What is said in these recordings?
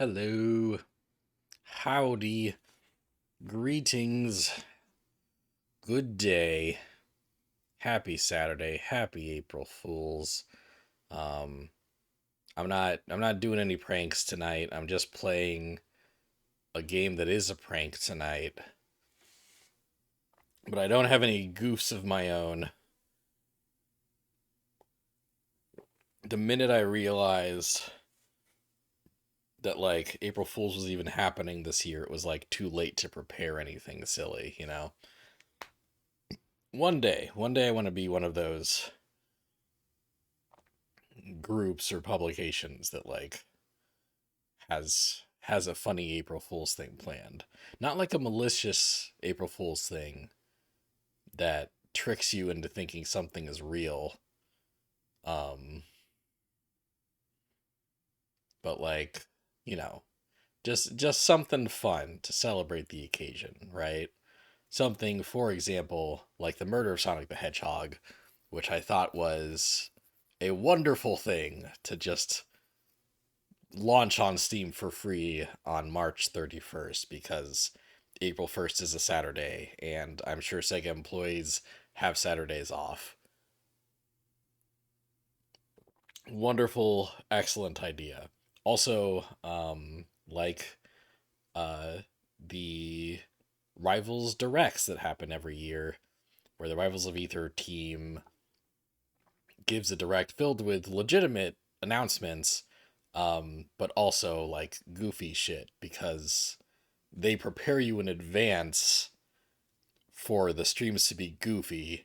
Hello, howdy, greetings, good day, happy Saturday, happy April Fools. Um, I'm not doing any pranks tonight. I'm just playing a game that is a prank tonight, but I don't have any goofs of my own. The minute I realized that April Fools was even happening this year, it was like too late to prepare anything silly. One day I want to be one of those groups or publications that has a funny April Fool's thing planned. Not like a malicious April Fool's thing that tricks you into thinking something is real. Um but you know, just something fun to celebrate the occasion, right? Something, for example, like the murder of Sonic the Hedgehog, which I thought was a wonderful thing to just launch on Steam for free on March 31st because April 1st is a Saturday, and I'm sure Sega employees have Saturdays off. Wonderful, excellent idea. Also, uh, the Rivals Directs that happen every year, where the Rivals of Ether team gives a direct filled with legitimate announcements, but also like goofy shit because they prepare you in advance for the streams to be goofy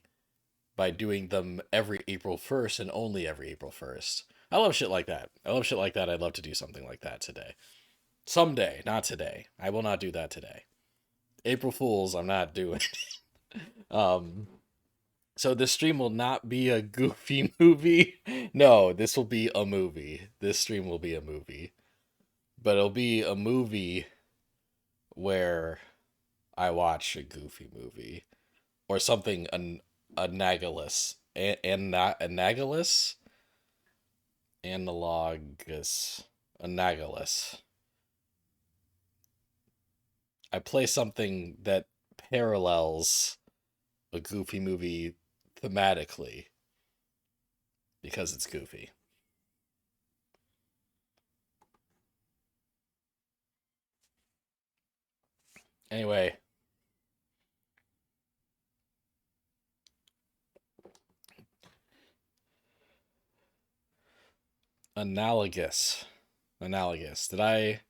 by doing them every April 1st and only every April 1st. I love shit like that. I love shit like that. I'd love to do something like that today. Someday, not today. I will not do that today. April Fools, I'm not doing. um, so this stream will not be a goofy movie. No, this will be a movie. This stream will be a movie. But it'll be a movie where I watch a goofy movie or something analogous, analogous, analogous, analogous. I play something that parallels a goofy movie thematically because it's goofy. Anyway, analogous, analogous. Did I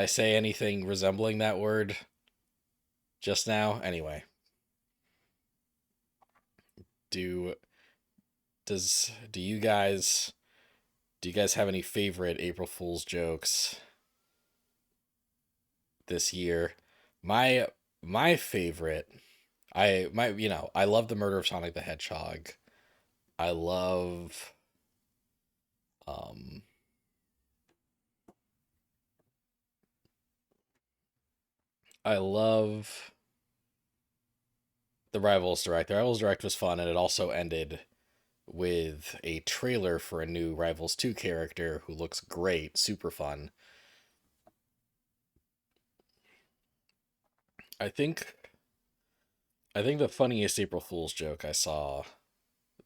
say anything resembling that word just now? Anyway, do do you guys have any favorite April Fool's jokes this year? My my favorite, I love the murder of Sonic the Hedgehog. I love um I love the Rivals Direct. The Rivals Direct was fun, and it also ended with a trailer for a new Rivals 2 character who looks great, super fun. I think I think the funniest April Fool's joke I saw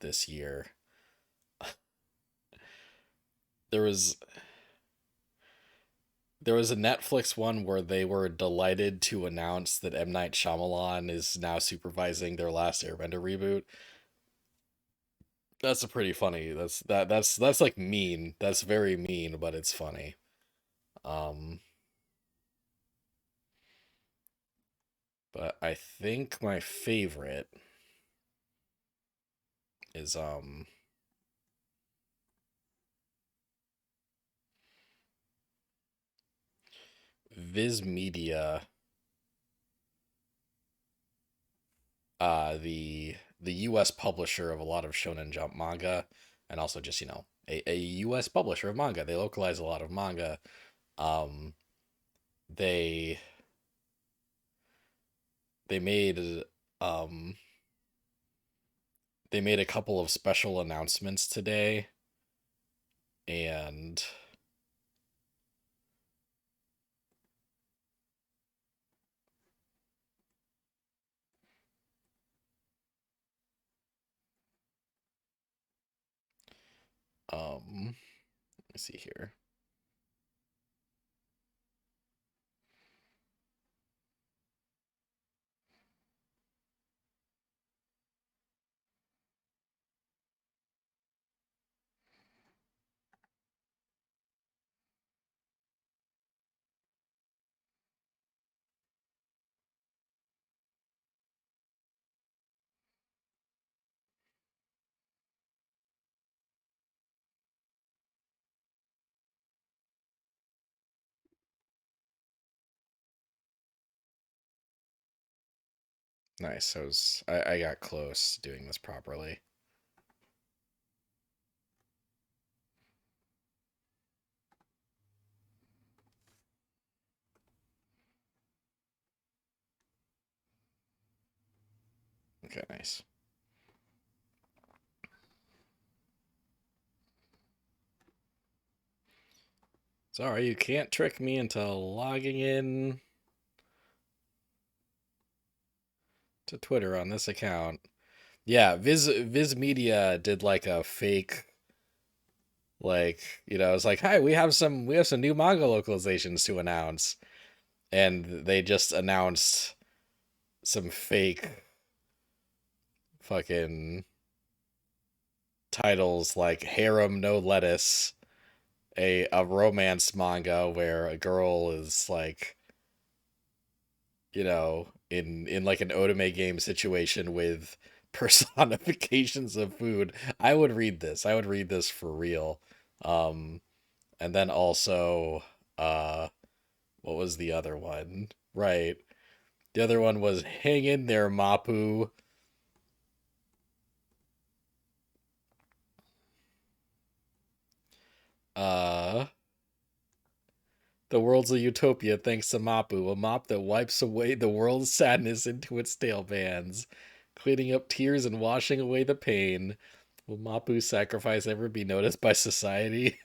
this year, there was there was a Netflix one where they were delighted to announce that M. Night Shyamalan is now supervising their last Airbender reboot. That's a pretty funny. That's like mean. That's very mean, but it's funny. Um, but I think my favorite is Viz Media, the US publisher of a lot of Shonen Jump manga, and also just, a US publisher of manga. They localize a lot of manga. Um, they they made um they made a couple of special announcements today, and Let me see here. Nice. I got close doing this properly. Okay, nice. Sorry, you can't trick me into logging in to Twitter on this account. Yeah, Viz Media did like a fake, like, it's like, "Hi, we have some new manga localizations to announce." And they just announced some fake fucking titles like Harem No Lettuce, a romance manga where a girl is like, in like an otome game situation with personifications of food. I would read this. I would read this for real. Um and then also, uh what was the other one? Right. The other one was Hang in There, Mapu. Uh the world's a utopia thanks to Mapu, a mop that wipes away the world's sadness into its tail bands, cleaning up tears and washing away the pain. Will Mapu's sacrifice ever be noticed by society?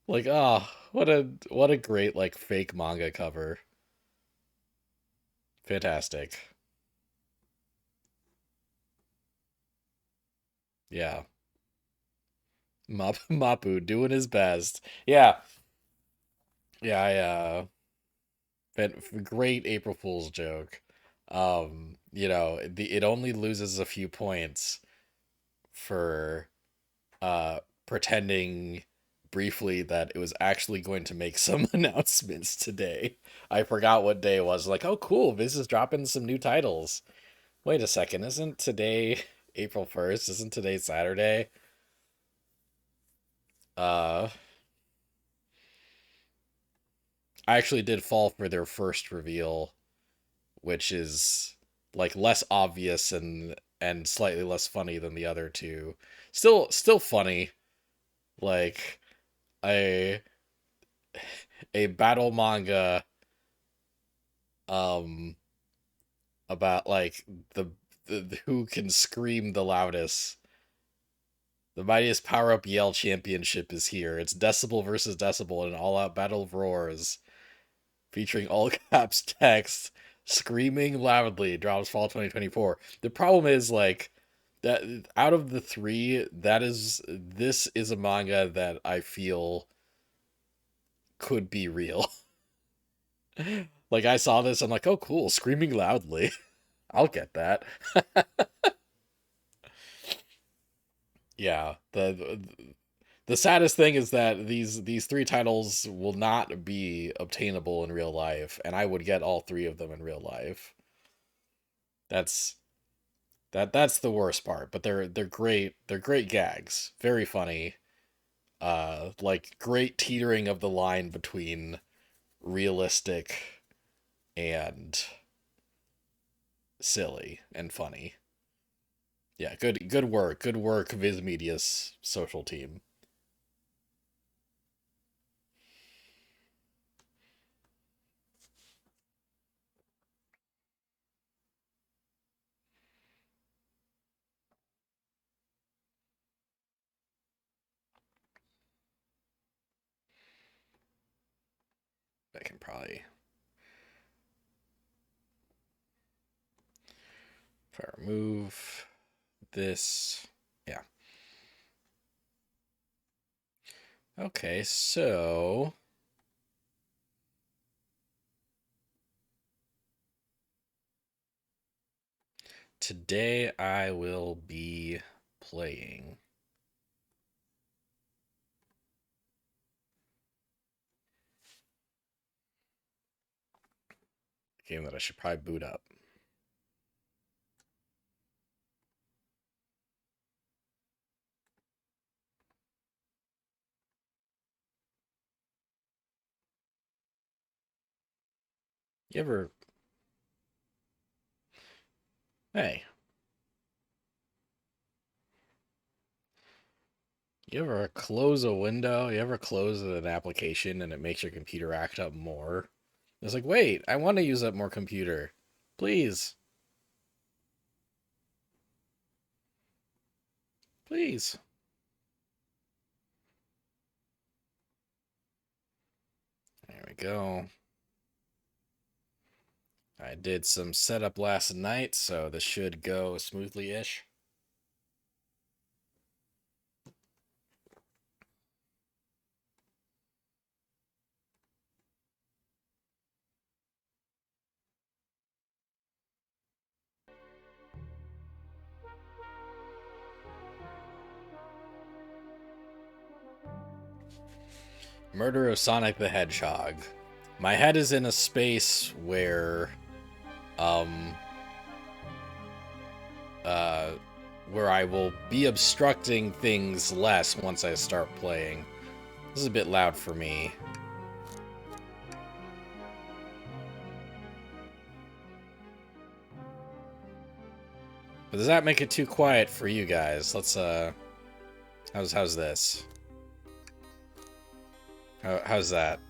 Like, oh, what a great like fake manga cover. Fantastic. Yeah. Mapu doing his best. Yeah. Yeah, great April Fool's joke. It only loses a few points for pretending briefly that it was actually going to make some announcements today. I forgot what day it was. Like, oh, cool, Viz is dropping some new titles. Wait a second, isn't today April 1st? Isn't today Saturday? Uh, I actually did fall for their first reveal, which is like less obvious and slightly less funny than the other two. Still funny. Like a a battle manga um about like the who can scream the loudest. The mightiest power up yell championship is here. It's decibel versus decibel in an all out battle of roars, featuring all caps text, screaming loudly. Drops fall 2024. The problem is like that out of the three, this is a manga that I feel could be real. Like I saw this, I'm like, oh cool, screaming loudly. I'll get that. Yeah, the saddest thing is that these three titles will not be obtainable in real life, and I would get all three of them in real life. That's that's the worst part, but they're great. They're great gags, very funny. Like great teetering of the line between realistic and silly and funny. Yeah, good work, Viz Media's social team. I can probably if I remove this, yeah. Okay, so today I will be playing a game that I should probably boot up. You ever, hey, you ever close a window? You ever close an application and it makes your computer act up more? It's like, wait, I want to use up more computer. Please. Please. There we go. I did some setup last night, so this should go smoothly-ish. Murder of Sonic the Hedgehog. My head is in a space um, uh, where I will be obstructing things less once I start playing. This is a bit loud for me. But does that make it too quiet for you guys? Let's, how's this? How's that?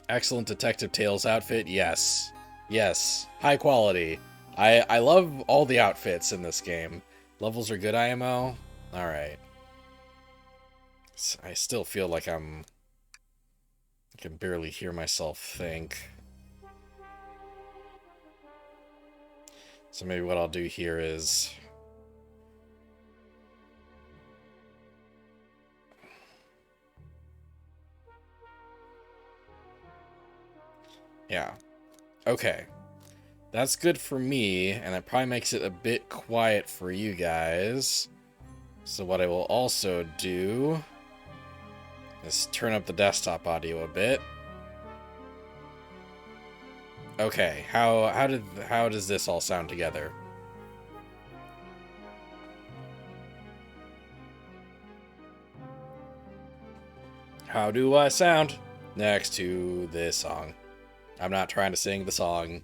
Excellent Detective Tales outfit, yes. Yes, high quality. I love all the outfits in this game. Levels are good, IMO? Alright. I still feel like I can barely hear myself think. So maybe what I'll do here is... Yeah. Okay. That's good for me, and that probably makes it a bit quiet for you guys. So what I will also do is turn up the desktop audio a bit. Okay, how does this all sound together? How do I sound next to this song? I'm not trying to sing the song.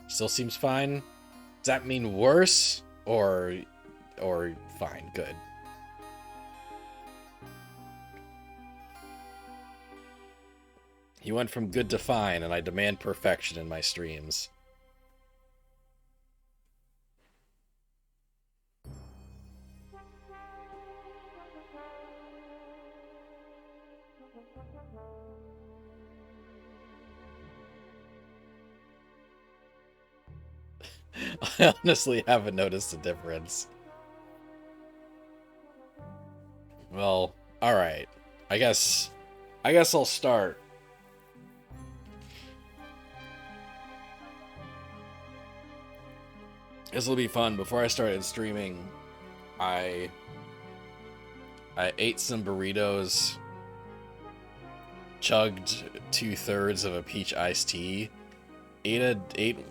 Still seems fine. Does that mean worse or fine? Good. You went from good to fine, and I demand perfection in my streams. I honestly haven't noticed a difference. Well, alright. I guess I'll start. This will be fun. Before I started streaming, I ate some burritos, chugged 2/3 of a peach iced tea, ate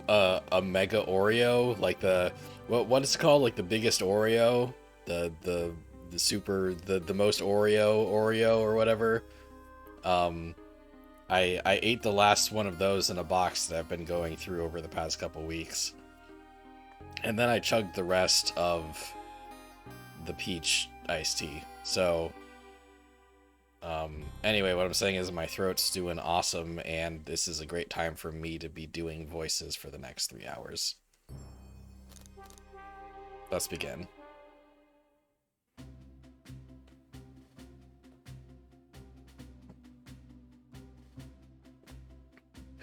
a mega Oreo, like the what is it called, like the biggest Oreo, the super the most Oreo or whatever. I ate the last one of those in a box that I've been going through over the past couple weeks, and then I chugged the rest of the peach iced tea. So anyway, what I'm saying is my throat's doing awesome, and this is a great time for me to be doing voices for the next 3 hours. Let's begin.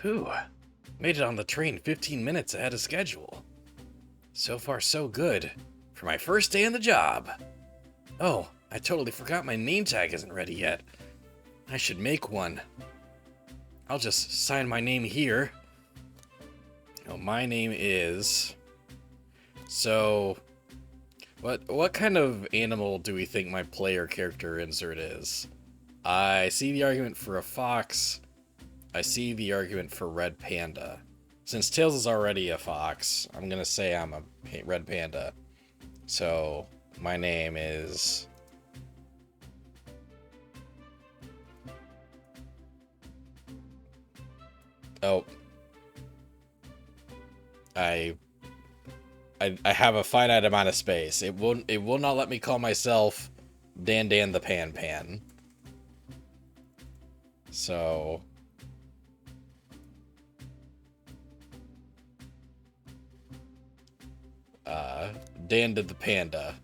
Whew. Made it on the train 15 minutes ahead of schedule. So far, so good. For my first day on the job. Oh, I totally forgot my name tag isn't ready yet. I should make one. I'll just sign my name here. Oh, my name is... So... What kind of animal do we think my player character insert is? I see the argument for a fox. I see the argument for red panda. Since Tails is already a fox, I'm gonna say I'm a red panda. So, my name is... Oh. I have a finite amount of space. It will not let me call myself Dan the Pan Pan. So... Dan did the panda.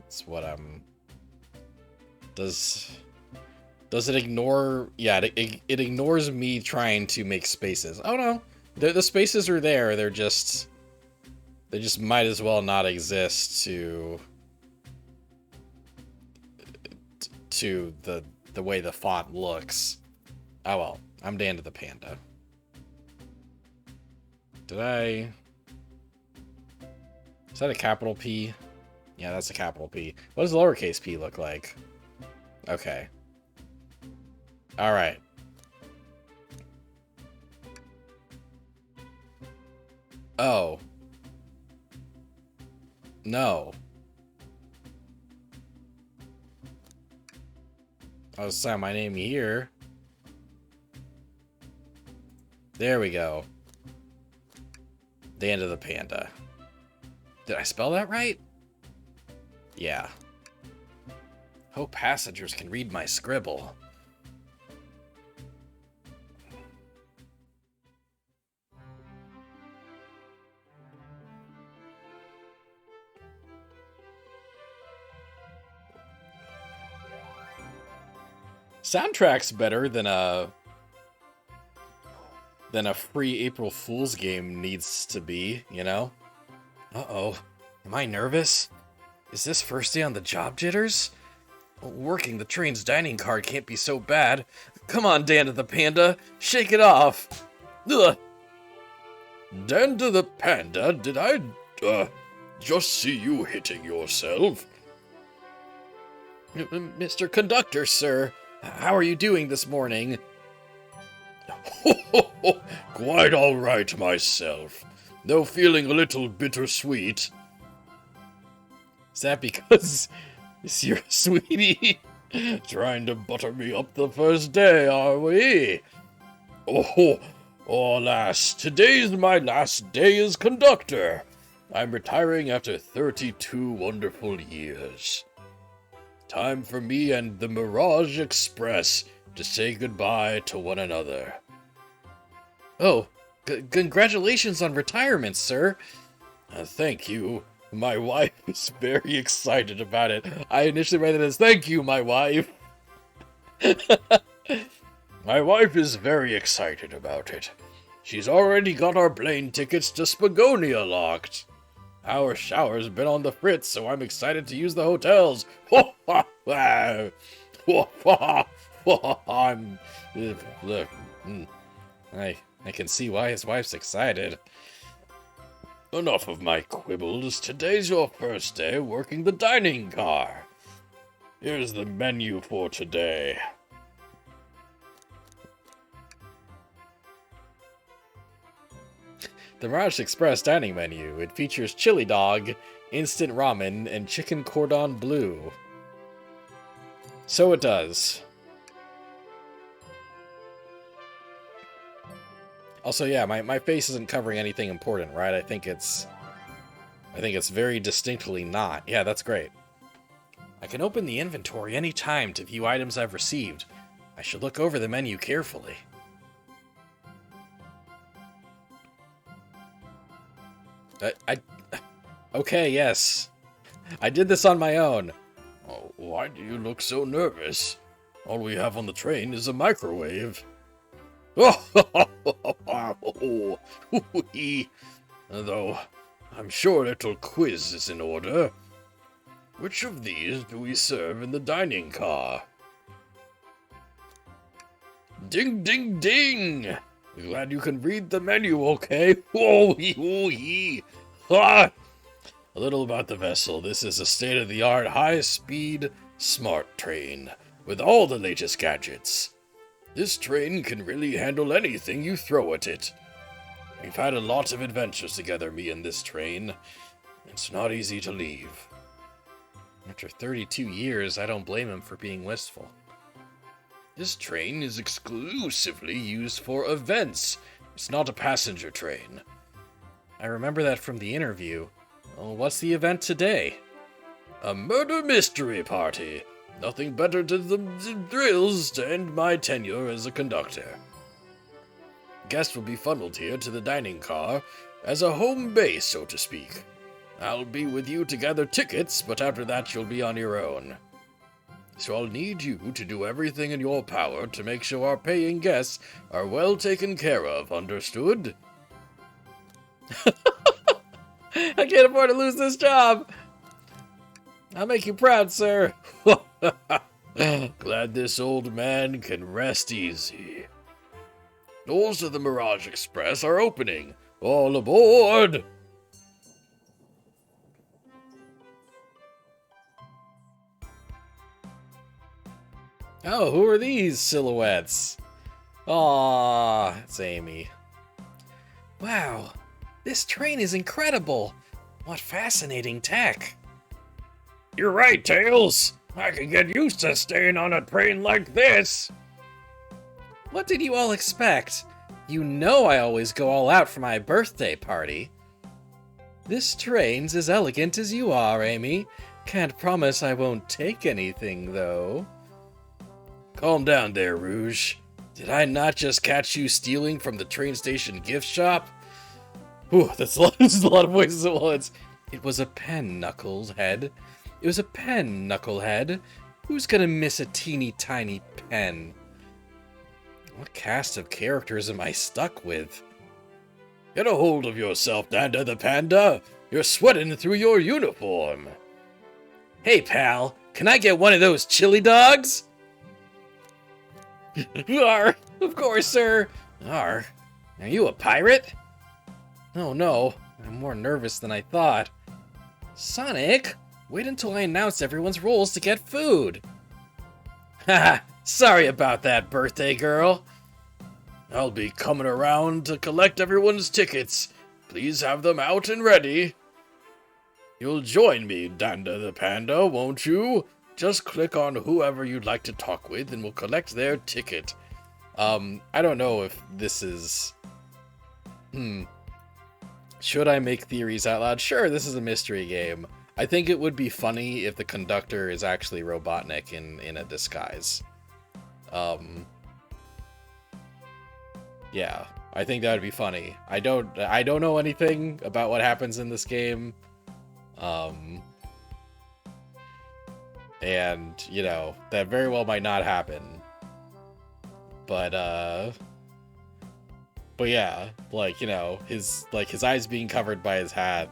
That's what I'm... Does it ignore... Yeah, it ignores me trying to make spaces. Oh no, the spaces are there. They just might as well not exist to the way the font looks. Oh well, I'm Dan to the panda. Did I... Is that a capital P? Yeah, that's a capital P. What does lowercase p look like? Okay. Alright. Oh. No. I'll sign my name here. There we go. The end of the panda. Did I spell that right? Yeah. Hope passengers can read my scribble. Soundtrack's better than a free April Fool's game needs to be, you know? Uh-oh. Am I nervous? Is this first day on the job jitters? Working the train's dining car can't be so bad. Come on, Dan to the Panda. Shake it off. Ugh. Dan to the Panda, did I, just see you hitting yourself? Mr. Conductor, sir. How are you doing this morning? Quite all right myself. Though feeling a little bittersweet. Is that because you're a sweetie? Trying to butter me up the first day, are we? Oh, alas, today's my last day as conductor. I'm retiring after 32 wonderful years. Time for me and the Mirage Express to say goodbye to one another. Oh, congratulations on retirement, sir. Thank you. My wife is very excited about it. I initially read it as, thank you, my wife. My wife is very excited about it. She's already got our plane tickets to Spagonia locked. Our shower's been on the fritz, so I'm excited to use the hotels. I can see why his wife's excited. Enough of my quibbles. Today's your first day working the dining car. Here's the menu for today. The Mirage Express dining menu. It features chili dog, instant ramen, and chicken cordon bleu. So it does. Also, yeah, my face isn't covering anything important, right? I think it's very distinctly not. Yeah, that's great. I can open the inventory any time to view items I've received. I should look over the menu carefully. Okay, yes. I did this on my own. Oh, why do you look so nervous? All we have on the train is a microwave. Though I'm sure a little quiz is in order. Which of these do we serve in the dining car? Ding, ding, ding! Glad you can read the menu, okay? Ah! A little about the vessel. This is a state-of-the-art, high-speed, smart train with all the latest gadgets. This train can really handle anything you throw at it. We've had a lot of adventures together, me and this train. It's not easy to leave. After 32 years, I don't blame him for being wistful. This train is exclusively used for events. It's not a passenger train. I remember that from the interview. Well, what's the event today? A murder mystery party. Nothing better than the thrills to end my tenure as a conductor. Guests will be funneled here to the dining car as a home base, so to speak. I'll be with you to gather tickets, but after that you'll be on your own. So I'll need you to do everything in your power to make sure our paying guests are well taken care of, understood? I can't afford to lose this job! I'll make you proud, sir. Glad this old man can rest easy. Doors of the Mirage Express are opening. All aboard! Oh, who are these silhouettes? Aww, it's Amy. Wow, this train is incredible. What fascinating tech. You're right, Tails. I can get used to staying on a train like this. What did you all expect? You know I always go all out for my birthday party. This train's as elegant as you are, Amy. Can't promise I won't take anything, though. Calm down there, Rouge. Did I not just catch you stealing from the train station gift shop? Whew, that's a lot of voices at once. It was a pen, Knucklehead. It was a pen, Knucklehead. Who's gonna miss a teeny tiny pen? What cast of characters am I stuck with? Get a hold of yourself, Danda the Panda. You're sweating through your uniform. Hey, pal. Can I get one of those chili dogs? Arr, of course, sir. Arr, are you a pirate? Oh no, I'm more nervous than I thought. Sonic, wait until I announce everyone's roles to get food. Haha, sorry about that, birthday girl. I'll be coming around to collect everyone's tickets. Please have them out and ready. You'll join me, Danda the Panda, won't you? Just click on whoever you'd like to talk with and we'll collect their ticket. I don't know if this is... Should I make theories out loud? Sure, this is a mystery game. I think it would be funny if the conductor is actually Robotnik in a disguise. Yeah, I think that would be funny. I don't know anything about what happens in this game. And, you know, that very well might not happen. But yeah, like, you know, his eyes being covered by his hat,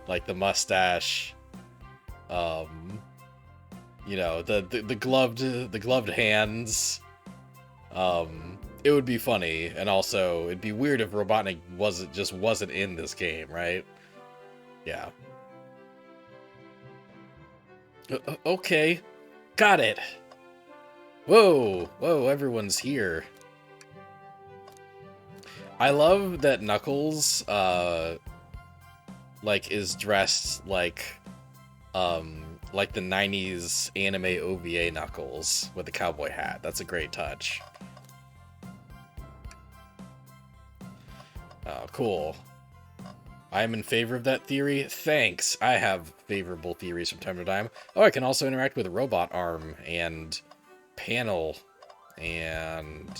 like the mustache, you know, the gloved hands, it would be funny, and also it'd be weird if Robotnik wasn't in this game, right? Yeah. Okay, got it. Whoa, everyone's here. I love that Knuckles, like, is dressed like the 90s anime OVA Knuckles with the cowboy hat. That's a great touch. Oh, cool. I'm in favor of that theory. Thanks. I have favorable theories from time to time. Oh, I can also interact with a robot arm and panel and...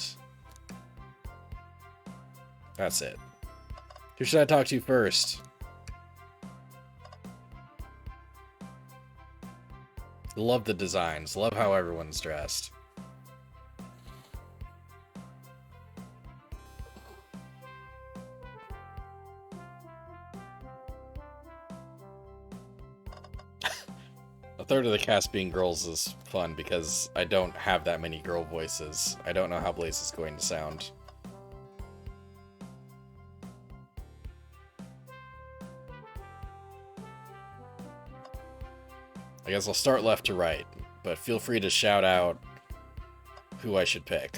That's it. Who should I talk to first? Love the designs. Love how everyone's dressed. third of the cast being girls is fun because I don't have that many girl voices. I don't know how Blaze is going to sound. I guess I'll start left to right, but feel free to shout out who I should pick.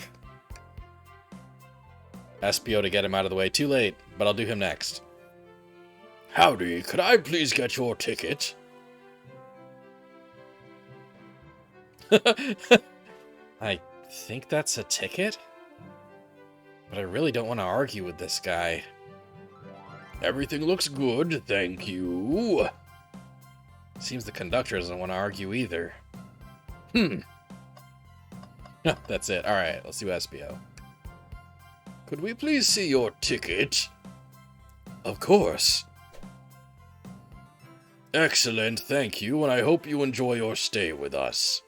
SPO to get him out of the way. Too late, but I'll do him next. Howdy, could I please get your ticket? I think that's a ticket? But I really don't want to argue with this guy. Everything looks good, thank you. Seems the conductor doesn't want to argue either. That's it. Alright, let's do SPO. Could we please see your ticket? Of course. Excellent, thank you, and I hope you enjoy your stay with us.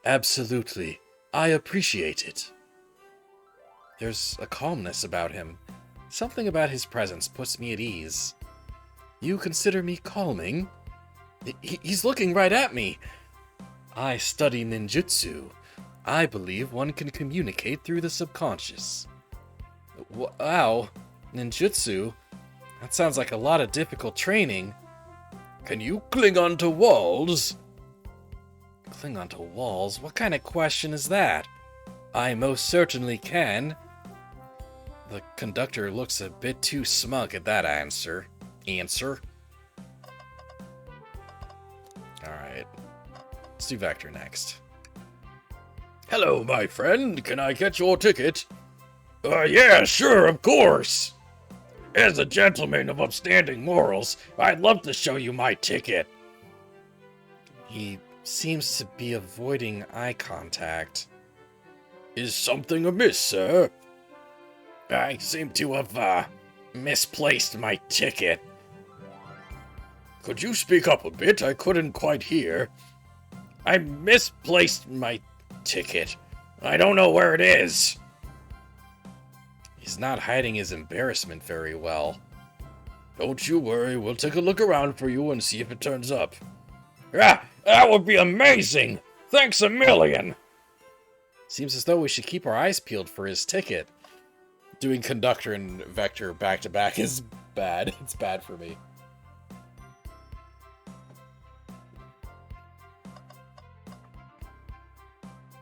Absolutely. I appreciate it. There's a calmness about him. Something about his presence puts me at ease. You consider me calming? He's looking right at me. I study ninjutsu. I believe one can communicate through the subconscious. Wow, ninjutsu? That sounds like a lot of difficult training. Can you cling onto walls? Cling onto walls? What kind of question is that? I most certainly can. The conductor looks a bit too smug at that answer. Alright. Let's do Vector next. Hello, my friend. Can I get your ticket? Yeah, sure, of course. As a gentleman of upstanding morals, I'd love to show you my ticket. He seems to be avoiding eye contact. Is something amiss, sir? I seem to have, misplaced my ticket. Could you speak up a bit? I couldn't quite hear. I misplaced my ticket. I don't know where it is. He's not hiding his embarrassment very well. Don't you worry, we'll take a look around for you and see if it turns up. Ah, that would be amazing! Thanks a million! Seems as though we should keep our eyes peeled for his ticket. Doing conductor and Vector back-to-back is bad. It's bad for me.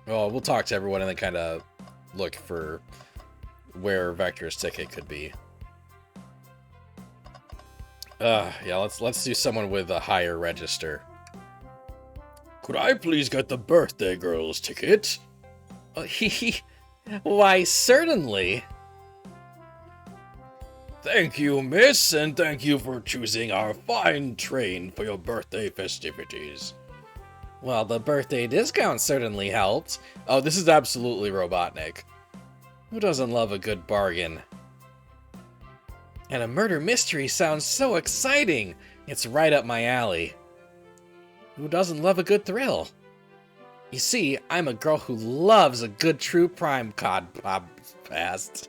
Well, we'll talk to everyone and then kind of look for where Vector's ticket could be. Yeah, let's do someone with a higher register. Could I please get the birthday girl's ticket? Why, certainly. Thank you, miss, and thank you for choosing our fine train for your birthday festivities. Well, the birthday discount certainly helped. Oh, this is absolutely Robotnik. Who doesn't love a good bargain? And a murder mystery sounds so exciting! It's right up my alley. Who doesn't love a good thrill? You see, I'm a girl who loves a good true crime podcast.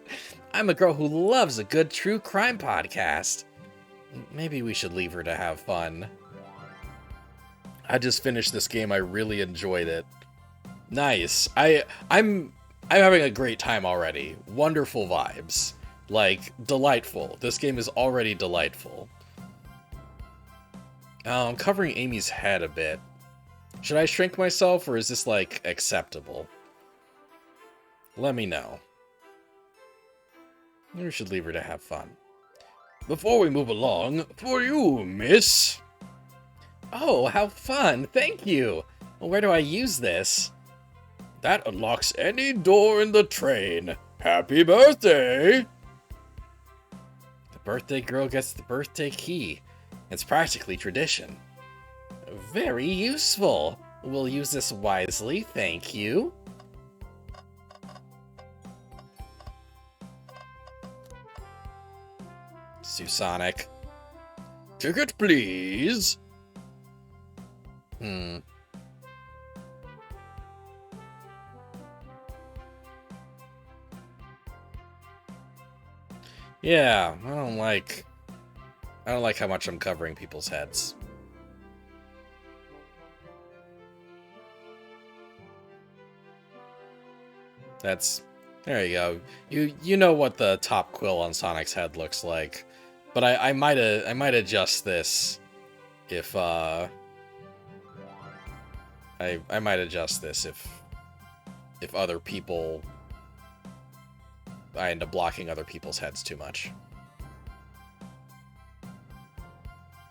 I'm a girl who loves a good true crime podcast. Maybe we should leave her to have fun. I just finished this game. I really enjoyed it. Nice. I'm having a great time already. Wonderful vibes. Like, delightful. This game is already delightful. I'm covering Amy's head a bit. Should I shrink myself, or is this, like, acceptable? Let me know. Maybe we should leave her to have fun. Before we move along, for you, miss. Oh, how fun. Thank you. Well, where do I use this? That unlocks any door in the train. Happy birthday! The birthday girl gets the birthday key. It's practically tradition. Very useful. We'll use this wisely, thank you. Sonic. Ticket, please. Yeah, I don't like how much I'm covering people's heads. There you go. You know what the top quill on Sonic's head looks like. But I might adjust this if I might adjust this if other people, I end up blocking other people's heads too much.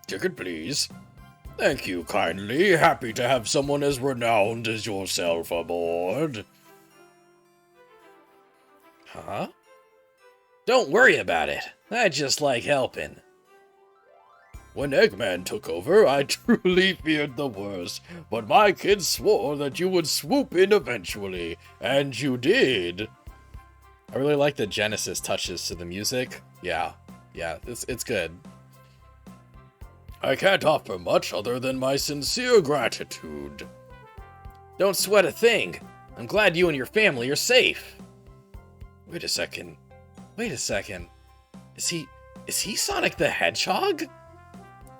Ticket, please. Thank you kindly. Happy to have someone as renowned as yourself aboard. Huh? Don't worry about it. I just like helping. When Eggman took over, I truly feared the worst, but my kids swore that you would swoop in eventually, and you did. I really like the Genesis touches to the music. Yeah, it's good. I can't offer much other than my sincere gratitude. Don't sweat a thing. I'm glad you and your family are safe. Wait a second. Is he Sonic the Hedgehog?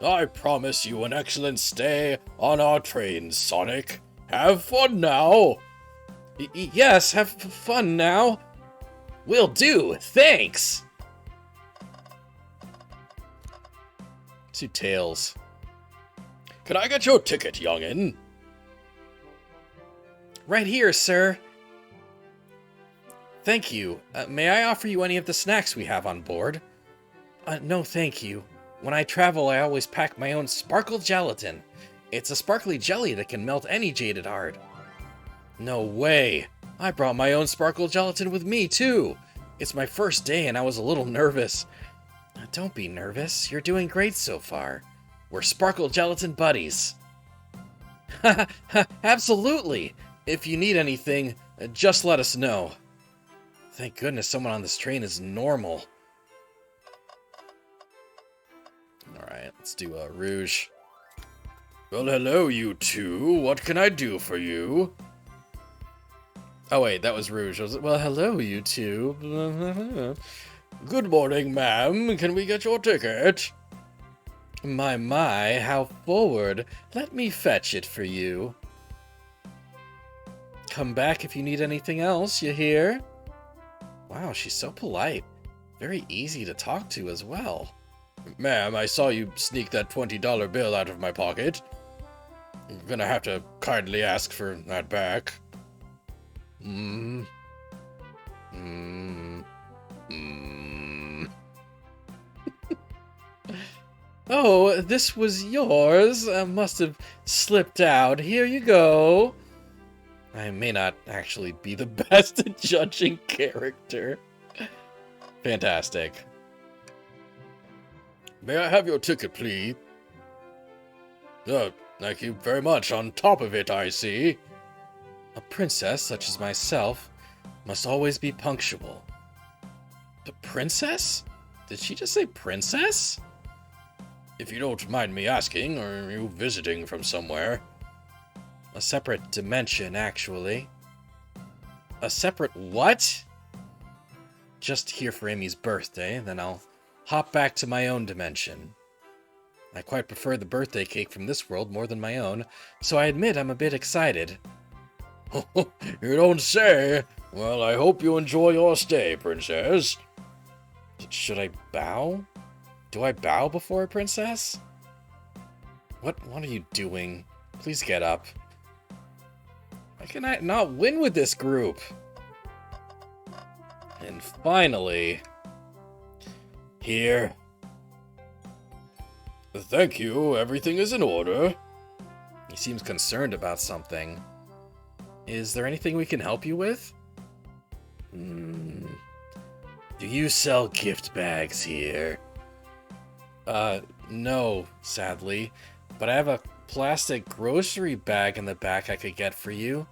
I promise you an excellent stay on our train, Sonic. Have fun now. Yes, have fun now. Will do, thanks. Two Tails. Can I get your ticket, youngin'? Right here, sir. Thank you. May I offer you any of the snacks we have on board? No, thank you. When I travel, I always pack my own sparkle gelatin. It's a sparkly jelly that can melt any jaded heart. No way. I brought my own sparkle gelatin with me, too. It's my first day and I was a little nervous. Don't be nervous. You're doing great so far. We're sparkle gelatin buddies. Absolutely. If you need anything, just let us know. Thank goodness someone on this train is normal. Alright, let's do Rouge. Well, hello, you two. What can I do for you? Oh, wait, that was Rouge. Well, hello, you two. Good morning, ma'am. Can we get your ticket? My, how forward. Let me fetch it for you. Come back if you need anything else, you hear? Wow, she's so polite. Very easy to talk to as well. Ma'am, I saw you sneak that $20 bill out of my pocket. I'm gonna have to kindly ask for that back. Oh, this was yours. I must have slipped out. Here you go. I may not actually be the best at judging character. Fantastic. May I have your ticket, please? Thank you very much. On top of it, I see. A princess, such as myself, must always be punctual. The princess? Did she just say princess? If you don't mind me asking, are you visiting from somewhere? A separate dimension, actually. A separate what? Just here for Amy's birthday, then I'll hop back to my own dimension. I quite prefer the birthday cake from this world more than my own, so I admit I'm a bit excited. You don't say. Well, I hope you enjoy your stay, princess. Should I bow? Do I bow before a princess? What are you doing? Please get up. Why can I not win with this group? And finally... Here. Thank you, everything is in order. He seems concerned about something. Is there anything we can help you with? Do you sell gift bags here? No, sadly. But I have a plastic grocery bag in the back I could get for you.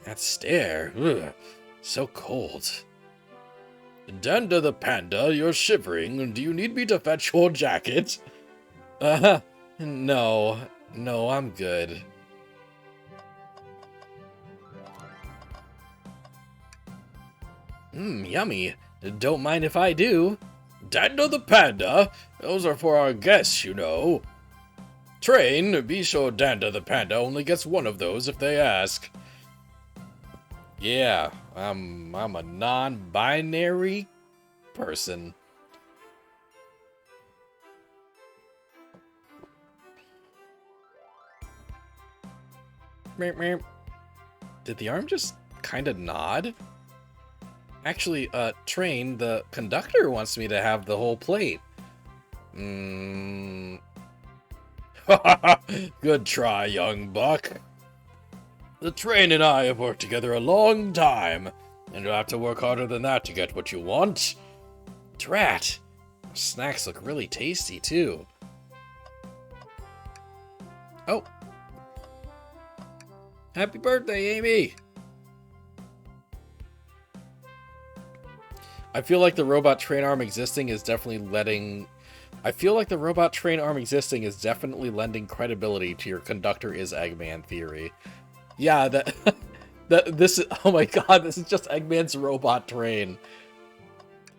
That stare, ugh, so cold. Danda the panda, you're shivering. Do you need me to fetch your jacket? No, I'm good. Yummy. Don't mind if I do. Danda the panda? Those are for our guests, you know. Train, be sure Danda the panda only gets one of those if they ask. Yeah, I'm a non-binary person. Meep, meep. Did the arm just kind of nod? Actually, Train, the conductor wants me to have the whole plate. Good try, young buck. The Train and I have worked together a long time, and you'll have to work harder than that to get what you want. Drat! Snacks look really tasty, too. Oh. Happy birthday, Amy! I feel like the robot train arm existing is definitely lending credibility to your conductor is Eggman theory. Yeah, this is, oh my god, this is just Eggman's robot train.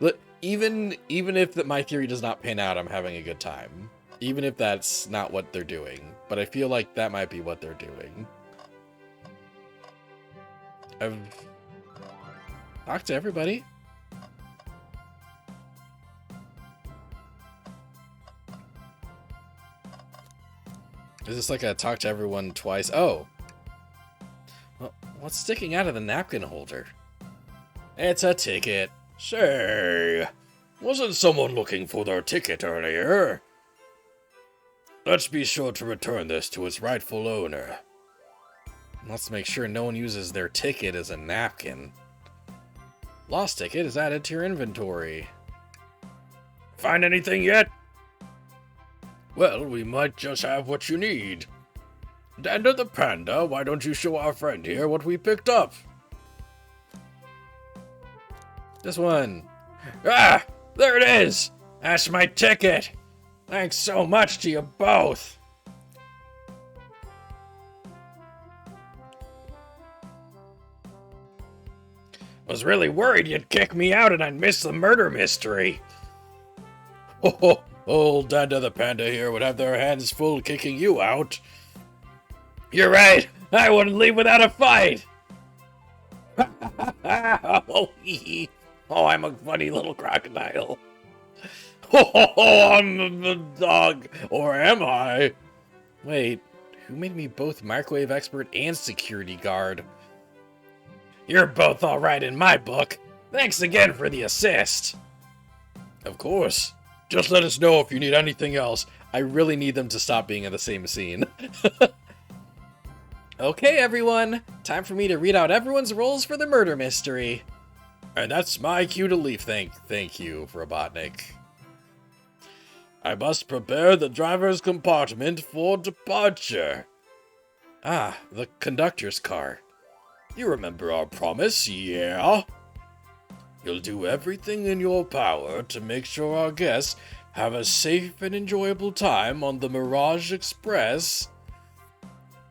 Look, even if my theory does not pan out, I'm having a good time. Even if that's not what they're doing. But I feel like that might be what they're doing. I've talked to everybody. Is this like a talk to everyone twice? Oh. Well, what's sticking out of the napkin holder? It's a ticket. Say, wasn't someone looking for their ticket earlier? Let's be sure to return this to its rightful owner. Let's make sure no one uses their ticket as a napkin. Lost ticket is added to your inventory. Find anything yet? Well, we might just have what you need. Dander the Panda, why don't you show our friend here what we picked up? This one. Ah! There it is! That's my ticket! Thanks so much to you both! Was really worried you'd kick me out and I'd miss the murder mystery. Oh, old Dada the Panda here would have their hands full kicking you out. You're right, I wouldn't leave without a fight. Oh, I'm a funny little crocodile. Oh, I'm a dog, or am I? Wait, who made me both microwave expert and security guard? You're both alright in my book. Thanks again for the assist. Of course. Just let us know if you need anything else. I really need them to stop being in the same scene. Okay, everyone. Time for me to read out everyone's roles for the murder mystery. And that's my cue to leave. Thank you, Robotnik. I must prepare the driver's compartment for departure. Ah, the conductor's car. You remember our promise, yeah? You'll do everything in your power to make sure our guests have a safe and enjoyable time on the Mirage Express.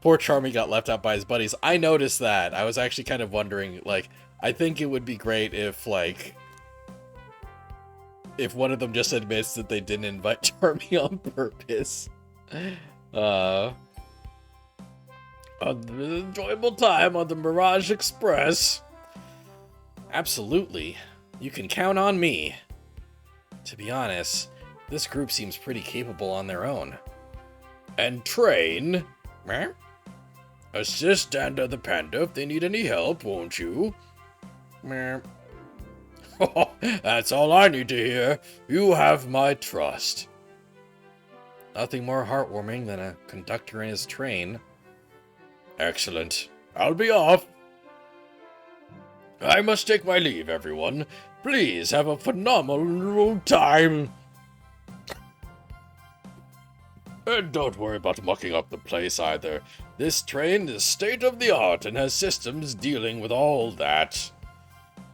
Poor Charmy got left out by his buddies. I noticed that. I was actually kind of wondering, like, I think it would be great if, like, if one of them just admits that they didn't invite Charmy on purpose. An enjoyable time on the Mirage Express. Absolutely. You can count on me. To be honest, this group seems pretty capable on their own. And Train. Assist Danda the Panda if they need any help, won't you? That's all I need to hear. You have my trust. Nothing more heartwarming than a conductor in his train. Excellent. I'll be off. I must take my leave, everyone. Please have a phenomenal time. And don't worry about mucking up the place either. This train is state-of-the-art and has systems dealing with all that.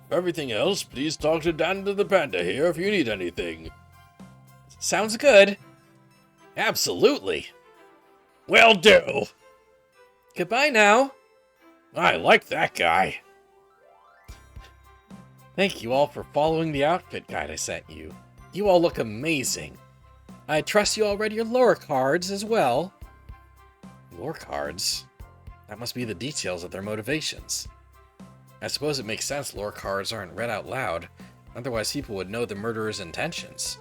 For everything else, please talk to Danda the Panda here if you need anything. Sounds good. Absolutely. Will do. Goodbye now. I like that guy. Thank you all for following the outfit guide I sent you. You all look amazing. I trust you all read your lore cards as well. Lore cards? That must be the details of their motivations. I suppose it makes sense lore cards aren't read out loud, otherwise people would know the murderer's intentions.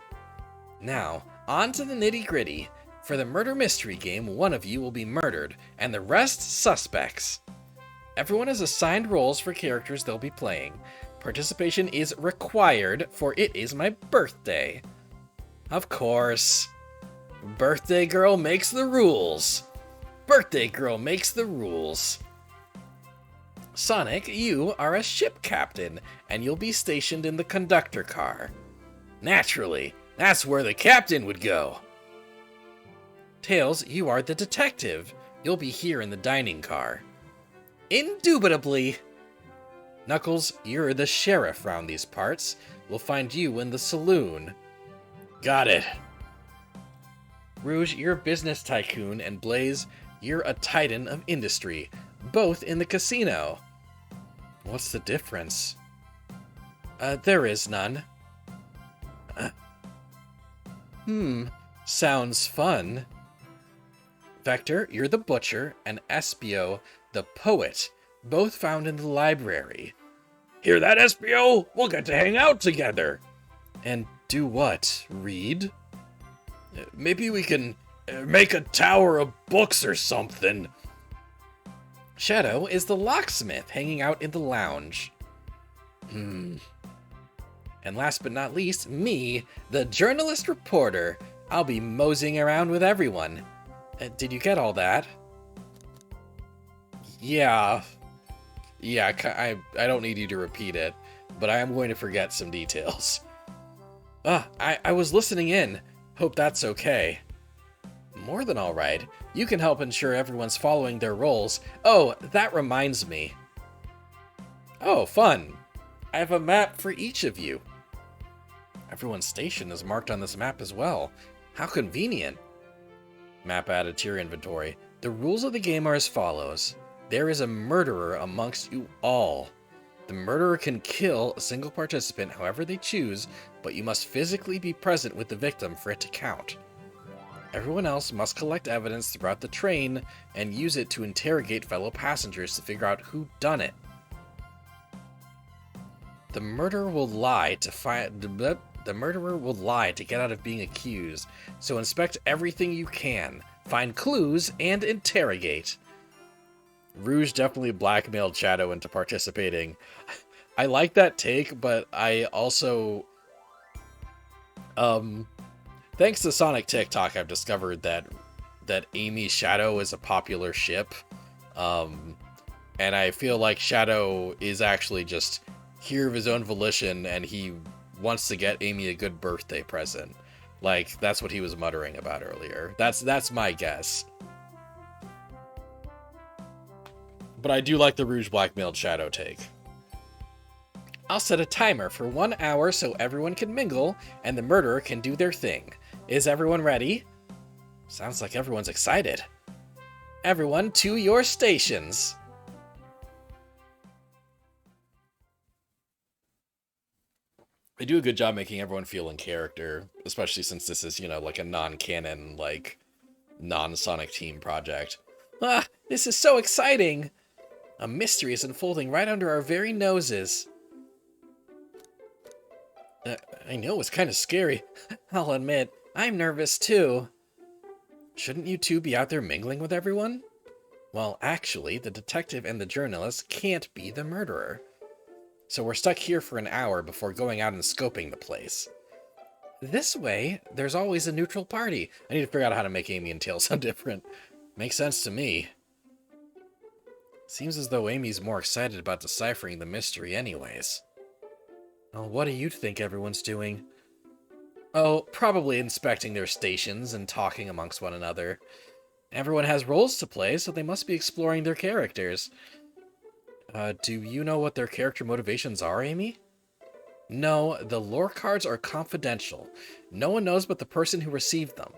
Now, on to the nitty-gritty. For the murder mystery game, one of you will be murdered, and the rest suspects. Everyone is assigned roles for characters they'll be playing. Participation is required, for it is my birthday. Of course. Birthday girl makes the rules. Birthday girl makes the rules. Sonic, you are a ship captain, and you'll be stationed in the conductor car. Naturally, that's where the captain would go. Tails, you are the detective. You'll be here in the dining car. Indubitably. Knuckles, you're the sheriff round these parts. We'll find you in the saloon. Got it. Rouge, you're a business tycoon, and Blaze, you're a titan of industry, both in the casino. What's the difference? There is none. Sounds fun. Vector, you're the butcher, and Espio, the poet, both found in the library. Hear that, Espio? We'll get to hang out together. And do what? Read? Maybe we can make a tower of books or something. Shadow is the locksmith hanging out in the lounge. And last but not least, me, the journalist reporter. I'll be moseying around with everyone. Did you get all that? Yeah, I don't need you to repeat it, but I am going to forget some details. I was listening in. Hope that's okay. More than all right. You can help ensure everyone's following their roles. Oh, that reminds me. Oh, fun. I have a map for each of you. Everyone's station is marked on this map as well. How convenient. Map added to your inventory. The rules of the game are as follows. There is a murderer amongst you all. The murderer can kill a single participant however they choose, but you must physically be present with the victim for it to count. Everyone else must collect evidence throughout the train and use it to interrogate fellow passengers to figure out who done it. The murderer will lie to get out of being accused, so inspect everything you can, find clues, and interrogate. Rouge definitely blackmailed Shadow into participating. I like that take, but I also... thanks to Sonic TikTok, I've discovered that Amy Shadow is a popular ship. And I feel like Shadow is actually just here of his own volition, and he wants to get Amy a good birthday present. Like, that's what he was muttering about earlier. That's my guess. But I do like the Rouge blackmailed Shadow take. I'll set a timer for 1 hour so everyone can mingle, and the murderer can do their thing. Is everyone ready? Sounds like everyone's excited. Everyone to your stations. They do a good job making everyone feel in character, especially since this is, like a non-canon, non-Sonic Team project. This is so exciting! A mystery is unfolding right under our very noses. I know, it's kind of scary. I'll admit, I'm nervous too. Shouldn't you two be out there mingling with everyone? Well, actually, the detective and the journalist can't be the murderer. So we're stuck here for an hour before going out and scoping the place. This way, there's always a neutral party. I need to figure out how to make Amy and Tails sound different. Makes sense to me. Seems as though Amy's more excited about deciphering the mystery anyways. Well, what do you think everyone's doing? Oh, probably inspecting their stations and talking amongst one another. Everyone has roles to play, so they must be exploring their characters. Do you know what their character motivations are, Amy? No, the lore cards are confidential. No one knows but the person who received them.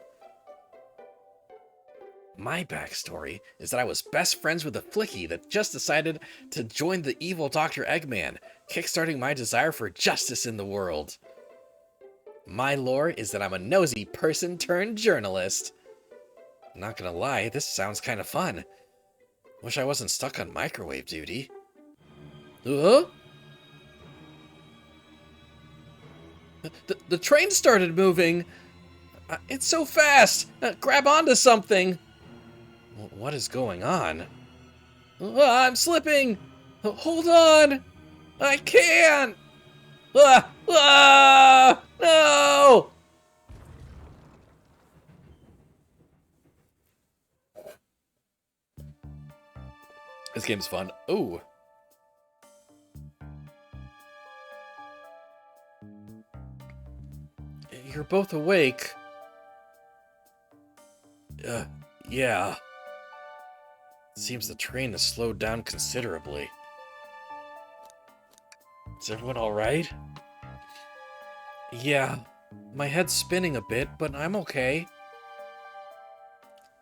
My backstory is that I was best friends with a flicky that just decided to join the evil Dr. Eggman, kickstarting my desire for justice in the world. My lore is that I'm a nosy person turned journalist. Not gonna lie, this sounds kind of fun. Wish I wasn't stuck on microwave duty. Uh? The train started moving. It's so fast. Grab onto something. What is going on? I'm slipping. Hold on. I can't. No. This game's fun. Ooh. You're both awake. Yeah. Seems the train has slowed down considerably. Is everyone alright? Yeah. My head's spinning a bit, but I'm okay.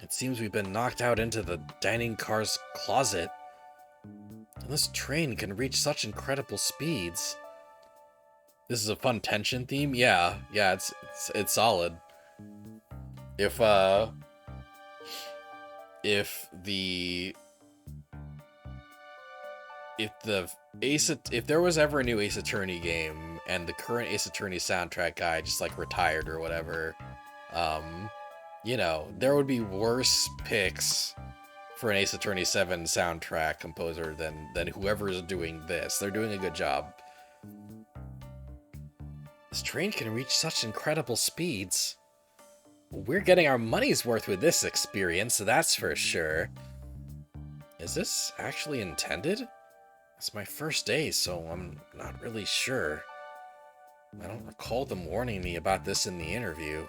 It seems we've been knocked out into the dining car's closet. This train can reach such incredible speeds. This is a fun tension theme? Yeah, it's solid. If there was ever a new Ace Attorney game and the current Ace Attorney soundtrack guy just like retired or whatever, you know, there would be worse picks for an Ace Attorney 7 soundtrack composer than whoever is doing this. They're doing a good job. This train can reach such incredible speeds. We're getting our money's worth with this experience, that's for sure. Is this actually intended? It's my first day, so I'm not really sure. I don't recall them warning me about this in the interview.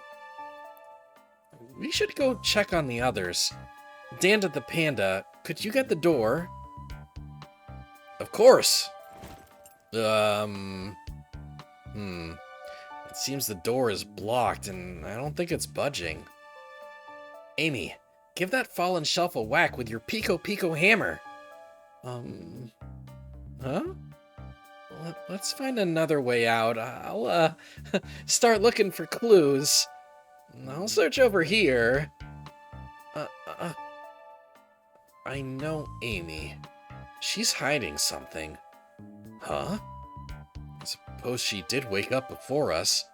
We should go check on the others. Danda the Panda, could you get the door? Of course! It seems the door is blocked, and I don't think it's budging. Amy, give that fallen shelf a whack with your Pico Pico hammer. Huh? Let's find another way out. I'll, start looking for clues. I'll search over here. I know Amy. She's hiding something. Huh? I suppose she did wake up before us.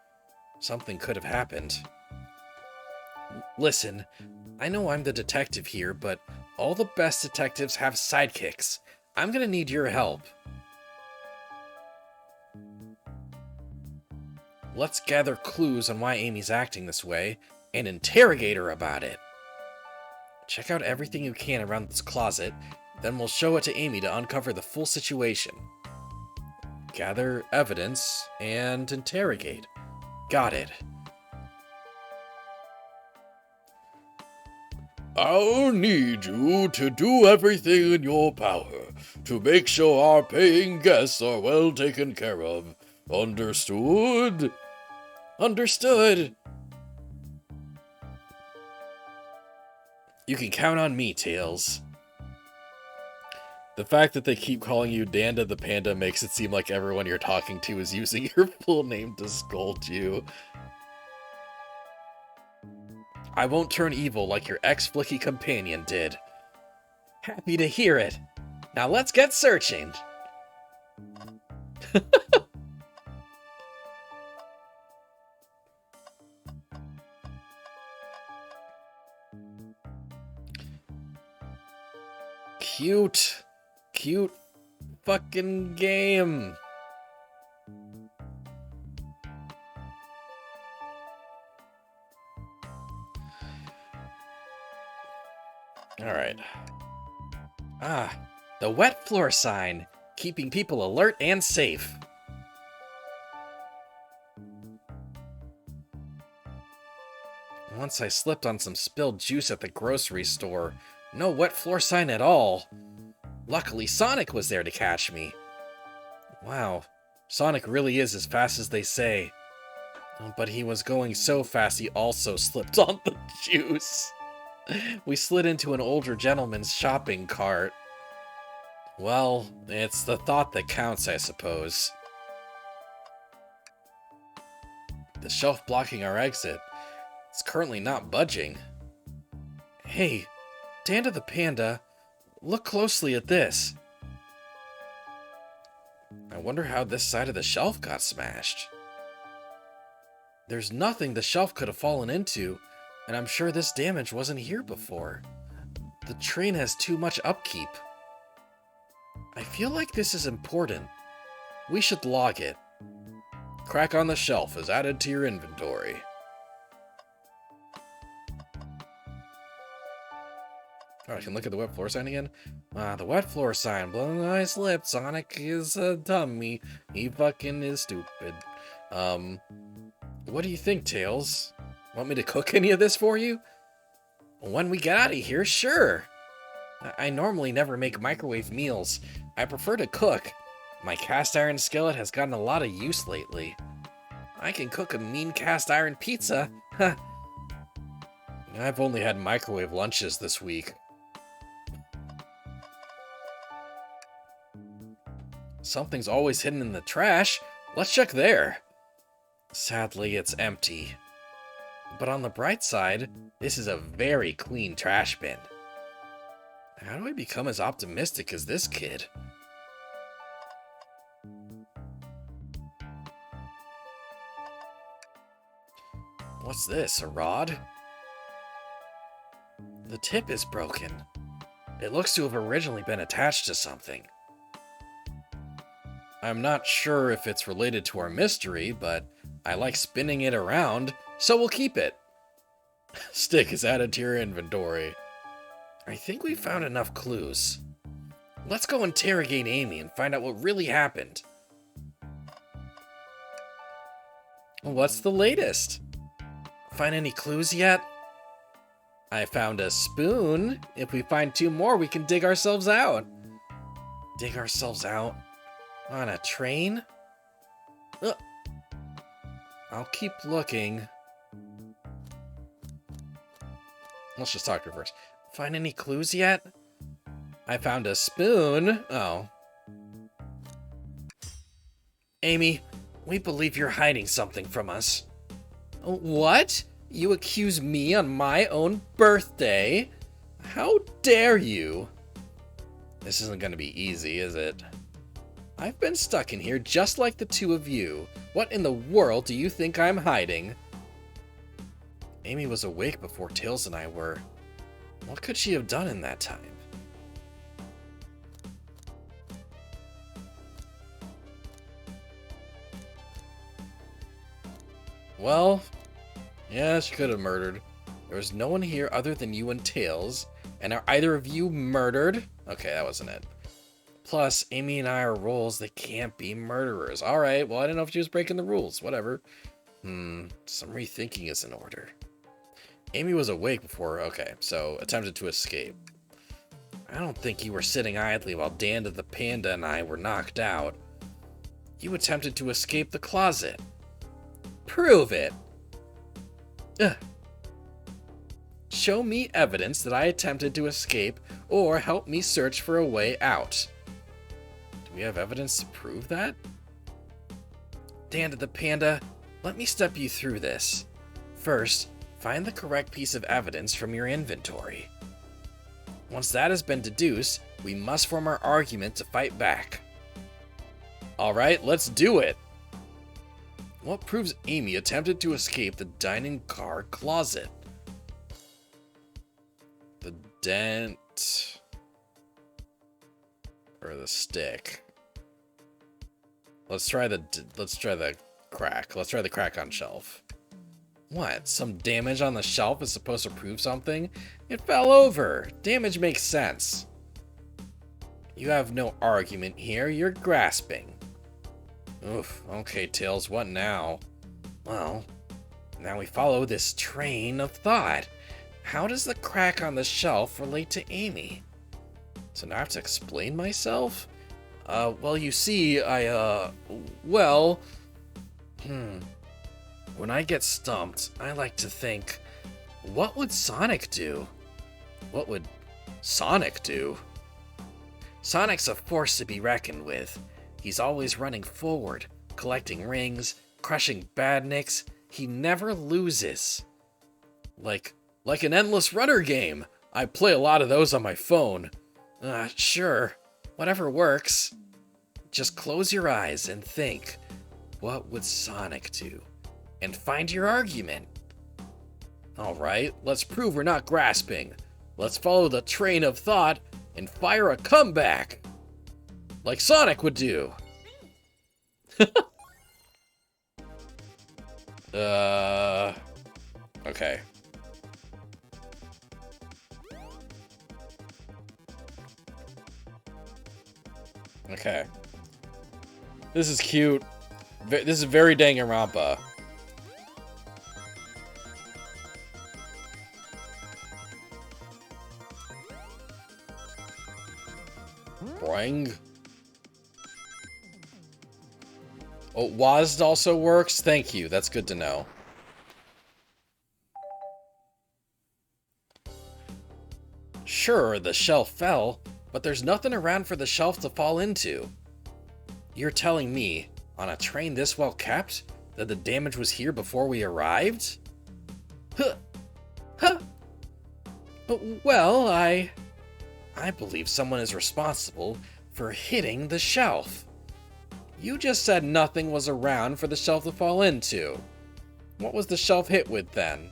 Something could have happened. Listen, I know I'm the detective here, but all the best detectives have sidekicks. I'm gonna need your help. Let's gather clues on why Amy's acting this way, and interrogate her about it. Check out everything you can around this closet, then we'll show it to Amy to uncover the full situation. Gather evidence and interrogate. Got it. I'll need you to do everything in your power to make sure our paying guests are well taken care of. Understood? Understood. You can count on me, Tails. The fact that they keep calling you Danda the Panda makes it seem like everyone you're talking to is using your full name to scold you. I won't turn evil like your ex-flicky companion did. Happy to hear it. Now let's get searching. Cute fucking game. Alright. The wet floor sign, keeping people alert and safe. Once I slipped on some spilled juice at the grocery store. No wet floor sign at all. Luckily, Sonic was there to catch me. Wow, Sonic really is as fast as they say. But he was going so fast he also slipped on the juice. We slid into an older gentleman's shopping cart. Well, it's the thought that counts, I suppose. The shelf blocking our exit. It's currently not budging. Hey, Danda the Panda, look closely at this. I wonder how this side of the shelf got smashed. There's nothing the shelf could have fallen into, and I'm sure this damage wasn't here before. The train has too much upkeep. I feel like this is important. We should log it. Crack on the shelf is added to your inventory. Oh, I can look at the wet floor sign again? The wet floor sign. Blown I slipped. Sonic is a dummy. He fucking is stupid. What do you think, Tails? Want me to cook any of this for you? When we get out of here, sure. I normally never make microwave meals. I prefer to cook. My cast iron skillet has gotten a lot of use lately. I can cook a mean cast iron pizza. Huh. I've only had microwave lunches this week. Something's always hidden in the trash. Let's check there. Sadly, it's empty. But on the bright side, this is a very clean trash bin. How do I become as optimistic as this kid? What's this, a rod? The tip is broken. It looks to have originally been attached to something. I'm not sure if it's related to our mystery, but I like spinning it around, so we'll keep it. Stick is added to your inventory. I think we found enough clues. Let's go interrogate Amy and find out what really happened. What's the latest? Find any clues yet? I found a spoon. If we find 2 more, we can dig ourselves out. Dig ourselves out? On a train? Ugh. I'll keep looking. Let's just talk to her first. Find any clues yet? I found a spoon. Oh. Amy, we believe you're hiding something from us. What? You accuse me on my own birthday? How dare you? This isn't going to be easy, is it? I've been stuck in here just like the 2 of you. What in the world do you think I'm hiding? Amy was awake before Tails and I were. What could she have done in that time? Well, yeah, she could have murdered. There was no one here other than you and Tails. And are either of you murdered? Okay, that wasn't it. Plus, Amy and I are roles that can't be murderers. Alright, well, I didn't know if she was breaking the rules. Whatever. Some rethinking is in order. Amy was awake before, okay, so attempted to escape. I don't think you were sitting idly while Dan the Panda and I were knocked out. You attempted to escape the closet. Prove it. Ugh. Show me evidence that I attempted to escape, or help me search for a way out. Do we have evidence to prove that? Dan the Panda, let me step you through this. First, find the correct piece of evidence from your inventory. Once that has been deduced, we must form our argument to fight back. Alright, let's do it! What proves Amy attempted to escape the dining car closet? The dent... or the stick? Let's try the crack. Let's try the crack on shelf. What? Some damage on the shelf is supposed to prove something? It fell over. Damage makes sense. You have no argument here. You're grasping. Oof. Okay, Tails, what now? Well, now we follow this train of thought. How does the crack on the shelf relate to Amy? So now I have to explain myself? Well, you see, when I get stumped, I like to think, what would Sonic do? What would Sonic do? Sonic's a force to be reckoned with. He's always running forward, collecting rings, crushing badniks. He never loses. Like an endless runner game. I play a lot of those on my phone. Sure. Whatever works. Just close your eyes and think, what would Sonic do? And find your argument. Alright, let's prove we're not grasping. Let's follow the train of thought and fire a comeback. Like Sonic would do. Okay. Okay. This is cute. This is very Danganronpa. Boing. Oh, WASD also works? Thank you. That's good to know. Sure, the shelf fell, but there's nothing around for the shelf to fall into. You're telling me, on a train this well kept, that the damage was here before we arrived? Huh. Huh. Well, I believe someone is responsible for hitting the shelf. You just said nothing was around for the shelf to fall into. What was the shelf hit with then?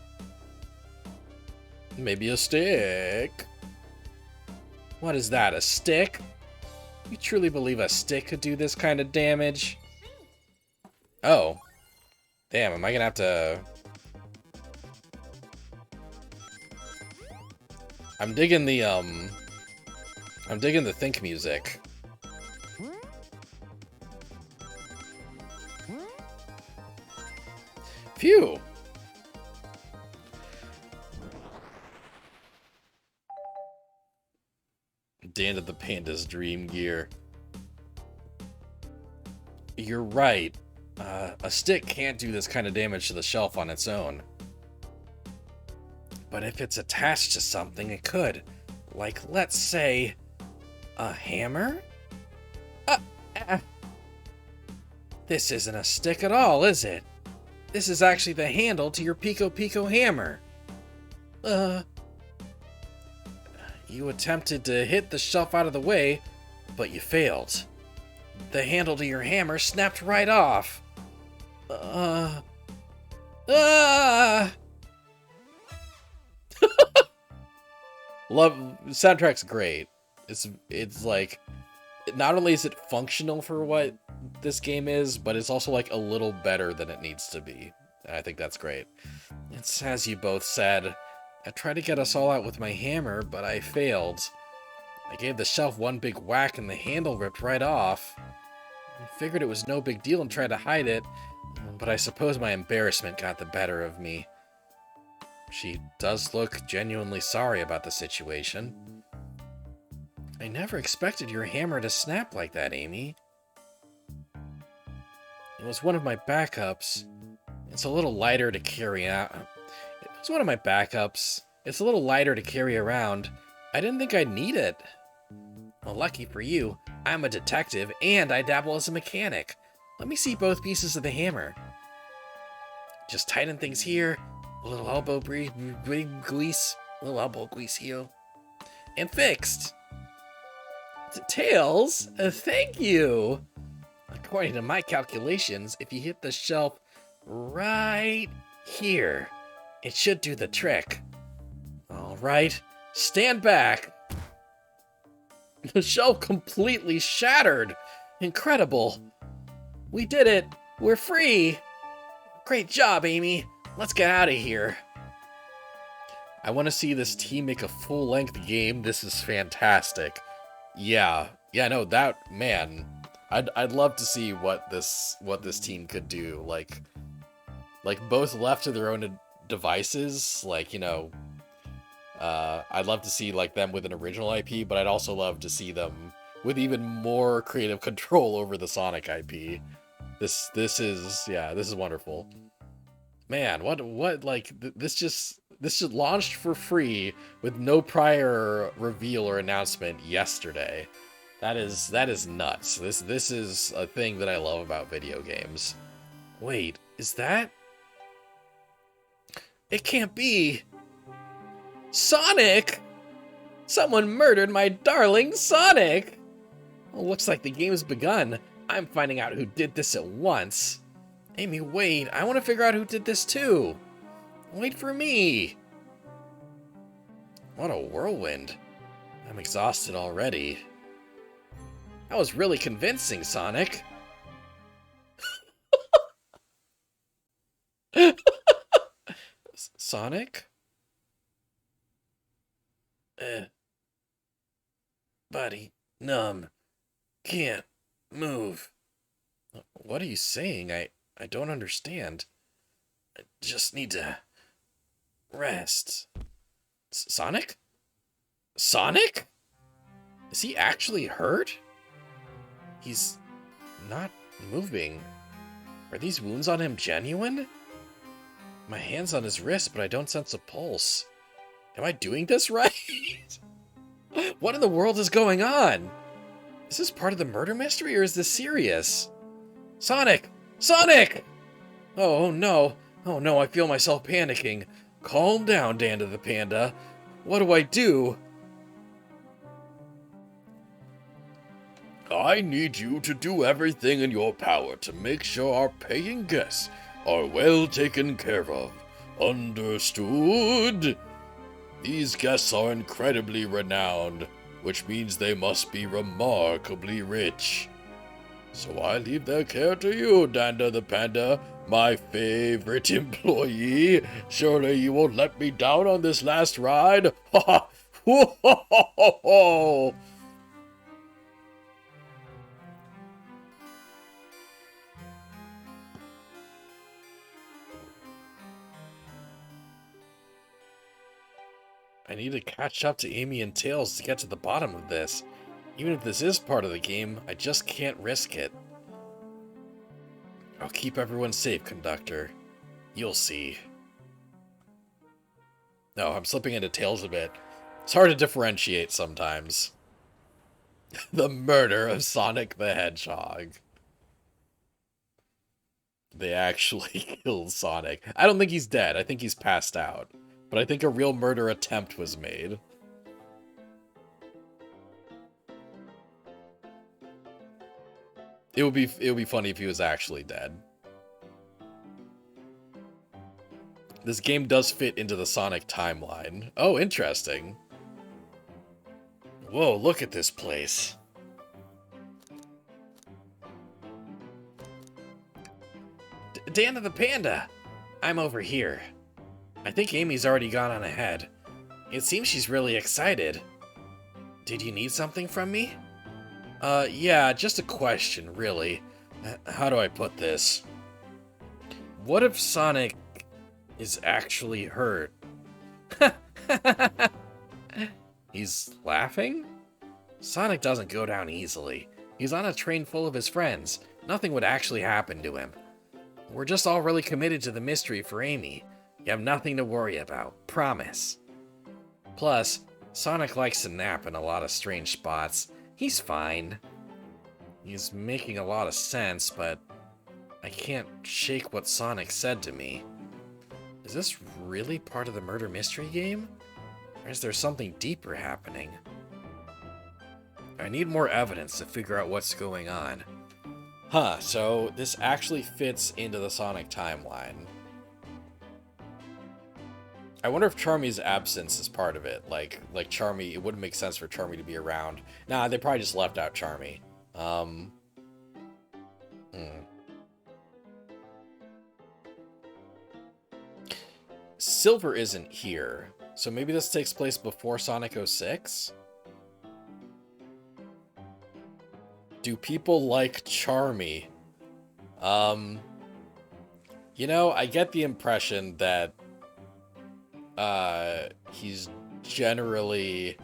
Maybe a stick. What is that, a stick? You truly believe a stick could do this kind of damage? Oh. Damn, am I gonna have to... I'm digging the think music. Phew! Dan of the Panda's Dream Gear. You're right. A stick can't do this kind of damage to the shelf on its own. But if it's attached to something, it could. Like, let's say, a hammer? This isn't a stick at all, is it? This is actually the handle to your Pico Pico hammer. You attempted to hit the shelf out of the way, but you failed. The handle to your hammer snapped right off. Love, soundtrack's great. It's like, not only is it functional for what this game is, but it's also like a little better than it needs to be. And I think that's great. It's as you both said, I tried to get us all out with my hammer, but I failed. I gave the shelf one big whack and the handle ripped right off. I figured it was no big deal and tried to hide it, but I suppose my embarrassment got the better of me. She does look genuinely sorry about the situation. I never expected your hammer to snap like that, Amy. It was one of my backups. It's a little lighter to carry out. It's one of my backups. It's a little lighter to carry around. I didn't think I'd need it. Well, lucky for you, I'm a detective and I dabble as a mechanic. Let me see both pieces of the hammer. Just tighten things here. A little elbow grease. A little elbow grease here. And fixed. Tails, thank you. According to my calculations, if you hit the shelf right here, it should do the trick. All right, stand back. The shelf completely shattered. Incredible. We did it. We're free. Great job, Amy. Let's get out of here. I want to see this team make a full-length game. This is fantastic. Yeah, no, that, man, I'd love to see what this team could do. Like both left to their own devices, like, you know, I'd love to see like them with an original IP, but I'd also love to see them with even more creative control over the Sonic IP. This is wonderful. Man, what like this just launched for free with no prior reveal or announcement yesterday. That is nuts. This is a thing that I love about video games. Wait, is that? It can't be. Sonic! Someone murdered my darling Sonic! Well, looks like the game's begun. I'm finding out who did this at once. Amy, wait. I want to figure out who did this too. Wait for me. What a whirlwind. I'm exhausted already. That was really convincing, Sonic. Sonic? Body numb. Can't move. What are you saying? I don't understand. I just need to rest. Sonic? Sonic? Is he actually hurt? He's not moving. Are these wounds on him genuine? My hand's on his wrist, but I don't sense a pulse. Am I doing this right? What in the world is going on? Is this part of the murder mystery, or is this serious? Sonic! Sonic! Oh no. Oh no, I feel myself panicking. Calm down, Danda the Panda. What do I do? I need you to do everything in your power to make sure our paying guests are well taken care of. Understood? These guests are incredibly renowned, which means they must be remarkably rich. So I leave their care to you, Danda the Panda, my favorite employee. Surely you won't let me down on this last ride? Ha ha! Ho ho ho ho ho! I need to catch up to Amy and Tails to get to the bottom of this. Even if this is part of the game, I just can't risk it. I'll keep everyone safe, Conductor. You'll see. No, I'm slipping into Tails a bit. It's hard to differentiate sometimes. The murder of Sonic the Hedgehog. They actually killed Sonic. I don't think he's dead. I think he's passed out. But I think a real murder attempt was made. It would be funny if he was actually dead. This game does fit into the Sonic timeline. Oh, interesting. Whoa, look at this place. Danda the Panda! I'm over here. I think Amy's already gone on ahead. It seems she's really excited. Did you need something from me? Yeah, just a question, really. How do I put this? What if Sonic is actually hurt? He's laughing? Sonic doesn't go down easily. He's on a train full of his friends. Nothing would actually happen to him. We're just all really committed to the mystery for Amy. You have nothing to worry about. Promise. Plus, Sonic likes to nap in a lot of strange spots. He's fine. He's making a lot of sense, but I can't shake what Sonic said to me. Is this really part of the murder mystery game? Or is there something deeper happening? I need more evidence to figure out what's going on. Huh, so this actually fits into the Sonic timeline. I wonder if Charmy's absence is part of it. Like Charmy, it wouldn't make sense for Charmy to be around. Nah, they probably just left out Charmy. Silver isn't here, so maybe this takes place before Sonic 06? Do people like Charmy? You know, I get the impression that he's generally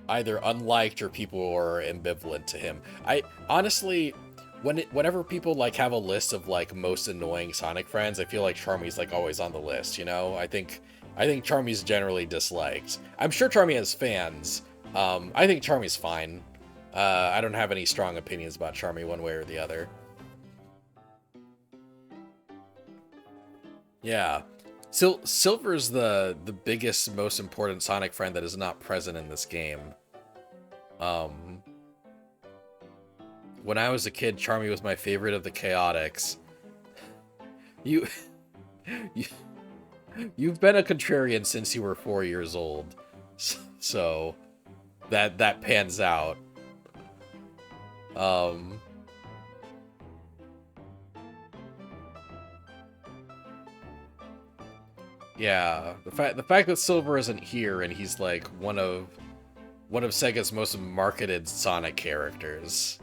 either unliked or people are ambivalent to him. I honestly, whenever people like have a list of like most annoying Sonic friends, I feel like Charmy's like always on the list, you know? I think Charmy's generally disliked. I'm sure Charmy has fans. I think Charmy's fine. I don't have any strong opinions about Charmy one way or the other. Yeah. Silver's the biggest, most important Sonic friend that is not present in this game. When I was a kid, Charmy was my favorite of the chaotics. You, you you've been a contrarian since you were 4 years old, so that pans out. Um, yeah, the fact that Silver isn't here and he's like one of Sega's most marketed Sonic characters.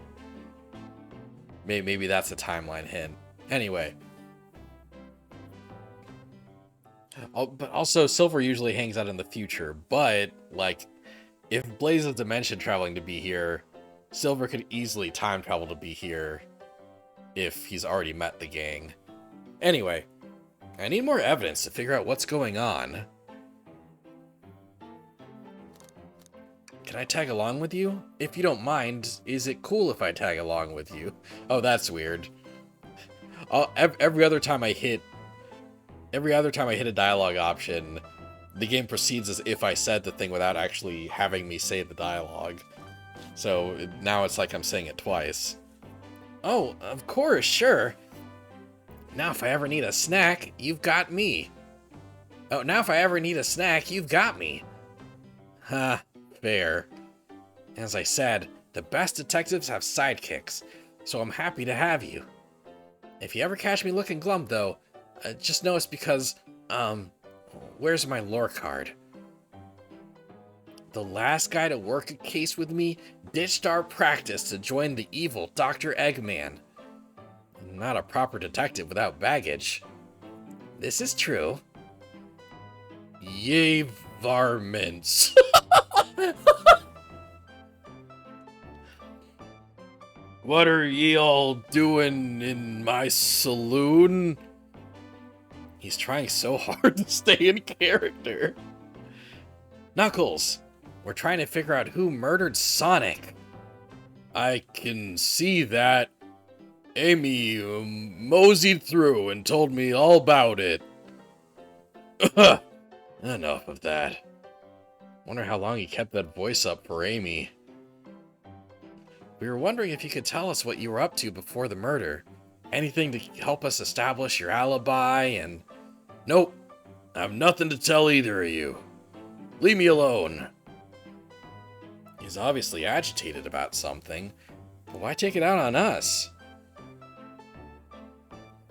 Maybe that's a timeline hint. Anyway. But also, Silver usually hangs out in the future, but, like, if Blaze is dimension traveling to be here, Silver could easily time travel to be here if he's already met the gang. Anyway, I need more evidence to figure out what's going on. Can I tag along with you? If you don't mind, is it cool if I tag along with you? Oh, that's weird. Every other time I hit a dialogue option, the game proceeds as if I said the thing without actually having me say the dialogue. So now it's like I'm saying it twice. Oh, of course, sure. Now if I ever need a snack, you've got me. Oh, now if I ever need a snack, you've got me. Ha, fair. As I said, the best detectives have sidekicks, so I'm happy to have you. If you ever catch me looking glum, though, just know it's because, where's my lore card? The last guy to work a case with me ditched our practice to join the evil Dr. Eggman. I'm not a proper detective without baggage. This is true. Yay, varmints. What are ye all doing in my saloon? He's trying so hard to stay in character. Knuckles, we're trying to figure out who murdered Sonic. I can see that. Amy moseyed through and told me all about it. Enough of that. Wonder how long he kept that voice up for Amy. We were wondering if you could tell us what you were up to before the murder. Anything to help us establish your alibi and... Nope. I have nothing to tell either of you. Leave me alone. He's obviously agitated about something. But why take it out on us?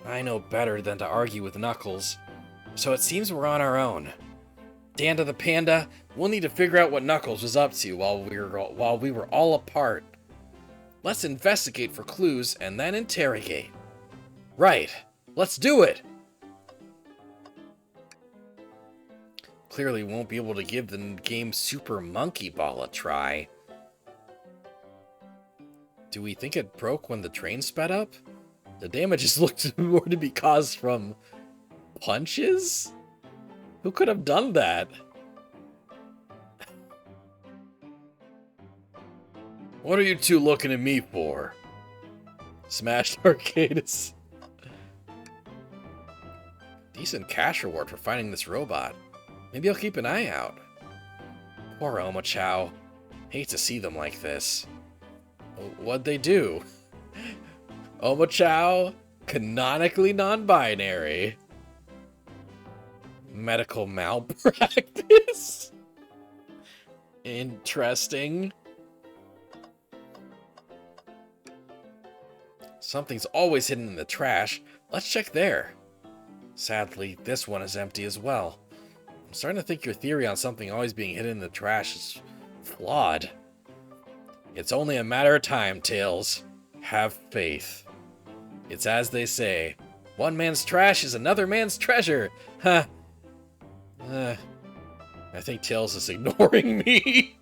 I know better than to argue with Knuckles. So it seems we're on our own. Danda the Panda, we'll need to figure out what Knuckles was up to while we were all apart. Let's investigate for clues and then interrogate. Right. Let's do it! Clearly won't be able to give the game Super Monkey Ball a try. Do we think it broke when the train sped up? The damages looked more to be caused from punches? Who could have done that? What are you two looking at me for? Smashed Arcadis. Decent cash reward for finding this robot. Maybe I'll keep an eye out. Poor Oma Chow. Hate to see them like this. What'd they do? Oma Chow, canonically non-binary. Medical malpractice? Interesting. Something's always hidden in the trash. Let's check there. Sadly, this one is empty as well. I'm starting to think your theory on something always being hidden in the trash is flawed. It's only a matter of time, Tails. Have faith. It's as they say, one man's trash is another man's treasure. Huh. I think Tails is ignoring me.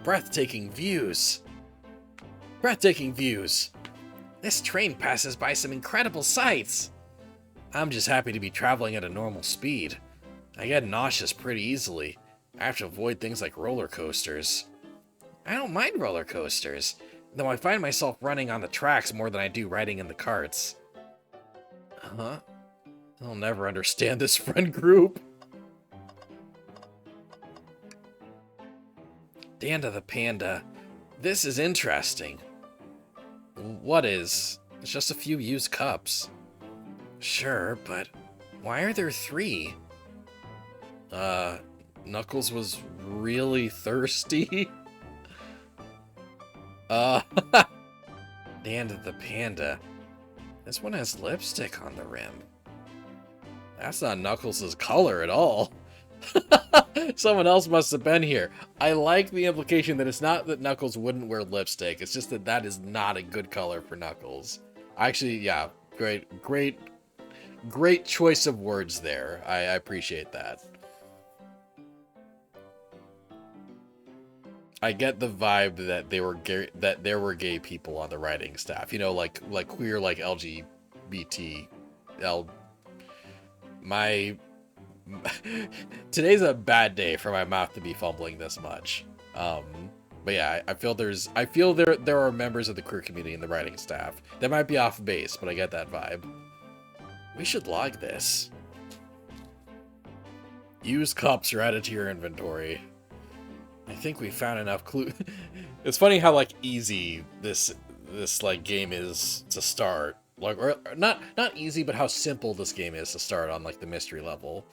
Breathtaking views. Breathtaking views. This train passes by some incredible sights. I'm just happy to be traveling at a normal speed. I get nauseous pretty easily. I have to avoid things like roller coasters. I don't mind roller coasters, though I find myself running on the tracks more than I do riding in the carts. Huh? I'll never understand this friend group. Danda the Panda. This is interesting. What is? It's just a few used cups. Sure, but why are there 3? Knuckles was really thirsty. Dan the Panda. This one has lipstick on the rim. That's not Knuckles' color at all. Someone else must have been here. I like the implication that it's not that Knuckles wouldn't wear lipstick. It's just that that is not a good color for Knuckles. Actually, yeah, great choice of words there. I appreciate that. I get the vibe that there were gay people on the writing staff. You know, like queer, like LGBT. Today's a bad day for my mouth to be fumbling this much. But yeah, I feel there are members of the queer community in the writing staff. That might be off base, but I get that vibe. We should log this. Used cups are added to your inventory. I think we found enough clue. It's funny how like easy this like game is to start. Like, or not easy, but how simple this game is to start on like the mystery level.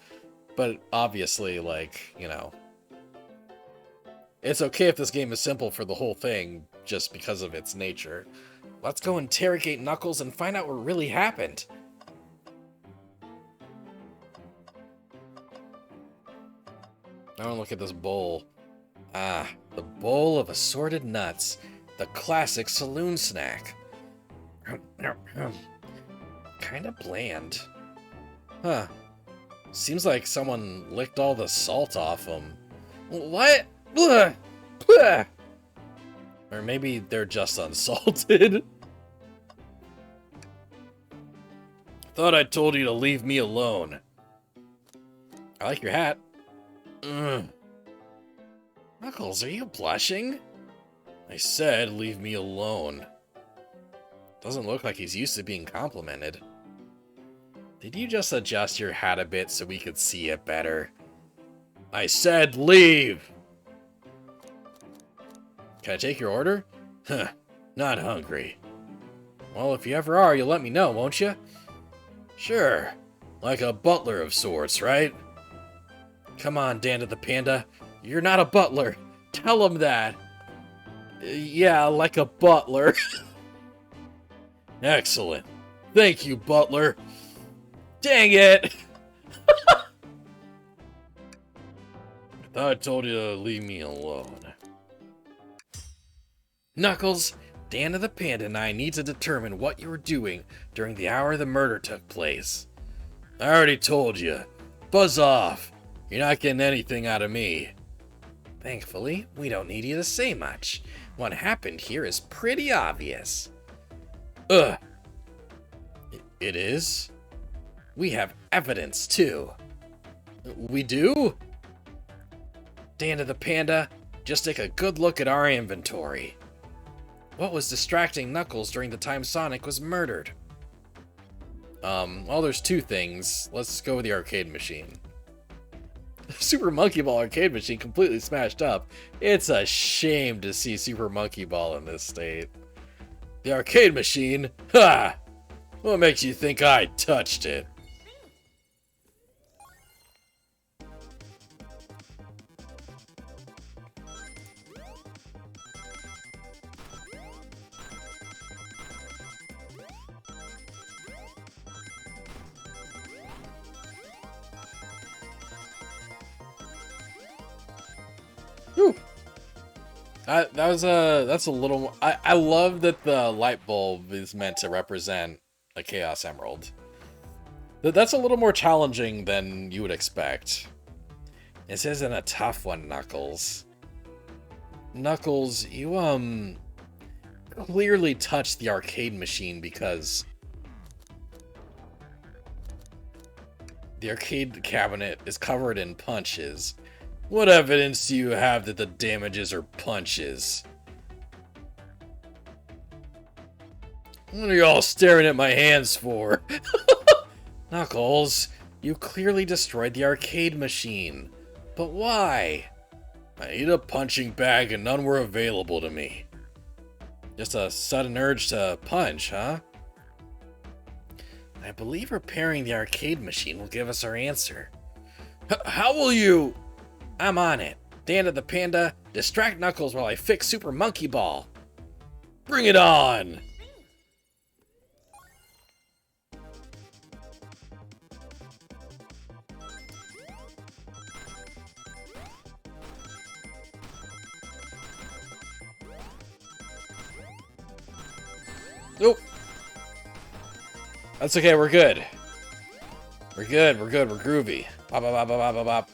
But obviously, like, you know, it's okay if this game is simple for the whole thing just because of its nature. Let's go interrogate Knuckles and find out what really happened. I want to look at this bowl. Ah, the bowl of assorted nuts. The classic saloon snack. Kinda bland. Huh. Seems like someone licked all the salt off them. What? Blah! Blah! Or maybe they're just unsalted. Thought I told you to leave me alone. I like your hat. Knuckles, are you blushing? I said leave me alone. Doesn't look like he's used to being complimented. Did you just adjust your hat a bit so we could see it better? I said leave! Can I take your order? Huh, not hungry. Well, if you ever are, you'll let me know, won't you? Sure, like a butler of sorts, right? Come on, Dan the Panda. You're not a butler. Tell him that. Yeah, like a butler. Excellent. Thank you, butler. Dang it! I thought I told you to leave me alone. Knuckles, Dan the Panda and I need to determine what you were doing during the hour the murder took place. I already told you. Buzz off. You're not getting anything out of me. Thankfully, we don't need you to say much. What happened here is pretty obvious. Ugh. It is? We have evidence, too. We do? Dan the Panda, just take a good look at our inventory. What was distracting Knuckles during the time Sonic was murdered? Well, there's 2 things. Let's go with the arcade machine. Super Monkey Ball arcade machine completely smashed up. It's a shame to see Super Monkey Ball in this state. The arcade machine? Ha! What makes you think I touched it? Whew. That's a little. I love that the light bulb is meant to represent a Chaos Emerald. That's a little more challenging than you would expect. This isn't a tough one, Knuckles. Knuckles, you clearly touched the arcade machine because the arcade cabinet is covered in punches. What evidence do you have that the damages are punches? What are you all staring at my hands for? Knuckles, you clearly destroyed the arcade machine. But why? I need a punching bag and none were available to me. Just a sudden urge to punch, huh? I believe repairing the arcade machine will give us our answer. How will you? I'm on it. Danda the Panda, distract Knuckles while I fix Super Monkey Ball. Bring it on! Nope. That's okay, we're good. We're good, we're groovy. Bop, bop, bop, bop, bop, bop.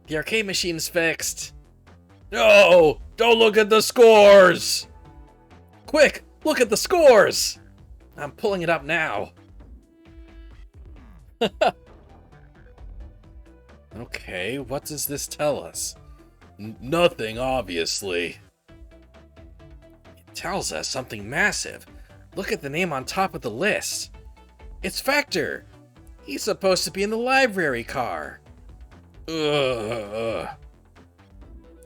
The arcade machine's fixed. No! Don't look at the scores! Quick, look at the scores! I'm pulling it up now. Okay, what does this tell us? Nothing, obviously. It tells us something massive. Look at the name on top of the list. It's Vector. He's supposed to be in the library car. Ugh.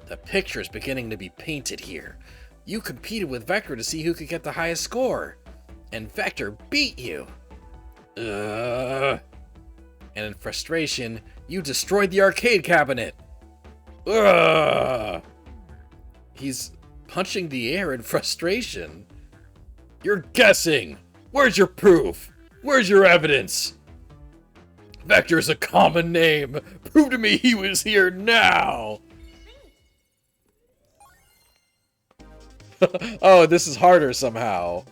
The picture's beginning to be painted here. You competed with Vector to see who could get the highest score. And Vector beat you. Ugh. And in frustration, you destroyed the arcade cabinet. Ugh. He's punching the air in frustration. You're guessing! Where's your proof? Where's your evidence? Vector's a common name. Prove to me he was here now! Oh, this is harder somehow.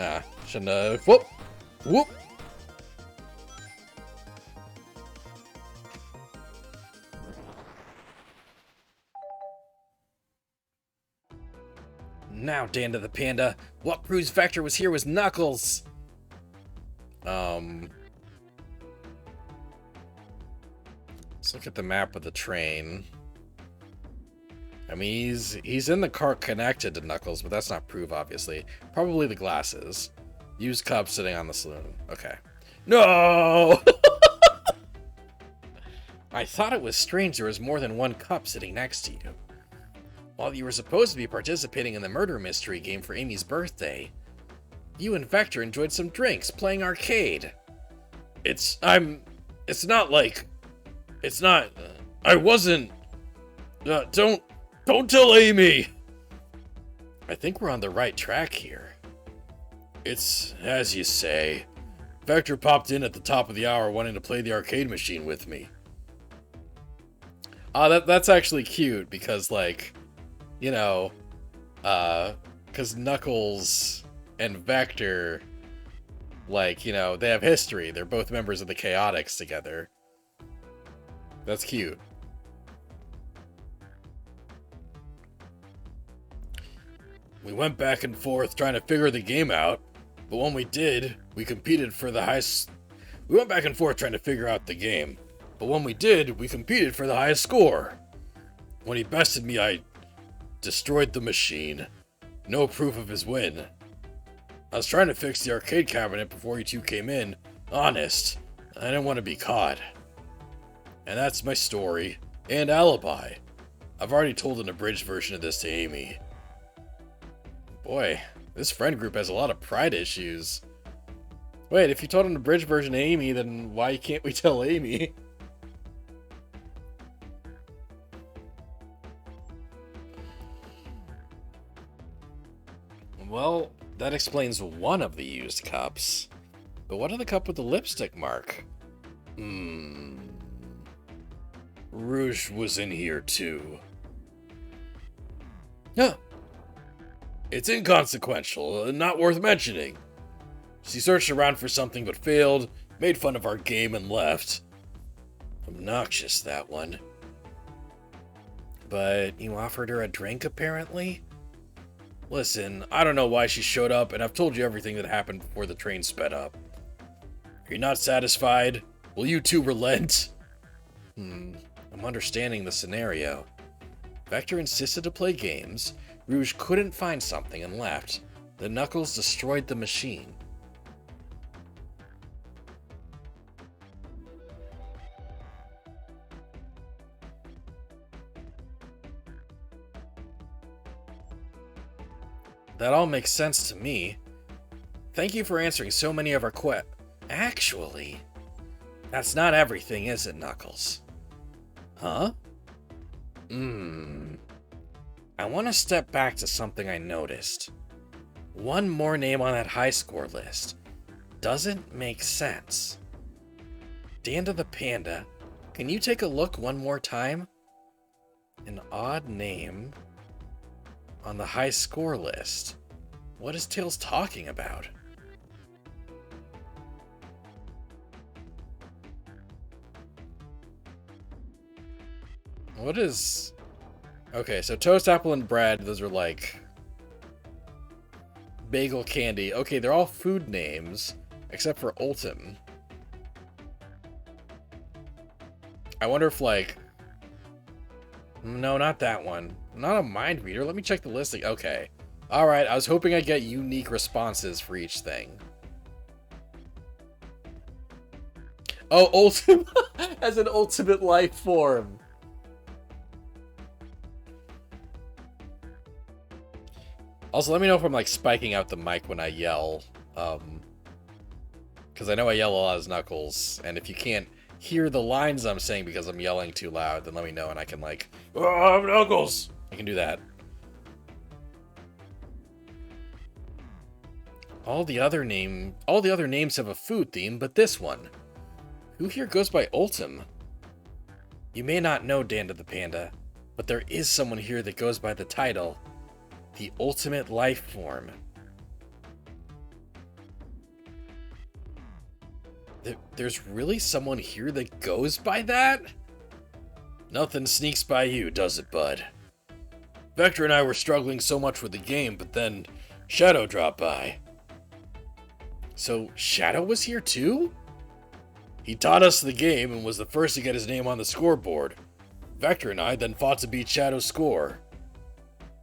Ah, shouldn't have. Whoop! Whoop! Now, Danda the Panda, what proves Vector was here was Knuckles! Let's look at the map of the train. I mean, he's in the car connected to Knuckles, but that's not proof, obviously. Probably the glasses. Used cup sitting on the saloon. Okay. No! I thought it was strange there was more than one cup sitting next to you. While you were supposed to be participating in the murder mystery game for Amy's birthday, you and Vector enjoyed some drinks playing arcade. It's not like... It's not... I wasn't... Don't tell Amy! I think we're on the right track here. It's as you say. Vector popped in at the top of the hour wanting to play the arcade machine with me. That's actually cute because, like, you know, because Knuckles and Vector, like, you know, they have history. They're both members of the Chaotix together. That's cute. We went back and forth trying to figure the game out, but when we did, we competed for the highest... We went back and forth trying to figure out the game, but when we did, we competed for the highest score. When he bested me, I destroyed the machine. No proof of his win. I was trying to fix the arcade cabinet before you two came in, honest. I didn't want to be caught. And that's my story, and alibi. I've already told an abridged version of this to Amy. Boy, this friend group has a lot of pride issues. Wait, if you told an abridged version to Amy, then why can't we tell Amy? Well, that explains one of the used cups. But what of the cup with the lipstick mark? Rouge was in here too. Huh. It's inconsequential, not worth mentioning. She searched around for something but failed, made fun of our game and left. Obnoxious, that one. But you offered her a drink, apparently? Listen, I don't know why she showed up, and I've told you everything that happened before the train sped up. Are you not satisfied? Will you two relent? I'm I'm understanding the scenario. Vector insisted to play games, Rouge couldn't find something and left. The Knuckles destroyed the machine. That all makes sense to me. Thank you for answering so many of our Actually, that's not everything, is it, Knuckles? Huh? I want to step back to something I noticed. One more name on that high score list doesn't make sense. Danda the Panda, can you take a look one more time? An odd name on the high score list. What is Tails talking about? What is... Okay, so toast, apple, and bread, those are like... bagel candy. Okay, they're all food names, except for Ultim. I wonder if, like... No, not that one. Not a mind reader. Let me check the listing. Okay. Alright, I was hoping I'd get unique responses for each thing. Oh, Ultim as an ultimate life form. Also, let me know if I'm, like, spiking out the mic when I yell. Because I know I yell a lot as Knuckles, and if you can't hear the lines I'm saying because I'm yelling too loud, then let me know and I can, like, oh, I'm Knuckles! I can do that. All the other names have a food theme, but this one. Who here goes by Ultim? You may not know Danda the Panda, but there is someone here that goes by the title, the Ultimate Life Form. There's really someone here that goes by that? Nothing sneaks by you, does it, bud? Vector and I were struggling so much with the game, but then Shadow dropped by. So Shadow was here too? He taught us the game and was the first to get his name on the scoreboard. Vector and I then fought to beat Shadow's score.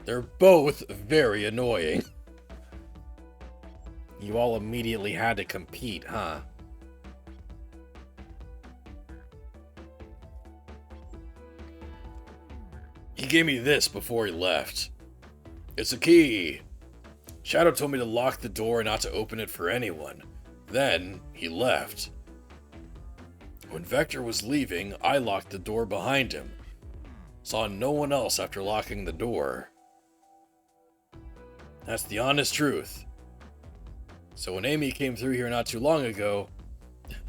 They're both very annoying. You all immediately had to compete, huh? He gave me this before he left. It's a key. Shadow told me to lock the door and not to open it for anyone. Then, he left. When Vector was leaving, I locked the door behind him. Saw no one else after locking the door. That's the honest truth. So when Amy came through here not too long ago,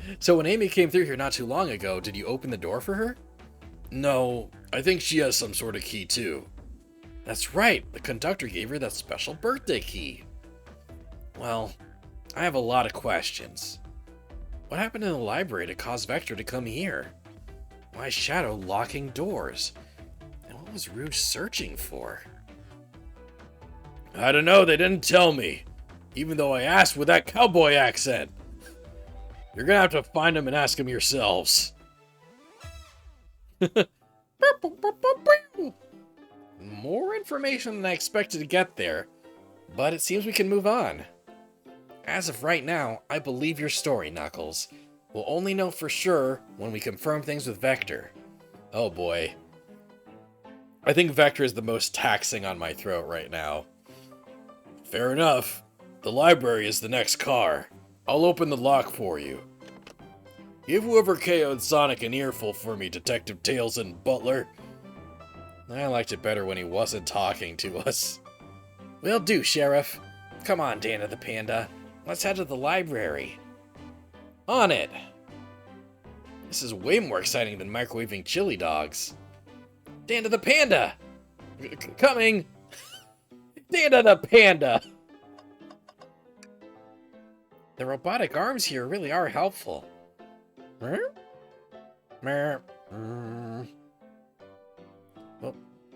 did you open the door for her? No, I think she has some sort of key too. That's right, the conductor gave her that special birthday key. Well, I have a lot of questions. What happened in the library to cause Vector to come here? Why is Shadow locking doors? And what was Rouge searching for? I don't know, they didn't tell me. Even though I asked with that cowboy accent. You're gonna have to find him and ask him yourselves. More information than I expected to get there, but it seems we can move on. As of right now, I believe your story, Knuckles. We'll only know for sure when we confirm things with Vector. Oh boy. I think Vector is the most taxing on my throat right now. Fair enough. The library is the next car. I'll open the lock for you. Give whoever KO'd Sonic an earful for me, Detective Tails and Butler. I liked it better when he wasn't talking to us. Will do, Sheriff. Come on, Dana the Panda. Let's head to the library. On it! This is way more exciting than microwaving chili dogs. Dana the Panda! Coming! Dana the Panda! The robotic arms here really are helpful. Well,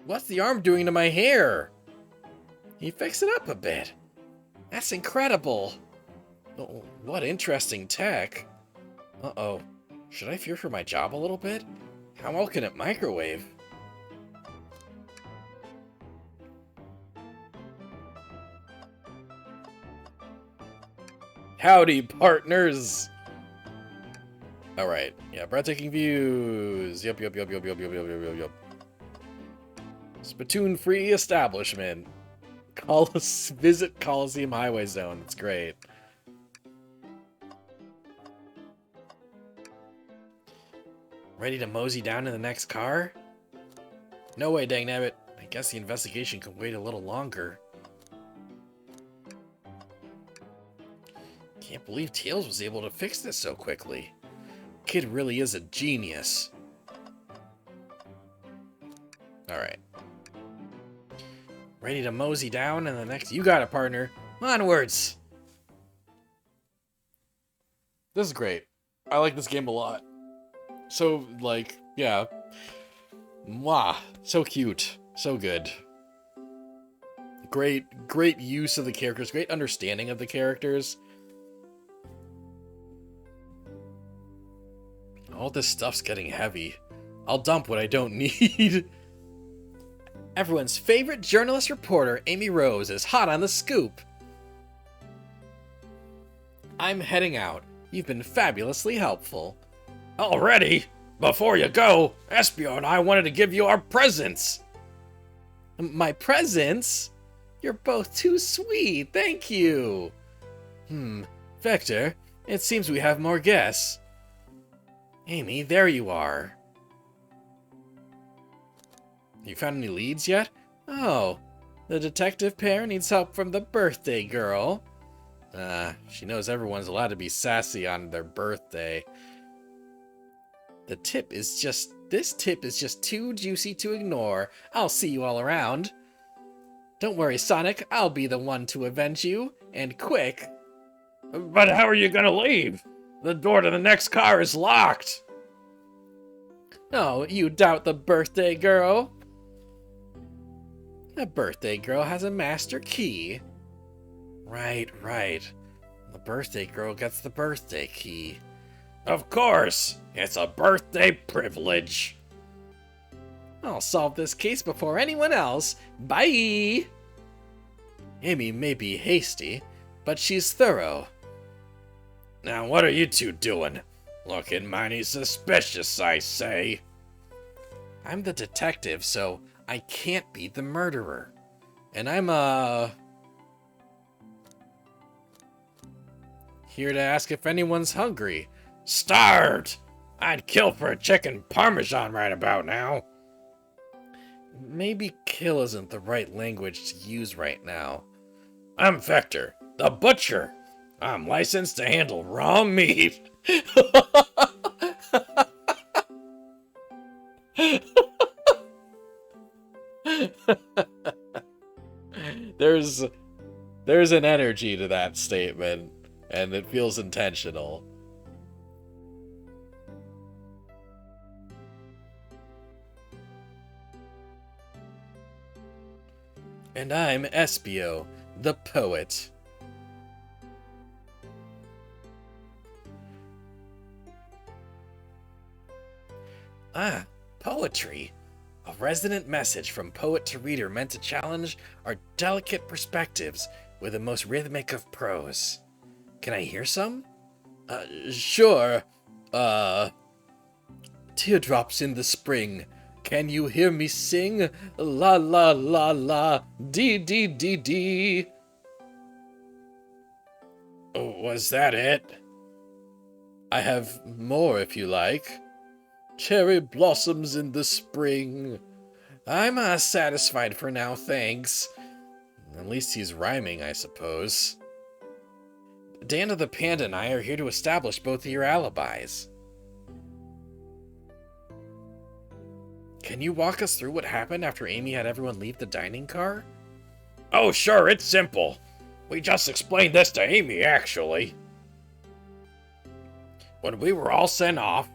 what's the arm doing to my hair? He fixed it up a bit. That's incredible. Oh, what interesting tech. Uh-oh. Should I fear for my job a little bit? How well can it microwave? Howdy, partners! Alright, yeah, breathtaking views. Yup. Spittoon-free establishment. Visit Coliseum Highway Zone. That's great. Ready to mosey down in the next car? No way, dangnabbit. I guess the investigation can wait a little longer. Can't believe Tails was able to fix this so quickly. Kid really is a genius. Alright. Ready to mosey down in the next... You got it, partner. Onwards! This is great. I like this game a lot. So, like, yeah. Mwah. So cute. So good. Great use of the characters. Great understanding of the characters. All this stuff's getting heavy. I'll dump what I don't need. Everyone's favorite journalist reporter, Amy Rose, is hot on the scoop. I'm heading out. You've been fabulously helpful. Already? Before you go, Espio and I wanted to give you our presents. My presents? You're both too sweet, thank you. Vector, it seems we have more guests. Amy, there you are. You found any leads yet? Oh, the detective pair needs help from the birthday girl. She knows everyone's allowed to be sassy on their birthday. This tip is just too juicy to ignore. I'll see you all around. Don't worry, Sonic, I'll be the one to avenge you, and quick. But how are you gonna leave? The door to the next car is locked. Oh, you doubt the birthday girl? The birthday girl has a master key. Right. The birthday girl gets the birthday key. Of course! It's a birthday privilege. I'll solve this case before anyone else. Bye! Amy may be hasty, but she's thorough. Now what are you two doing? Looking mighty suspicious, I say. I'm the detective, so I can't be the murderer. And I'm, here to ask if anyone's hungry. Starved! I'd kill for a chicken parmesan right about now. Maybe kill isn't the right language to use right now. I'm Vector, the butcher. I'm licensed to handle raw meat. There's an energy to that statement, and it feels intentional. And I'm Espio, the poet. Ah, poetry. A resonant message from poet to reader meant to challenge our delicate perspectives with the most rhythmic of prose. Can I hear some? Sure. Teardrops in the spring. Can you hear me sing? La la la la, dee dee dee dee. Was that it? I have more if you like. Cherry blossoms in the spring. I'm satisfied for now, thanks. At least he's rhyming, I suppose. Dana the Panda and I are here to establish both of your alibis. Can you walk us through what happened after Amy had everyone leave the dining car? Oh, sure, it's simple. We just explained this to Amy, actually. When we were all sent off,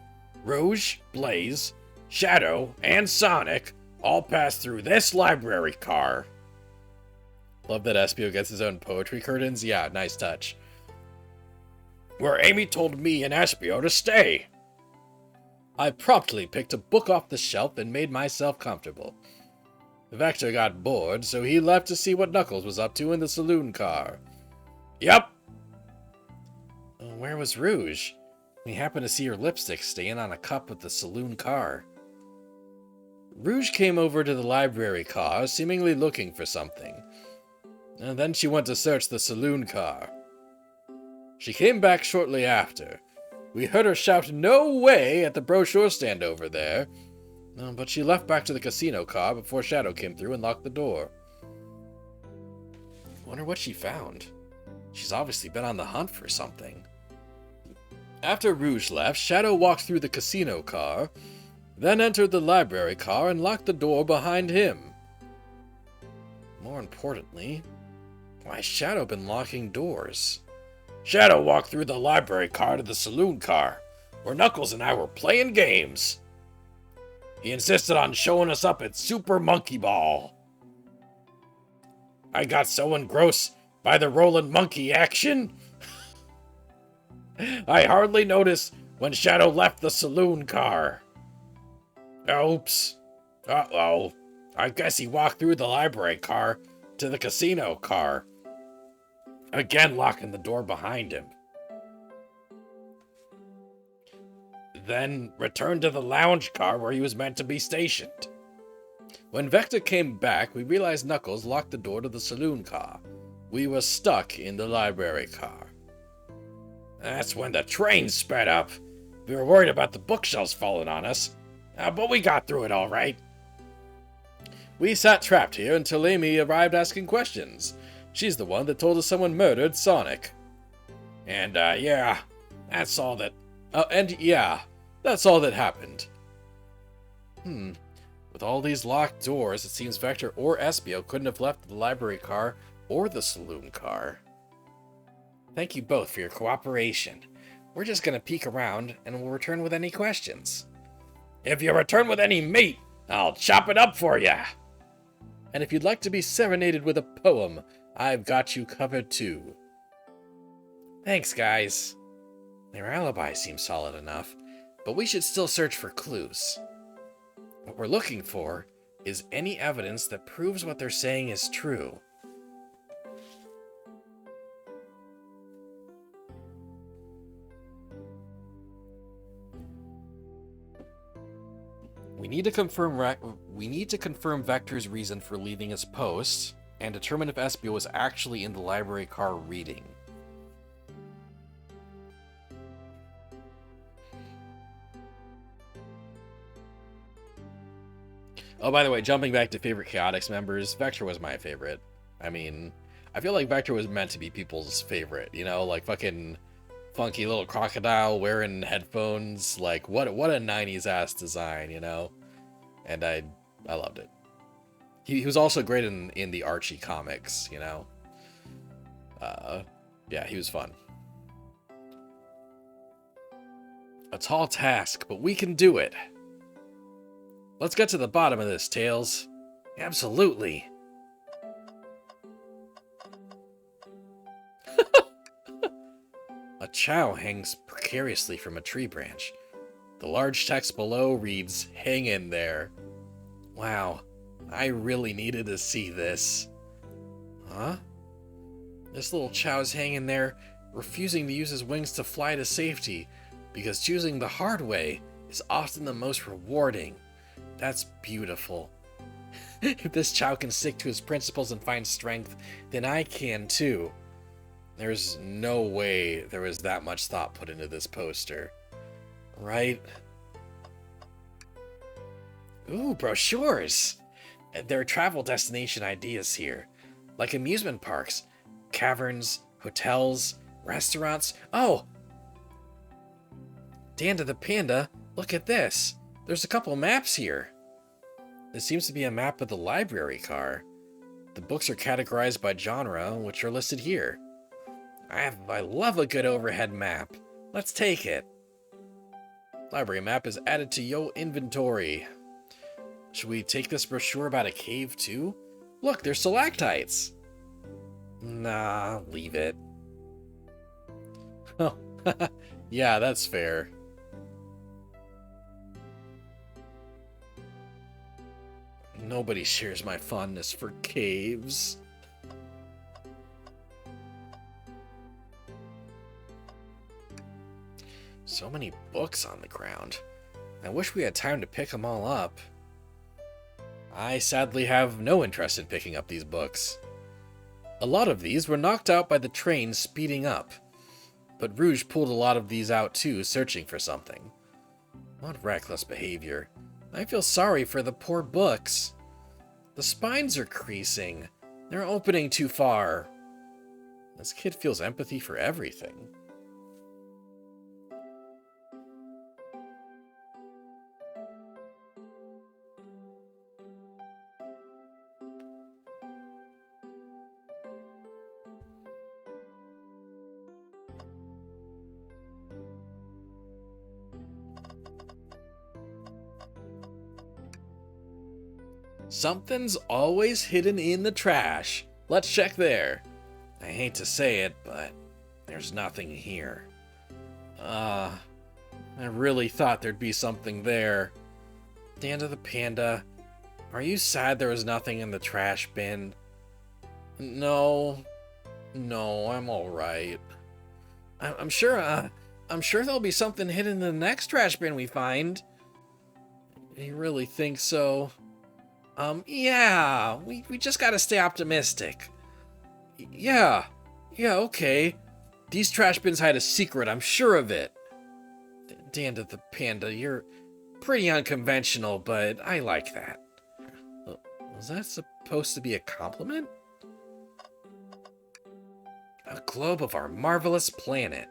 Rouge, Blaze, Shadow, and Sonic all passed through this library car. Love that Espio gets his own poetry curtains. Yeah, nice touch. Where Amy told me and Espio to stay. I promptly picked a book off the shelf and made myself comfortable. Vector got bored, so he left to see what Knuckles was up to in the saloon car. Yep. Where was Rouge? We happened to see her lipstick stain on a cup of the saloon car. Rouge came over to the library car, seemingly looking for something. And then she went to search the saloon car. She came back shortly after. We heard her shout, "No way!" at the brochure stand over there. But she left back to the casino car before Shadow came through and locked the door. Wonder what she found. She's obviously been on the hunt for something. After Rouge left, Shadow walked through the casino car, then entered the library car and locked the door behind him. More importantly, why has Shadow been locking doors? Shadow walked through the library car to the saloon car, where Knuckles and I were playing games. He insisted on showing us up at Super Monkey Ball. I got so engrossed by the rolling monkey action, I hardly noticed when Shadow left the saloon car. Oops. Uh-oh. I guess he walked through the library car to the casino car, again locking the door behind him. Then returned to the lounge car where he was meant to be stationed. When Vector came back, we realized Knuckles locked the door to the saloon car. We were stuck in the library car. That's when the train sped up. We were worried about the bookshelves falling on us, but we got through it all right. We sat trapped here until Amy arrived asking questions. She's the one that told us someone murdered Sonic. And, yeah, that's all that... that's all that happened. With all these locked doors, it seems Vector or Espio couldn't have left the library car or the saloon car. Thank you both for your cooperation. We're just gonna peek around, and we'll return with any questions. If you return with any meat, I'll chop it up for ya! And if you'd like to be serenaded with a poem, I've got you covered too. Thanks, guys. Their alibi seems solid enough, but we should still search for clues. What we're looking for is any evidence that proves what they're saying is true. We need to confirm Vector's reason for leaving his post and determine if Espio was actually in the library car reading. Oh, by the way, jumping back to favorite Chaotix members, Vector was my favorite. I mean, I feel like Vector was meant to be people's favorite, you know, like fucking funky little crocodile wearing headphones. Like, what a 90s ass design, you know? And I loved it. He was also great in the Archie comics, you know? Yeah, he was fun. A tall task, but we can do it. Let's get to the bottom of this, Tails. Absolutely. A chow hangs precariously from a tree branch. The large text below reads, "Hang in there." Wow, I really needed to see this. Huh? This little chow's hanging there, refusing to use his wings to fly to safety, because choosing the hard way is often the most rewarding. That's beautiful. If this chow can stick to his principles and find strength, then I can too. There's no way there was that much thought put into this poster. Right? Ooh, brochures! There are travel destination ideas here, like amusement parks, caverns, hotels, restaurants. Oh! Danda the Panda, look at this. There's a couple maps here. This seems to be a map of the library car. The books are categorized by genre, which are listed here. I love a good overhead map. Let's take it. Library map is added to your inventory. Should we take this brochure about a cave too? Look, there's stalactites. Nah, leave it. Oh, yeah, that's fair. Nobody shares my fondness for caves. So many books on the ground. I wish we had time to pick them all up. I sadly have no interest in picking up these books. A lot of these were knocked out by the train speeding up, but Rouge pulled a lot of these out too, searching for something. What reckless behavior. I feel sorry for the poor books. The spines are creasing. They're opening too far. This kid feels empathy for everything. Something's always hidden in the trash. Let's check there. I hate to say it, but there's nothing here. I really thought there'd be something there. Danda the Panda, are you sad there was nothing in the trash bin? No, I'm alright. I'm sure there'll be something hidden in the next trash bin we find. You really think so? Yeah, we just gotta stay optimistic. Yeah, okay. These trash bins hide a secret, I'm sure of it. Danda the Panda, you're pretty unconventional, but I like that. Was that supposed to be a compliment? A globe of our marvelous planet.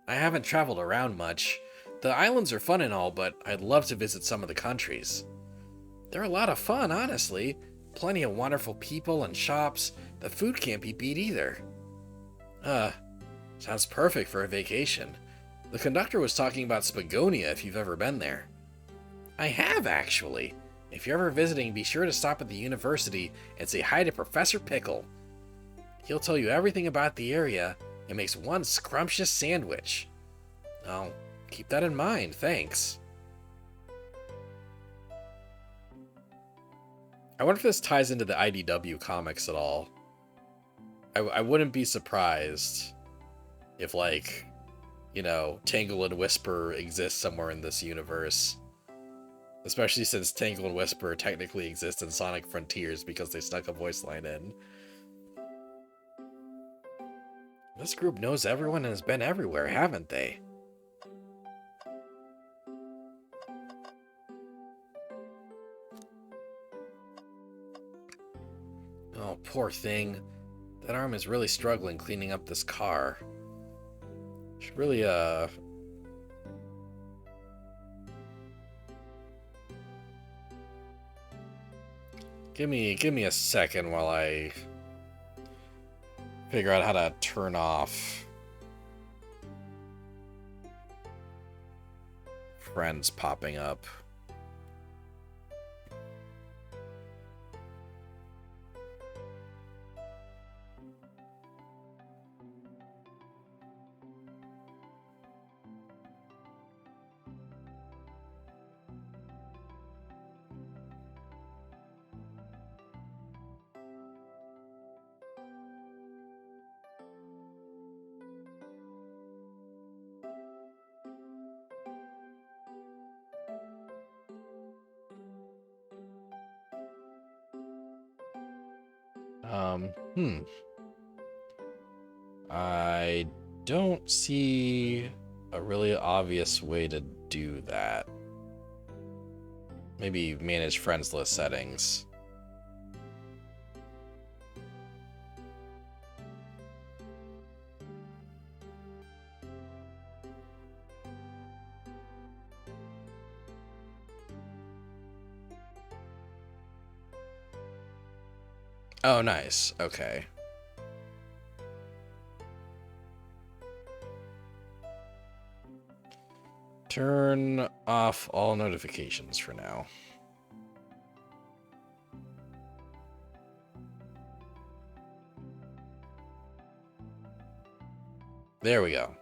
I haven't traveled around much. The islands are fun and all, but I'd love to visit some of the countries. They're a lot of fun, honestly. Plenty of wonderful people and shops. The food can't be beat either. Sounds perfect for a vacation. The conductor was talking about Spagonia if you've ever been there. I have, actually. If you're ever visiting, be sure to stop at the university and say hi to Professor Pickle. He'll tell you everything about the area and makes one scrumptious sandwich. I'll keep that in mind, thanks. I wonder if this ties into the IDW comics at all. I wouldn't be surprised if, like, you know, Tangle and Whisper exist somewhere in this universe. Especially since Tangle and Whisper technically exist in Sonic Frontiers because they stuck a voice line in. This group knows everyone and has been everywhere, haven't they? Oh, poor thing. That arm is really struggling cleaning up this car. Should really, Give me a second while I figure out how to turn off friends popping up. I don't see a really obvious way to do that. Maybe manage friends list settings. Oh, nice. Okay. Turn off all notifications for now. There we go.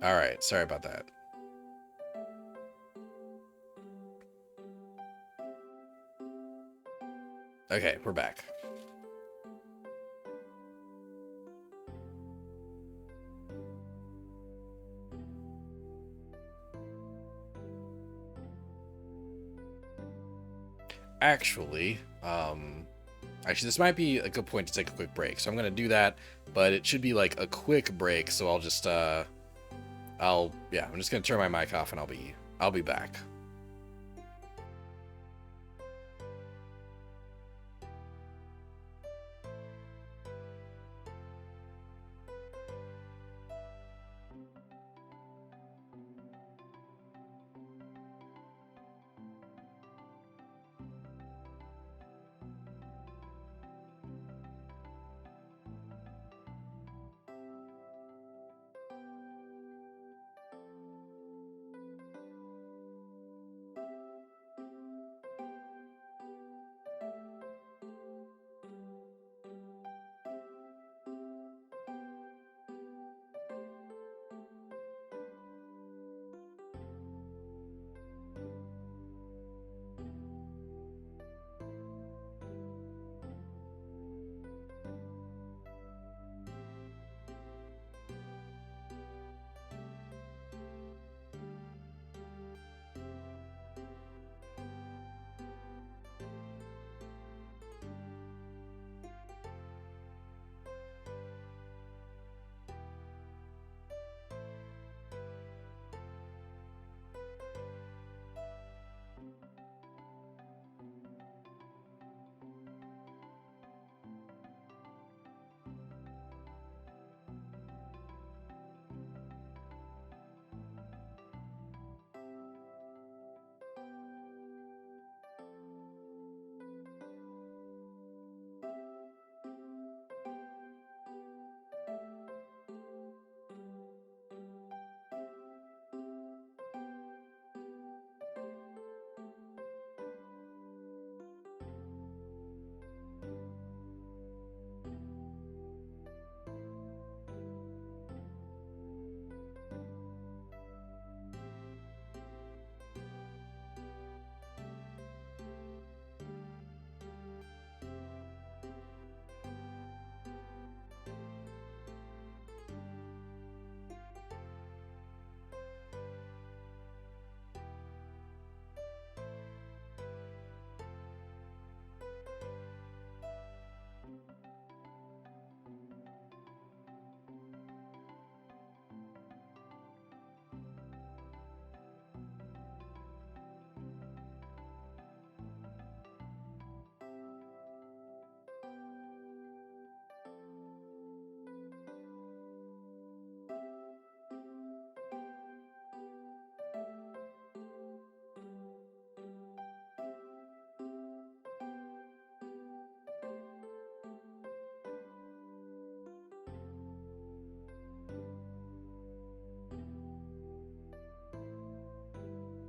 All right. Alright, sorry about that. Okay, we're back. Actually, this might be a good point to take a quick break. So I'm gonna do that, but it should be like a quick break. So I'll just, I'm just gonna turn my mic off and I'll be back.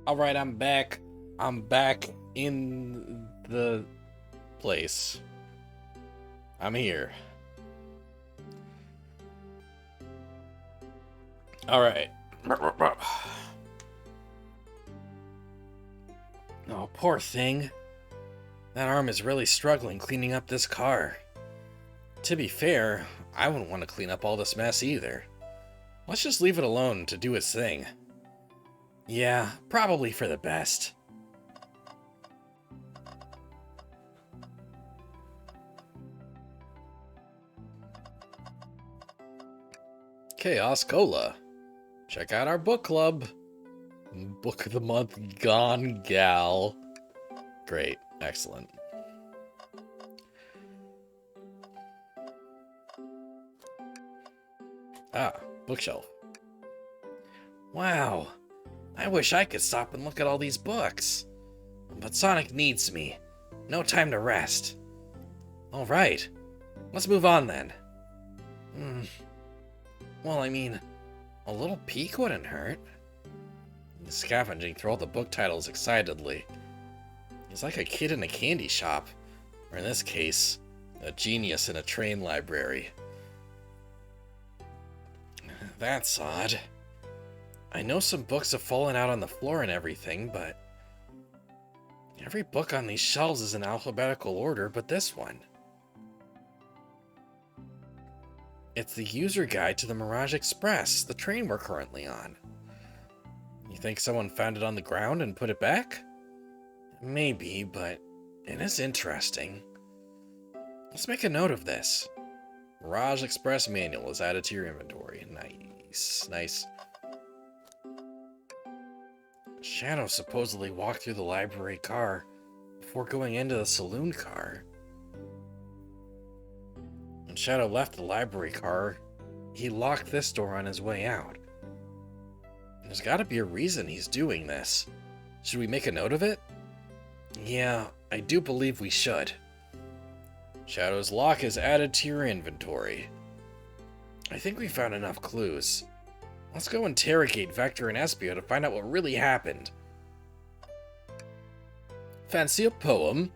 All right, I'm back. I'm back in the place. I'm here. All right. Oh, poor thing. That arm is really struggling cleaning up this car. To be fair, I wouldn't want to clean up all this mess either. Let's just leave it alone to do its thing. Yeah, probably for the best. Chaos Cola. Check out our book club. Book of the month, Gone Gal. Great, excellent. Ah, bookshelf. Wow, I wish I could stop and look at all these books. But Sonic needs me. No time to rest. Alright, let's move on then. Well, I mean, a little peek wouldn't hurt. He's scavenging through all the book titles excitedly. He's like a kid in a candy shop, or in this case, a genius in a train library. That's odd. I know some books have fallen out on the floor and everything, but every book on these shelves is in alphabetical order but this one. It's the user guide to the Mirage Express, the train we're currently on. You think someone found it on the ground and put it back? Maybe, but it is interesting. Let's make a note of this. Mirage Express manual is added to your inventory. Nice, nice. Shadow supposedly walked through the library car before going into the saloon car. When Shadow left the library car, he locked this door on his way out. There's gotta be a reason he's doing this. Should we make a note of it? Yeah, I do believe we should. Shadow's lock is added to your inventory. I think we found enough clues. Let's go interrogate Vector and Espio to find out what really happened. Fancy a poem?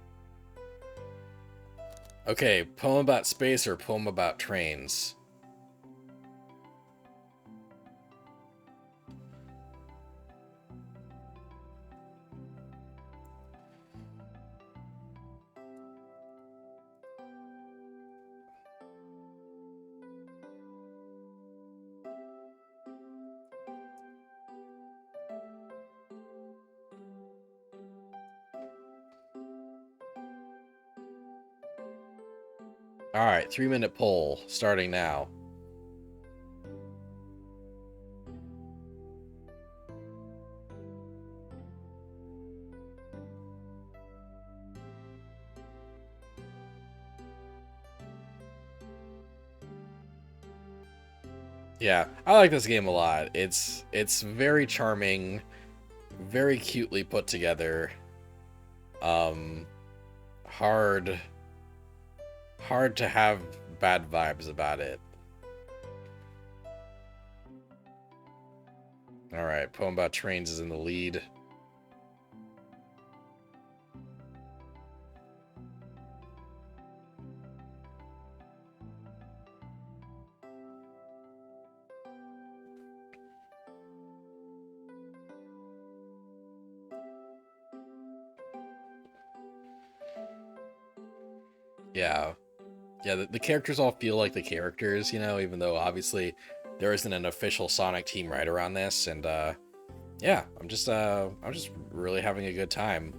Okay, poem about space or poem about trains? Alright, 3-minute poll, starting now. Yeah, I like this game a lot. It's very charming, very cutely put together. Hard to have bad vibes about it. Alright, poem about trains is in the lead. Yeah. Yeah, the characters all feel like the characters, you know, even though obviously there isn't an official Sonic team writer on this, and yeah, I'm just really having a good time.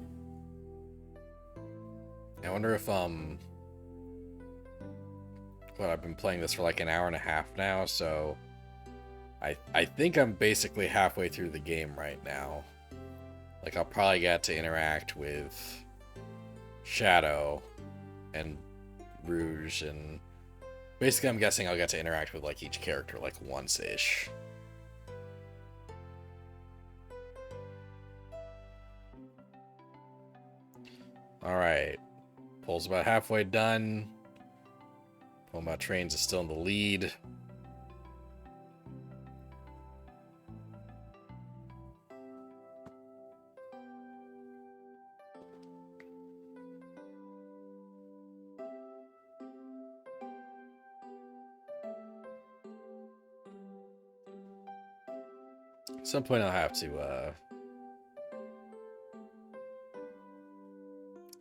I wonder if well, I've been playing this for like an hour and a half now, so I think I'm basically halfway through the game right now. Like, I'll probably get to interact with Shadow and Rouge, and basically I'm guessing I'll get to interact with like each character like once-ish. Alright. Poll's about halfway done. Poll about trains is still in the lead. At some point I'll have to,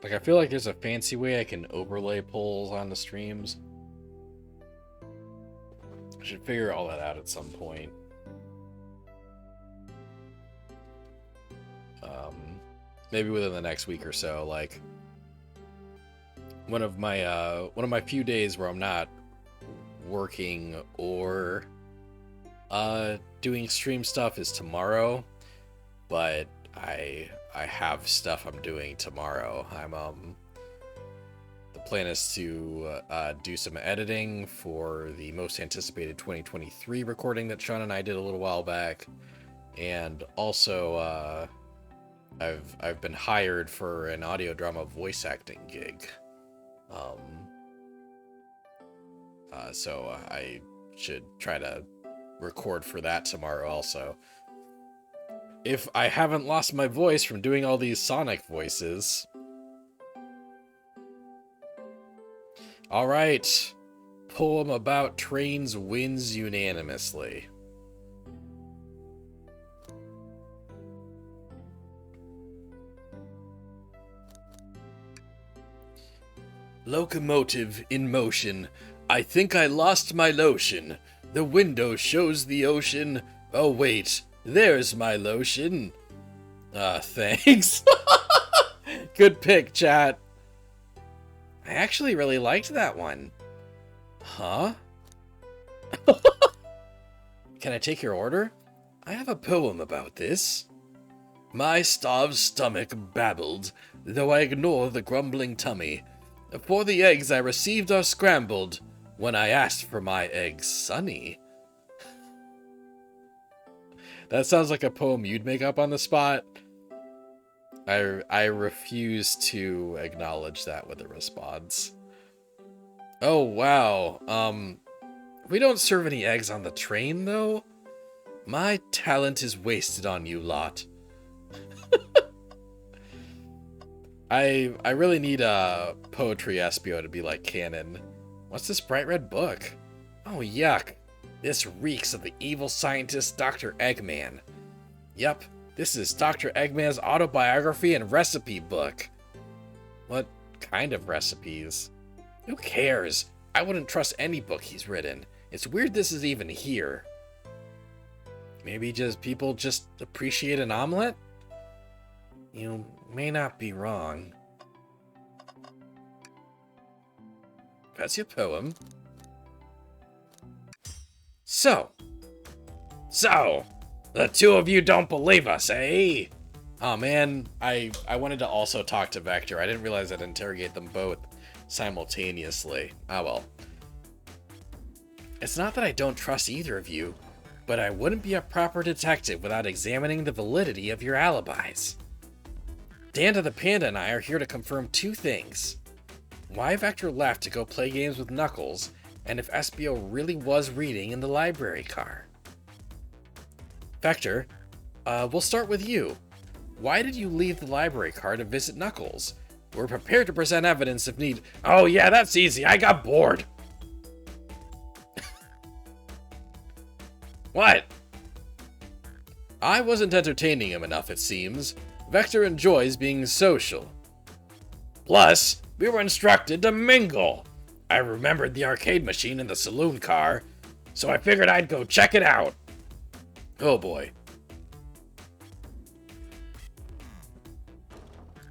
like, I feel like there's a fancy way I can overlay polls on the streams. I should figure all that out at some point. Maybe within the next week or so, like, one of my few days where I'm not working or doing stream stuff is tomorrow, but I have stuff I'm doing tomorrow. The plan is to do some editing for the most anticipated 2023 recording that Sean and I did a little while back, and also I've been hired for an audio drama voice acting gig. So I should try to record for that tomorrow also. If I haven't lost my voice from doing all these Sonic voices. Alright. Poem about trains wins unanimously. Locomotive in motion. I think I lost my lotion. The window shows the ocean. Oh wait, there's my lotion. Thanks. Good pick, chat. I actually really liked that one. Huh? Can I take your order? I have a poem about this. My starved stomach babbled, though I ignore the grumbling tummy. For the eggs I received are scrambled, when I asked for my eggs sunny. That sounds like a poem you'd make up on the spot. I refuse to acknowledge that with a response. Oh, wow. We don't serve any eggs on the train, though? My talent is wasted on you lot. I really need a poetry Espio to be like canon. What's this bright red book? Oh, yuck. This reeks of the evil scientist Dr. Eggman. Yup, this is Dr. Eggman's autobiography and recipe book. What kind of recipes? Who cares? I wouldn't trust any book he's written. It's weird this is even here. Maybe people just appreciate an omelet? You may not be wrong. That's your poem. So, the two of you don't believe us, eh? Oh man, I wanted to also talk to Vector. I didn't realize I'd interrogate them both simultaneously. Ah well. It's not that I don't trust either of you, but I wouldn't be a proper detective without examining the validity of your alibis. Danda the Panda and I are here to confirm two things. Why Vector left to go play games with Knuckles, and if Espio really was reading in the library car. Vector, we'll start with you. Why did you leave the library car to visit Knuckles? We're prepared to present evidence if need. Oh yeah, that's easy. I got bored. What? I wasn't entertaining him enough, it seems. Vector enjoys being social. Plus, we were instructed to mingle. I remembered the arcade machine in the saloon car, so I figured I'd go check it out. Oh boy.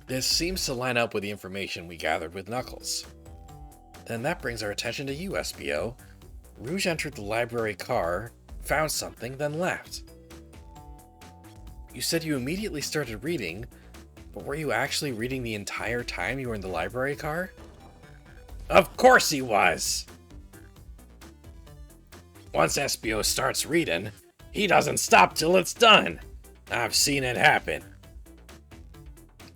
This seems to line up with the information we gathered with Knuckles. Then that brings our attention to you, Espio. Rouge entered the library car, found something, then left. You said you immediately started reading, but were you actually reading the entire time you were in the library car? Of course he was! Once Espio starts reading, he doesn't stop till it's done. I've seen it happen.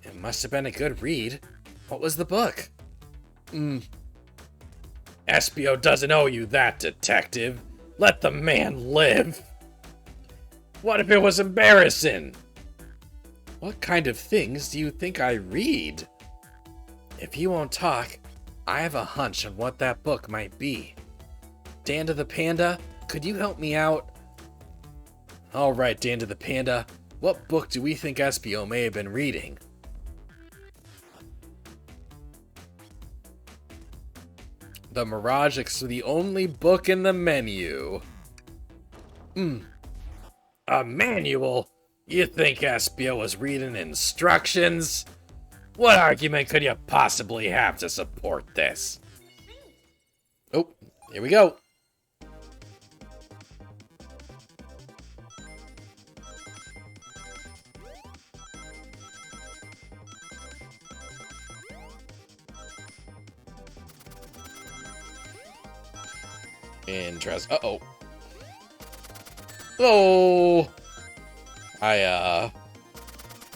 It must have been a good read. What was the book? Espio doesn't owe you that, detective. Let the man live. What if it was embarrassing? What kind of things do you think I read? If you won't talk, I have a hunch on what that book might be. Danda the Panda, could you help me out? Alright, Danda the Panda, what book do we think Espio may have been reading? The Mirage is the only book in the menu. A manual? You think Espio was reading instructions? What argument could you possibly have to support this? Oh, here we go. Interest. Uh-oh. Oh! I got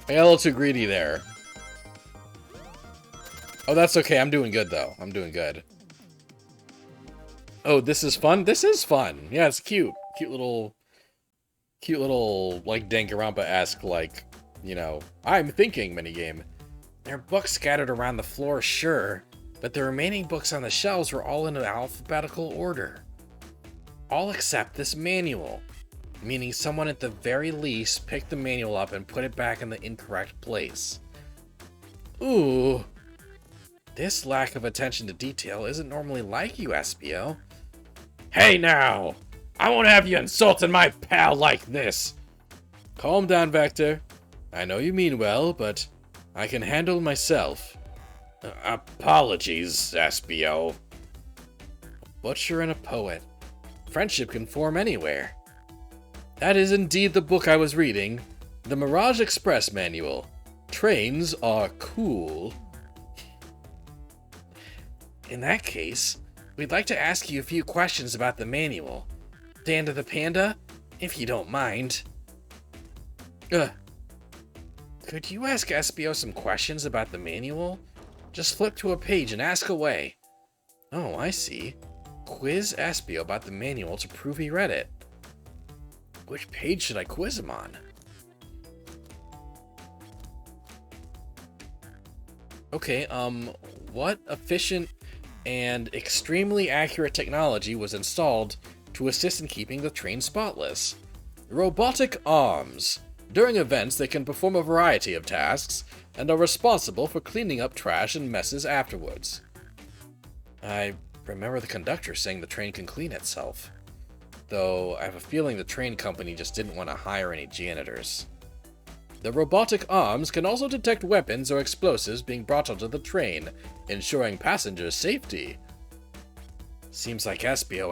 a little too greedy there. Oh, that's okay. I'm doing good, though. I'm doing good. Oh, this is fun? This is fun. Yeah, it's cute. Cute little, like, Danganronpa-esque, like, you know, I'm thinking minigame. There are books scattered around the floor, sure, but the remaining books on the shelves were all in alphabetical order. All except this manual, meaning someone at the very least picked the manual up and put it back in the incorrect place. Ooh. This lack of attention to detail isn't normally like you, Espio. Hey now! I won't have you insulting my pal like this! Calm down, Vector. I know you mean well, but I can handle myself. Apologies, Espio. Butcher and a poet. Friendship can form anywhere. That is indeed the book I was reading. The Mirage Express Manual. Trains are cool. In that case, we'd like to ask you a few questions about the manual. Dan to the Panda, if you don't mind. Could you ask Espio some questions about the manual? Just flip to a page and ask away. Oh, I see. Quiz Espio about the manual to prove he read it. Which page should I quiz him on? Okay, what efficient and extremely accurate technology was installed to assist in keeping the train spotless? Robotic arms. During events, they can perform a variety of tasks and are responsible for cleaning up trash and messes afterwards. I remember the conductor saying the train can clean itself, though I have a feeling the train company just didn't want to hire any janitors. The robotic arms can also detect weapons or explosives being brought onto the train, ensuring passengers' safety. Seems like Espio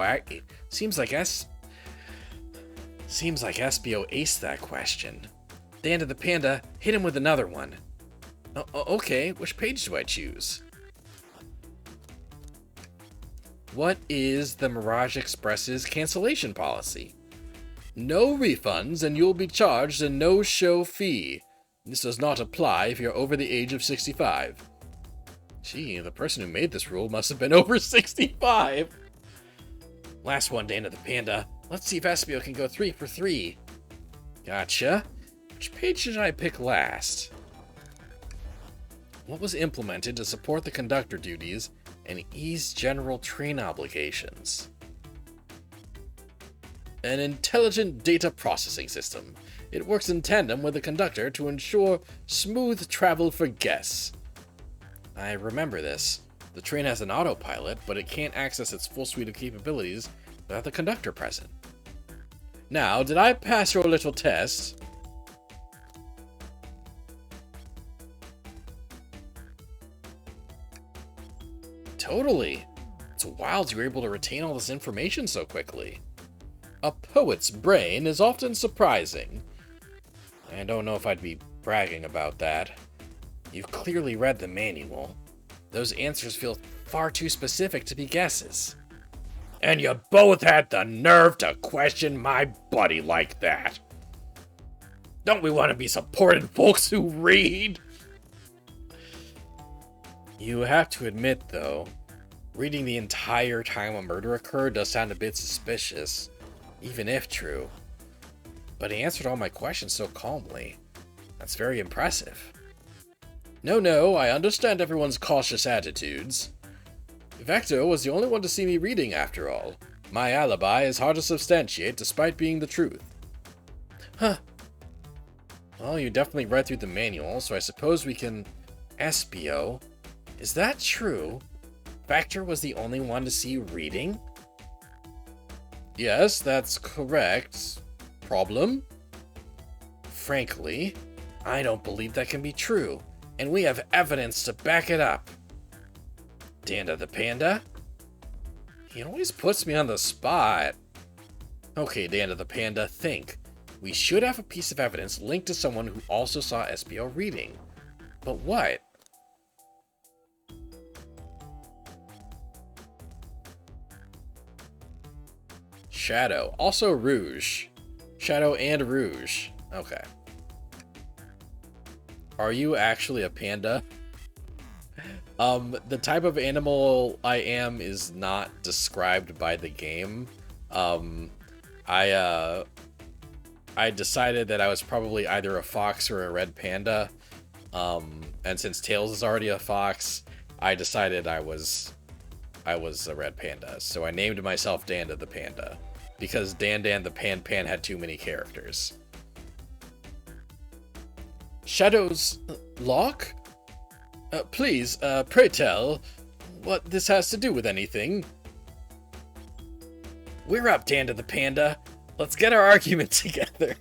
aced that question. Dan to the Panda, hit him with another one. Okay, which page do I choose? What is the Mirage Express's cancellation policy? No refunds and you'll be charged a no-show fee. This does not apply if you're over the age of 65. Gee, the person who made this rule must have been over 65. Last one, Dan to the Panda. Let's see if Espio can go 3 for 3. Gotcha. Which page should I pick last? What was implemented to support the conductor duties and ease general train obligations? An intelligent data processing system. It works in tandem with the conductor to ensure smooth travel for guests. I remember this. The train has an autopilot, but it can't access its full suite of capabilities without the conductor present. Now, did I pass your little test? Totally. It's wild you were able to retain all this information so quickly. A poet's brain is often surprising. I don't know if I'd be bragging about that. You've clearly read the manual. Those answers feel far too specific to be guesses. And you both had the nerve to question my buddy like that. Don't we want to be supporting folks who read? You have to admit, though, reading the entire time a murder occurred does sound a bit suspicious, even if true. But he answered all my questions so calmly. That's very impressive. No, I understand everyone's cautious attitudes. Vector was the only one to see me reading, after all. My alibi is hard to substantiate despite being the truth. Huh. Well, you definitely read through the manual, so I suppose we can... Espio. Is that true? Vector was the only one to see you reading? Yes, that's correct. Problem? Frankly, I don't believe that can be true, and we have evidence to back it up. Danda the Panda? He always puts me on the spot. Okay, Danda the Panda, think. We should have a piece of evidence linked to someone who also saw Espio reading. But what? Shadow. Also Rouge. Shadow and Rouge. Okay. Are you actually a panda? The type of animal I am is not described by the game. I decided that I was probably either a fox or a red panda. And since Tails is already a fox, I decided I was a red panda. So I named myself Danda the Panda, because Dan the Pan had too many characters. Shadow's lock? Please, pray tell what this has to do with anything. We're up, Danda the Panda. Let's get our argument together.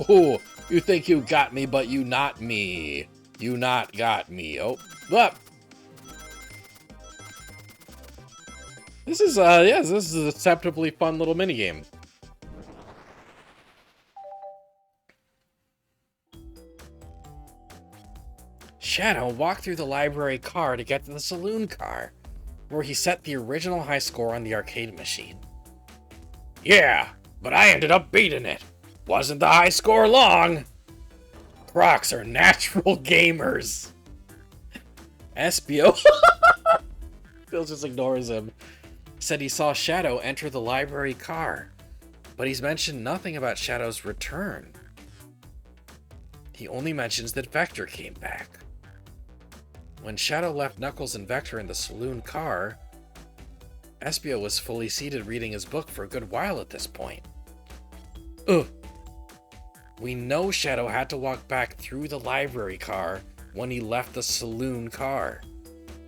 Oh, you think you got me, but you not me. You not got me. Oh, up. This is, yes, this is a deceptively fun little minigame. Shadow walked through the library car to get to the saloon car, where he set the original high score on the arcade machine. Yeah, but I ended up beating it. Wasn't the high score long? Crocs are natural gamers. Espio Phil just ignores him. Said he saw Shadow enter the library car, but he's mentioned nothing about Shadow's return. He only mentions that Vector came back. When Shadow left Knuckles and Vector in the saloon car, Espio was fully seated reading his book for a good while at this point. Ugh. We know Shadow had to walk back through the library car when he left the saloon car.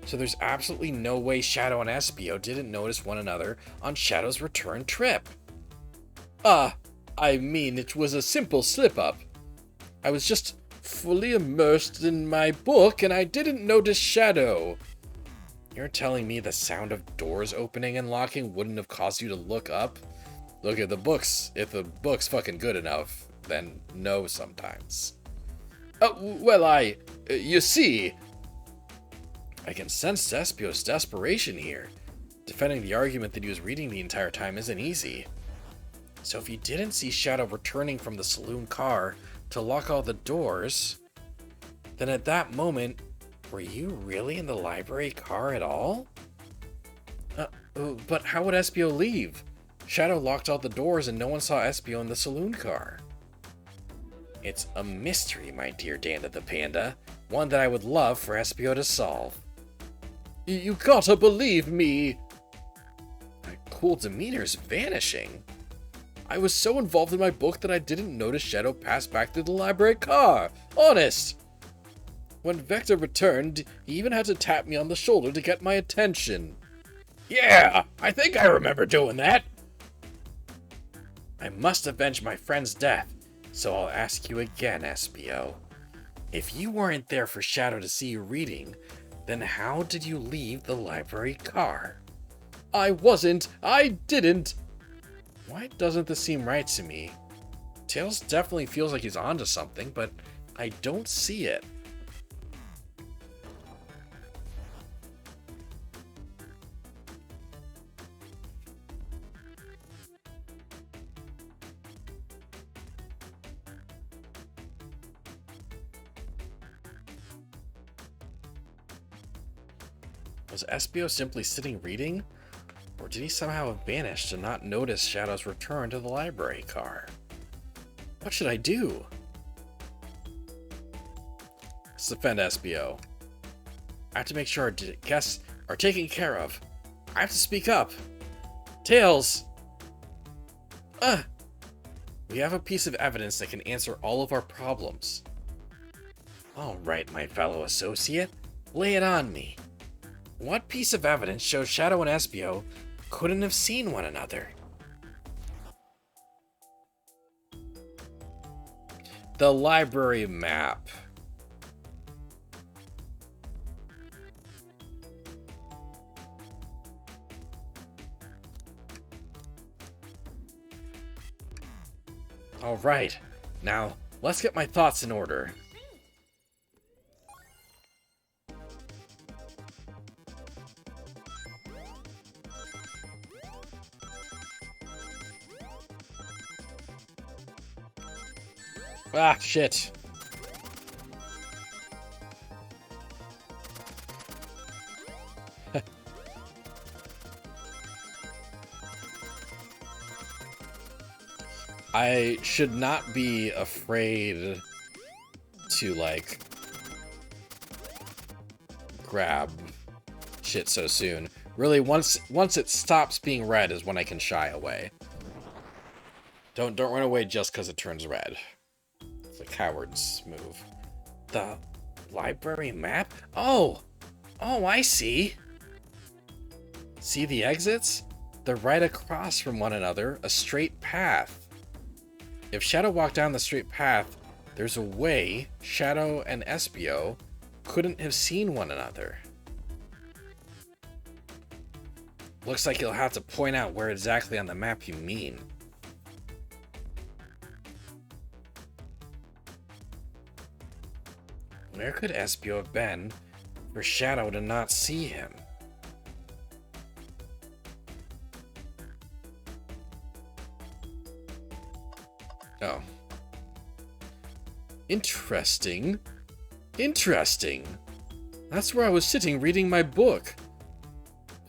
So there's absolutely no way Shadow and Espio didn't notice one another on Shadow's return trip. I mean, it was a simple slip-up. I was just fully immersed in my book and I didn't notice Shadow. You're telling me the sound of doors opening and locking wouldn't have caused you to look up? Look at the books. If the book's fucking good enough, then no sometimes. You see... I can sense Espio's desperation here. Defending the argument that he was reading the entire time isn't easy. So if you didn't see Shadow returning from the saloon car to lock all the doors, then at that moment, were you really in the library car at all? But how would Espio leave? Shadow locked all the doors and no one saw Espio in the saloon car. It's a mystery, my dear Danda the Panda. One that I would love for Espio to solve. You gotta believe me! My cool demeanor's vanishing. I was so involved in my book that I didn't notice Shadow pass back through the library car. Honest! When Vector returned, he even had to tap me on the shoulder to get my attention. Yeah, I think I remember doing that. I must avenge my friend's death, so I'll ask you again, Espio. If you weren't there for Shadow to see you reading, then how did you leave the library car? I wasn't! I didn't! Why doesn't this seem right to me? Tails definitely feels like he's onto something, but I don't see it. Was Espio simply sitting reading? Or did he somehow have vanished and not notice Shadow's return to the library car? What should I do? Let's defend Espio. I have to make sure our guests are taken care of. I have to speak up. Tails! We have a piece of evidence that can answer all of our problems. Alright, my fellow associate. Lay it on me. What piece of evidence shows Shadow and Espio couldn't have seen one another? The library map. Alright, now let's get my thoughts in order. Ah, shit. I should not be afraid to, like, grab shit so soon. Really, once it stops being red is when I can shy away. Don't run away just because it turns red. It's a coward's move. The library map? Oh! Oh, I see. See the exits? They're right across from one another, a straight path. If Shadow walked down the straight path, there's a way Shadow and Espio couldn't have seen one another. Looks like you'll have to point out where exactly on the map you mean. Where could Espio have been for Shadow to not see him? Oh. Interesting. Interesting. That's where I was sitting reading my book.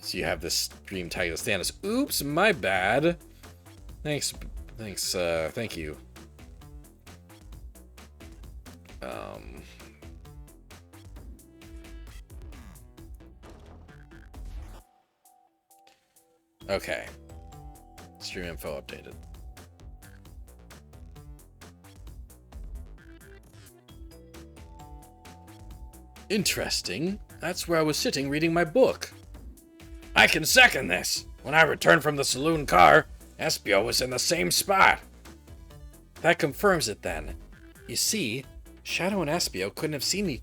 So you have this dream title status. Oops, my bad. Thank you. Okay. Stream info updated. Interesting. That's where I was sitting reading my book. I can second this. When I returned from the saloon car, Espio was in the same spot. That confirms it then. You see, Shadow and Espio couldn't have seen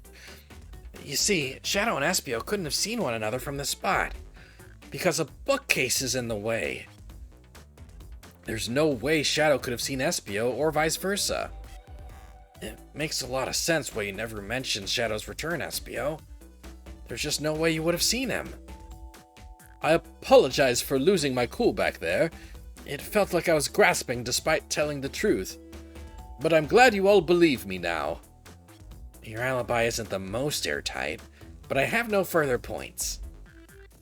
one another from this spot. Because a bookcase is in the way. There's no way Shadow could have seen Espio or vice versa. It makes a lot of sense why you never mentioned Shadow's return, Espio. There's just no way you would have seen him. I apologize for losing my cool back there. It felt like I was grasping despite telling the truth. But I'm glad you all believe me now. Your alibi isn't the most airtight, but I have no further points.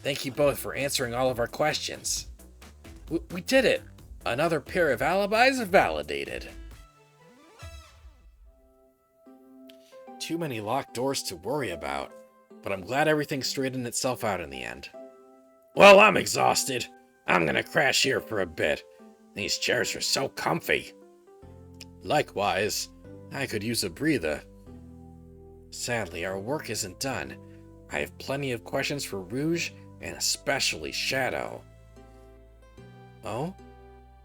Thank you both for answering all of our questions. We did it! Another pair of alibis validated. Too many locked doors to worry about, but I'm glad everything straightened itself out in the end. Well, I'm exhausted. I'm gonna crash here for a bit. These chairs are so comfy. Likewise, I could use a breather. Sadly, our work isn't done. I have plenty of questions for Rouge and especially Shadow. Oh?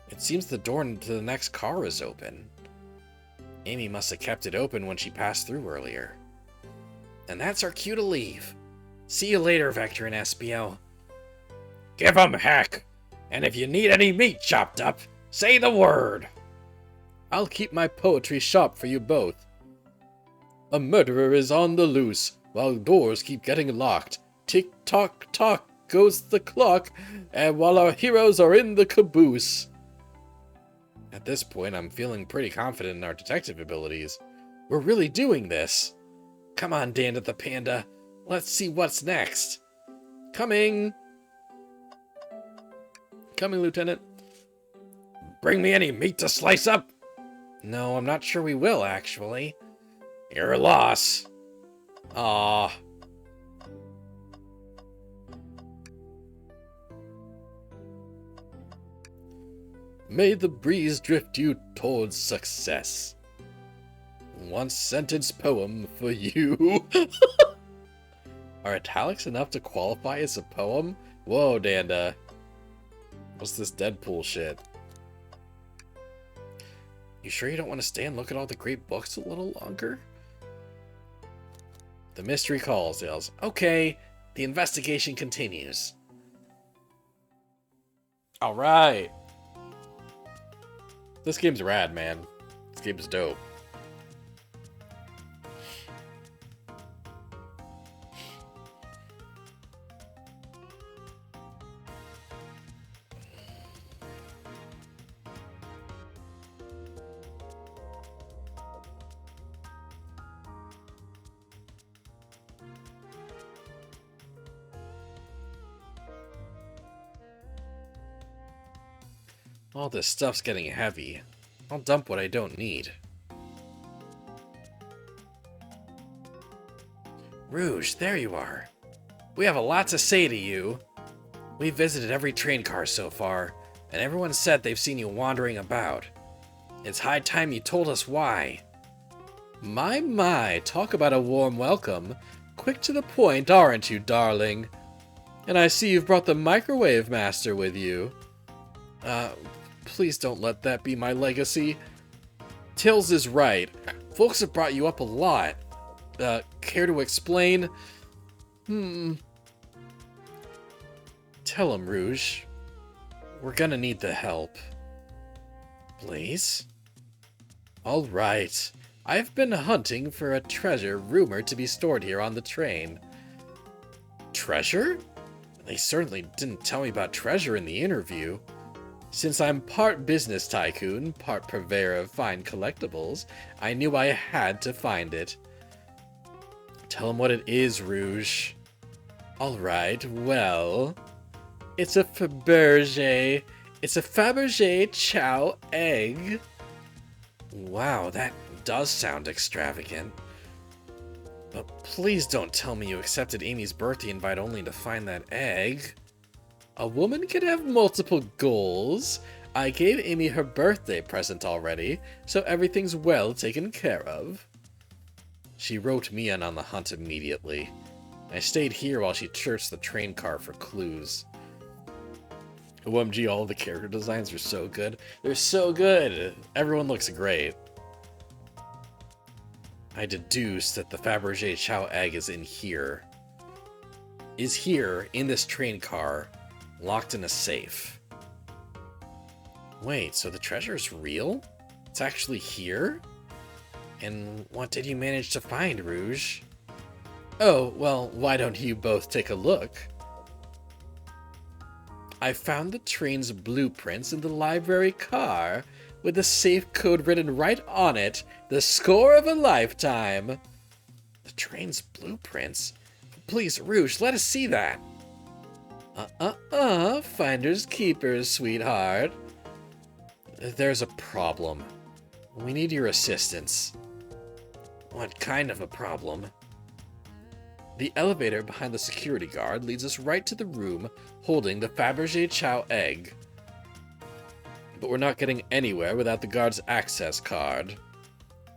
It seems the door to the next car is open. Amy must have kept it open when she passed through earlier. And that's our cue to leave. See you later, Vector and Espio. Give 'em heck! And if you need any meat chopped up, say the word! I'll keep my poetry sharp for you both. A murderer is on the loose, while doors keep getting locked. Tick-tock-tock goes the clock, and while our heroes are in the caboose. At this point, I'm feeling pretty confident in our detective abilities. We're really doing this. Come on, Danda the Panda. Let's see what's next. Coming! Coming, Lieutenant. Bring me any meat to slice up? No, I'm not sure we will, actually. Your loss. Aww. May the breeze drift you towards success. One sentence poem for you. Are italics enough to qualify as a poem? Whoa, Danda. What's this Deadpool shit? You sure you don't want to stay and look at all the great books a little longer? The mystery calls, yells. Okay, the investigation continues. Alright. This game's rad, man. This game's dope. All this stuff's getting heavy. I'll dump what I don't need. Rouge, there you are. We have a lot to say to you. We've visited every train car so far, and everyone said they've seen you wandering about. It's high time you told us why. My, talk about a warm welcome. Quick to the point, aren't you, darling? And I see you've brought the Microwave Master with you. Please don't let that be my legacy. Tills is right. Folks have brought you up a lot. Care to explain? Tell him, Rouge. We're gonna need the help. Blaze? Alright. I've been hunting for a treasure rumored to be stored here on the train. Treasure? They certainly didn't tell me about treasure in the interview. Since I'm part business tycoon, part purveyor of fine collectibles, I knew I had to find it. Tell him what it is, Rouge. Alright, well... It's a Fabergé. It's a Fabergé Chow egg. Wow, that does sound extravagant. But please don't tell me you accepted Amy's birthday invite only to find that egg. A woman can have multiple goals. I gave Amy her birthday present already, so everything's well taken care of. She wrote me in on the hunt immediately. I stayed here while she searched the train car for clues. OMG, all the character designs are so good. They're so good! Everyone looks great. I deduced that the Fabergé Chow egg is in here. Is here, in this train car, locked in a safe. Wait, so the treasure is real? It's actually here? And what did you manage to find, Rouge? Oh, well, why don't you both take a look? I found the train's blueprints in the library car, with the safe code written right on it, the score of a lifetime. The train's blueprints? Please, Rouge, let us see that. Finders keepers, sweetheart. There's a problem. We need your assistance. What kind of a problem? The elevator behind the security guard leads us right to the room holding the Fabergé Chow egg. But we're not getting anywhere without the guard's access card.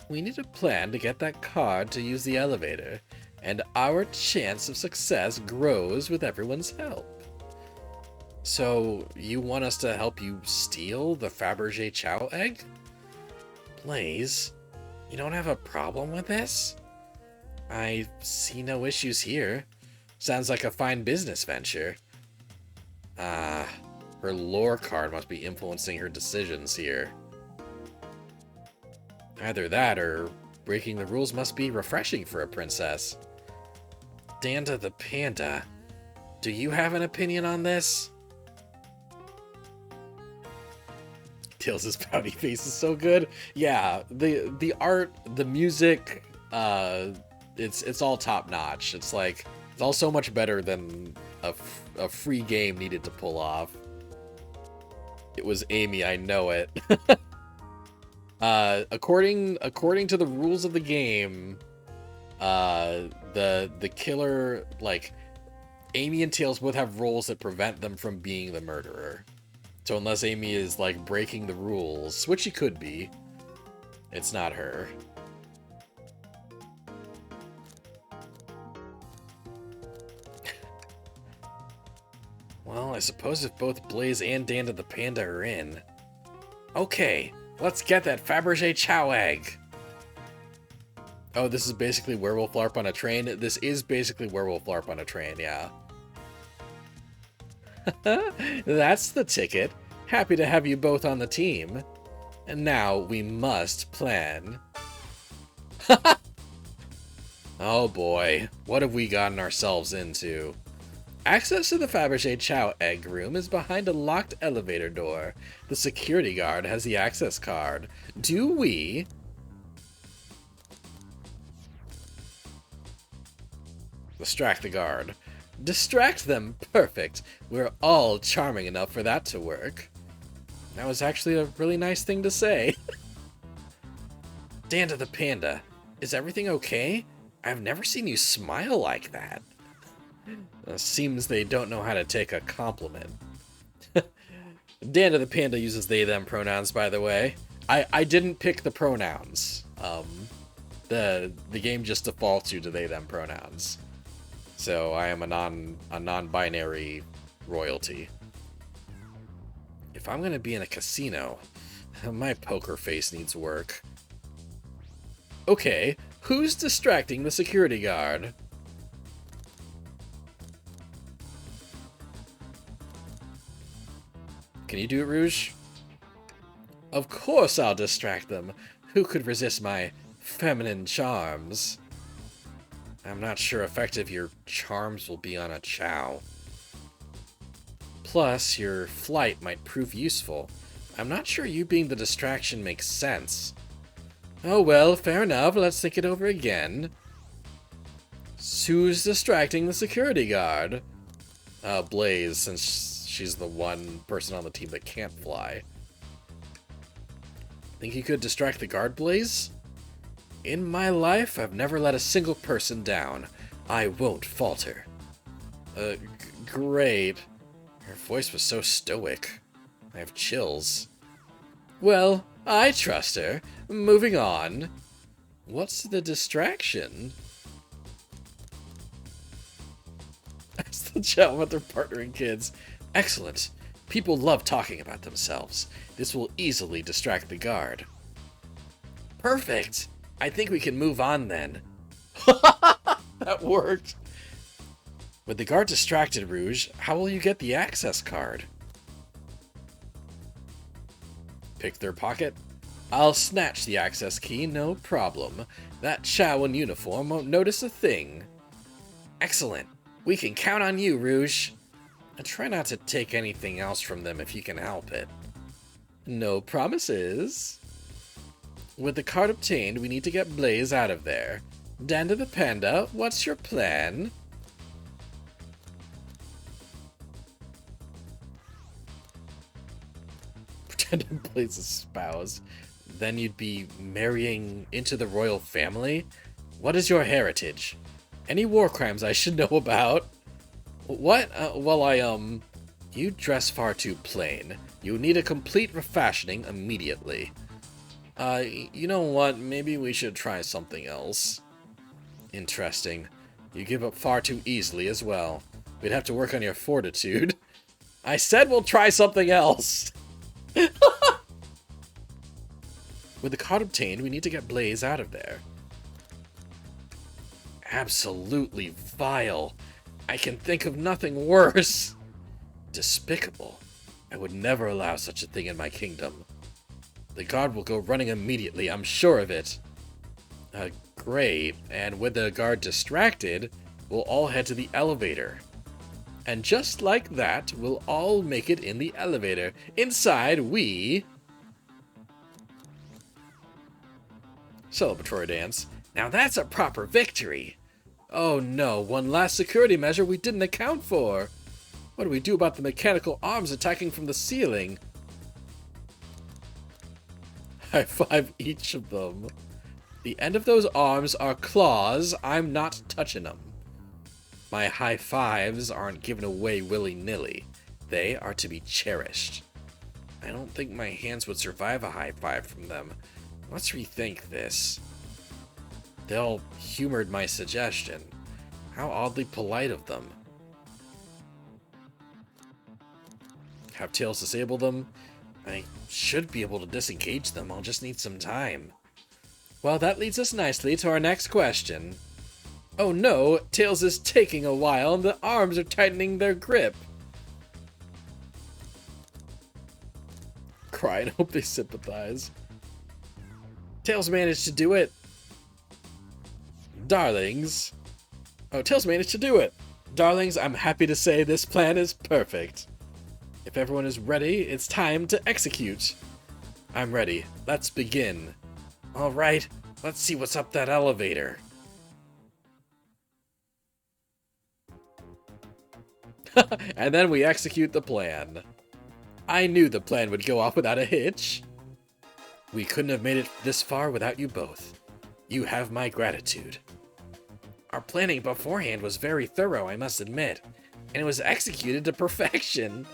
We need a plan to get that card to use the elevator, and our chance of success grows with everyone's help. So, you want us to help you steal the Fabergé Chow egg? Blaze, you don't have a problem with this? I see no issues here. Sounds like a fine business venture. Her lore card must be influencing her decisions here. Either that, or breaking the rules must be refreshing for a princess. Danda the Panda, do you have an opinion on this? Tails' pouty face is so good. Yeah, the art, the music, it's all top notch. It's like, it's all so much better than a free game needed to pull off. It was Amy, I know it. According to the rules of the game, the killer, like, Amy and Tails both have roles that prevent them from being the murderer. So unless Amy is, like, breaking the rules, which she could be, it's not her. Well, I suppose if both Blaze and Danda the Panda are in... Okay, let's get that Fabergé Chow egg! Oh, this is basically Werewolf LARP on a train? This is basically Werewolf LARP on a train, yeah. That's the ticket. Happy to have you both on the team. And now we must plan. Oh boy, what have we gotten ourselves into? Access to the Fabergé Chow egg room is behind a locked elevator door. The security guard has the access card. Do we... Distract the guard. Distract them? Perfect. We're all charming enough for that to work. That was actually a really nice thing to say. Danda the panda, is everything okay? I've never seen you smile like that. Seems they don't know how to take a compliment. Danda the panda uses they them pronouns, by the way. I didn't pick the pronouns. The game just defaults you to they them pronouns. So I am a non-binary royalty. If I'm gonna be in a casino, my poker face needs work. Okay, who's distracting the security guard? Can you do it, Rouge? Of course I'll distract them. Who could resist my feminine charms? I'm not sure effective your charms will be on a Chow. Plus, your flight might prove useful. I'm not sure you being the distraction makes sense. Oh well, fair enough, let's think it over again. Who's distracting the security guard? Blaze, since she's the one person on the team that can't fly. Think you could distract the guard, Blaze? In my life, I've never let a single person down. I won't falter. Great. Her voice was so stoic. I have chills. Well, I trust her. Moving on. What's the distraction? That's the chat with their partnering kids. Excellent. People love talking about themselves. This will easily distract the guard. Perfect. I think we can move on then. That worked. With the guard distracted, Rouge, how will you get the access card? Pick their pocket. I'll snatch the access key, no problem. That Chow in uniform won't notice a thing. Excellent. We can count on you, Rouge. And try not to take anything else from them if you can help it. No promises. With the card obtained, we need to get Blaze out of there. Danda the Panda, what's your plan? Pretend Blaze's spouse. Then you'd be marrying into the royal family? What is your heritage? Any war crimes I should know about? What? You dress far too plain. You need a complete refashioning immediately. You know what? Maybe we should try something else. Interesting. You give up far too easily as well. We'd have to work on your fortitude. I said we'll try something else! With the card obtained, we need to get Blaze out of there. Absolutely vile. I can think of nothing worse. Despicable. I would never allow such a thing in my kingdom. The guard will go running immediately, I'm sure of it. Great. And with the guard distracted, we'll all head to the elevator. And just like that, we'll all make it in the elevator. Inside, we... Celebratory dance. Now that's a proper victory. Oh no, one last security measure we didn't account for. What do we do about the mechanical arms attacking from the ceiling? High five each of them. The end of those arms are claws. I'm not touching them. My high fives aren't given away willy-nilly. They are to be cherished. I don't think my hands would survive a high five from them. Let's rethink this. They'll humored my suggestion. How oddly polite of them. Have Tails disable them? I should be able to disengage them, I'll just need some time. Well, that leads us nicely to our next question. Oh no, Tails is taking a while and the arms are tightening their grip. Cry and hope they sympathize. Tails managed to do it. Darlings. Oh, Tails managed to do it. Darlings, I'm happy to say this plan is perfect. If everyone is ready, it's time to execute. I'm ready. Let's begin. Alright, let's see what's up that elevator. And then we execute the plan. I knew the plan would go off without a hitch. We couldn't have made it this far without you both. You have my gratitude. Our planning beforehand was very thorough, I must admit, and it was executed to perfection.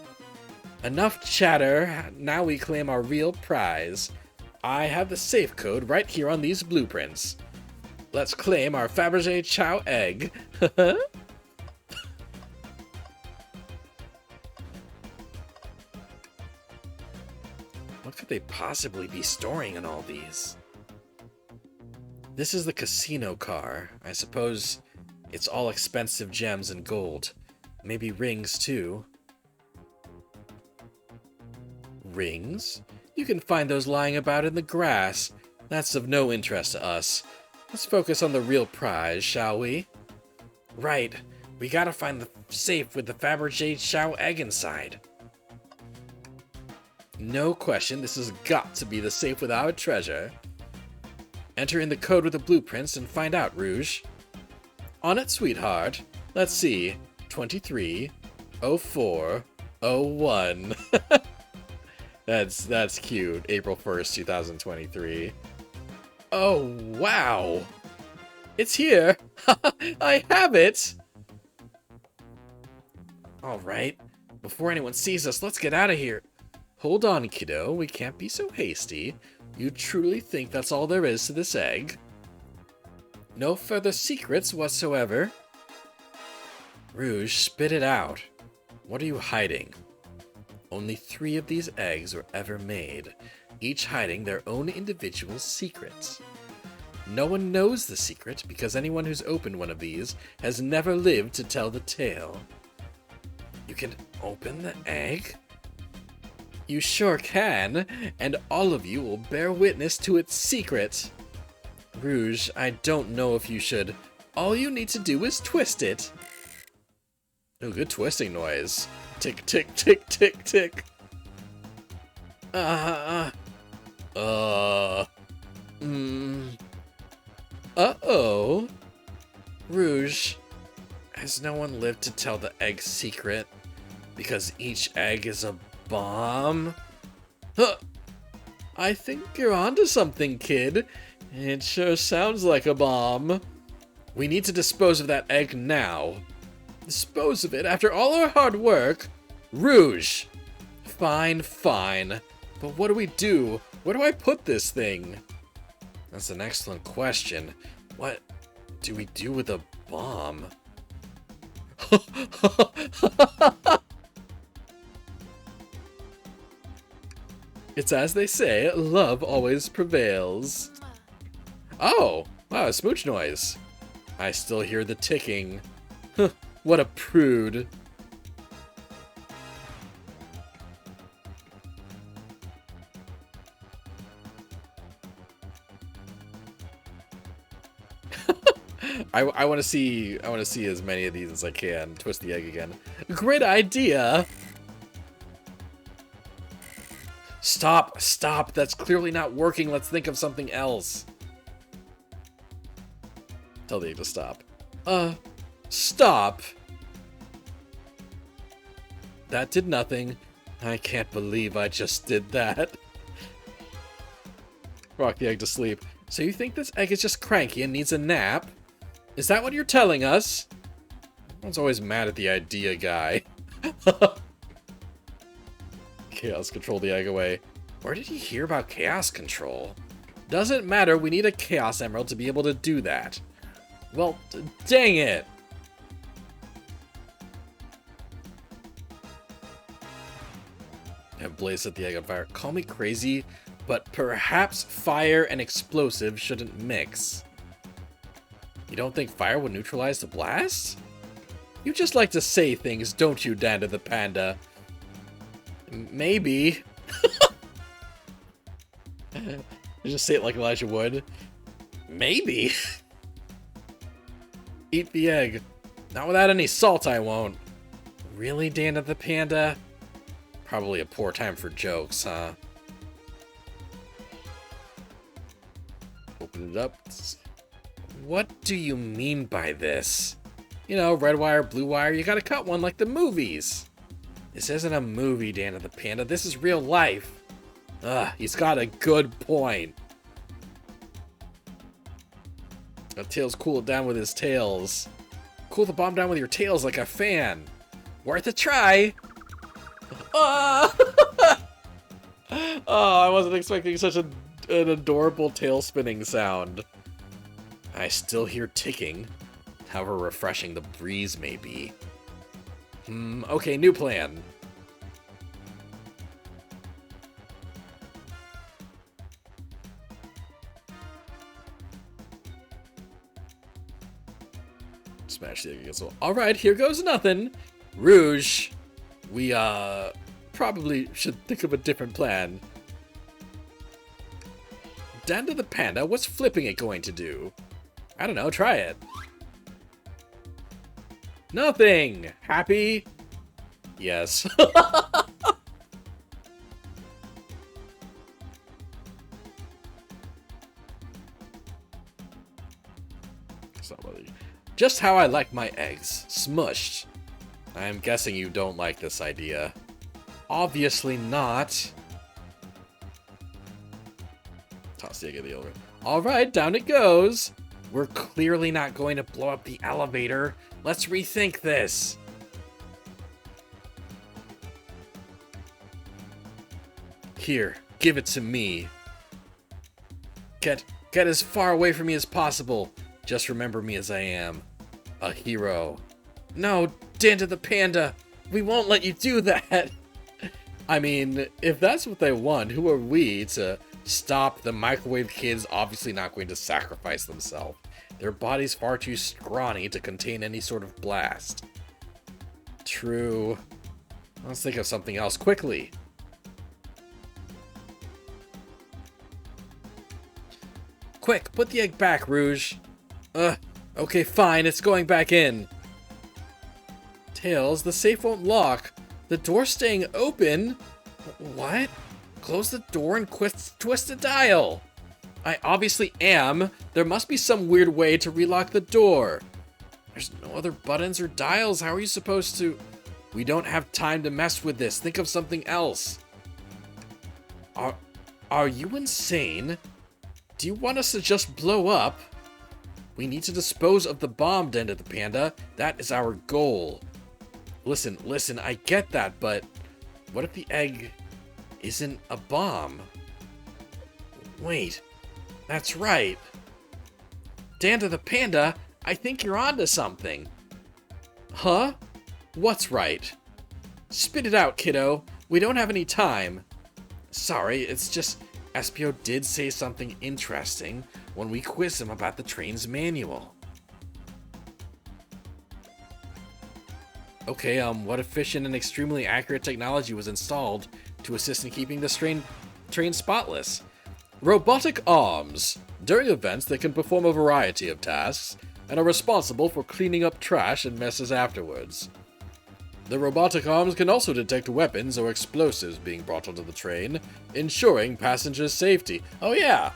Enough chatter, now we claim our real prize. I have the safe code right here on these blueprints. Let's claim our Fabergé Chow egg. What could they possibly be storing in all these? This is the casino car. I suppose it's all expensive gems and gold. Maybe rings, too. Rings? You can find those lying about in the grass. That's of no interest to us. Let's focus on the real prize, shall we? Right. We gotta find the safe with the Fabergé Chow egg inside. No question, this has got to be the safe with our treasure. Enter in the code with the blueprints and find out, Rouge. On it, sweetheart. Let's see. 230401. That's cute. April 1st, 2023. Oh, wow. It's here. I have it. All right. Before anyone sees us, let's get out of here. Hold on, kiddo. We can't be so hasty. You truly think that's all there is to this egg? No further secrets whatsoever? Rouge, spit it out. What are you hiding? Only 3 of these eggs were ever made, each hiding their own individual secrets. No one knows the secret because anyone who's opened one of these has never lived to tell the tale. You can open the egg? You sure can, and all of you will bear witness to its secret. Rouge, I don't know if you should. All you need to do is twist it. Oh, good twisting noise. Tick, tick, tick, tick, tick. Uh-oh. Rouge, has no one lived to tell the egg secret? Because each egg is a bomb? Huh. I think you're onto something, kid. It sure sounds like a bomb. We need to dispose of that egg now. Dispose of it after all our hard work? Rouge! Fine, fine. But what do we do? Where do I put this thing? That's an excellent question. What do we do with a bomb? It's as they say, love always prevails. Oh, wow, a smooch noise. I still hear the ticking. What a prude. I want to see as many of these as I can. Twist the egg again. Great idea. Stop, stop. That's clearly not working. Let's think of something else. Tell the egg to stop. Stop. That did nothing. I can't believe I just did that. Rock the egg to sleep. So you think this egg is just cranky and needs a nap? Is that what you're telling us? Everyone's always mad at the idea guy. Chaos control the egg away. Where did he hear about chaos control? Doesn't matter, we need a chaos emerald to be able to do that. Well, dang it! Have Blaze set the egg on fire. Call me crazy, but perhaps fire and explosive shouldn't mix. You don't think fire would neutralize the blast? You just like to say things, don't you, Danda the Panda? Maybe. Just say it like Elijah would. Maybe. Eat the egg. Not without any salt, I won't. Really, Danda the Panda? Probably a poor time for jokes, huh? Open it up. What do you mean by this? You know, red wire, blue wire, you gotta cut one like the movies. This isn't a movie, Dana the Panda. This is real life. Ugh, he's got a good point. Tails, cool it down with his tails. Cool the bomb down with your tails like a fan. Worth a try. Oh, I wasn't expecting such an adorable tail spinning sound. I still hear ticking, however refreshing the breeze may be. Okay, new plan. Smash the egg against the wall. Alright, here goes nothing. Rouge, we, probably should think of a different plan. Danda the Panda, what's flipping it going to do? I don't know, try it. Nothing! Happy? Yes. Just how I like my eggs, smushed. I'm guessing you don't like this idea. Obviously not. Toss the egg in the elevator. Alright, down it goes. We're clearly not going to blow up the elevator. Let's rethink this. Here, give it to me. Get as far away from me as possible. Just remember me as I am. A hero. No, Danda the Panda. We won't let you do that. I mean, if that's what they want, who are we to stop the microwave kids obviously not going to sacrifice themselves? Their body's far too scrawny to contain any sort of blast. True. Let's think of something else quickly. Quick, put the egg back, Rouge. Okay, fine, it's going back in. Tails, the safe won't lock. The door's staying open? What? Close the door and twist the dial. I obviously am. There must be some weird way to relock the door. There's no other buttons or dials. How are you supposed to... We don't have time to mess with this. Think of something else. Are you insane? Do you want us to just blow up? We need to dispose of the bomb, Danda the Panda. That is our goal. Listen, I get that, but what if the egg isn't a bomb? Wait, that's right. Danda the Panda, I think you're onto something. Huh? What's right? Spit it out, kiddo. We don't have any time. Sorry, it's just Espio did say something interesting when we quizzed him about the train's manual. Okay, what efficient and extremely accurate technology was installed to assist in keeping this train spotless? Robotic arms. During events, they can perform a variety of tasks and are responsible for cleaning up trash and messes afterwards. The robotic arms can also detect weapons or explosives being brought onto the train, ensuring passengers' safety. Oh yeah!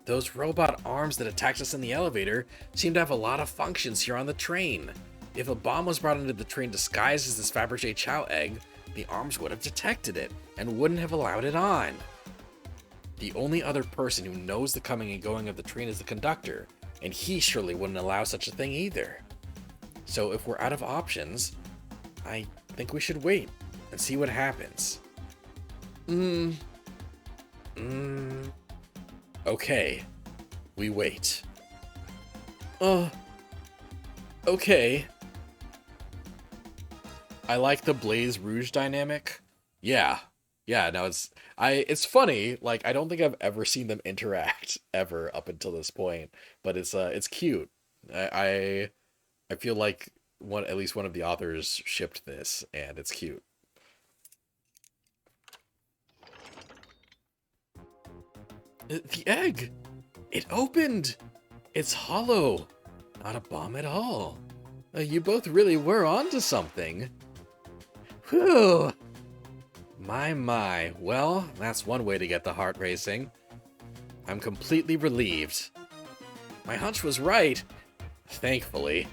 Those robot arms that attacked us in the elevator seem to have a lot of functions here on the train. If a bomb was brought into the train disguised as this Fabergé Chow egg, the arms would have detected it and wouldn't have allowed it on. The only other person who knows the coming and going of the train is the conductor, and he surely wouldn't allow such a thing either. So if we're out of options, I think we should wait and see what happens. Okay, we wait. Okay. I like the Blaze Rouge dynamic. Yeah, no, it's funny, like, I don't think I've ever seen them interact, ever, up until this point, but it's cute. I feel like at least one of the authors shipped this, and it's cute. The egg! It opened! It's hollow! Not a bomb at all. You both really were onto something. Whew! My. Well, that's one way to get the heart racing. I'm completely relieved. My hunch was right. Thankfully.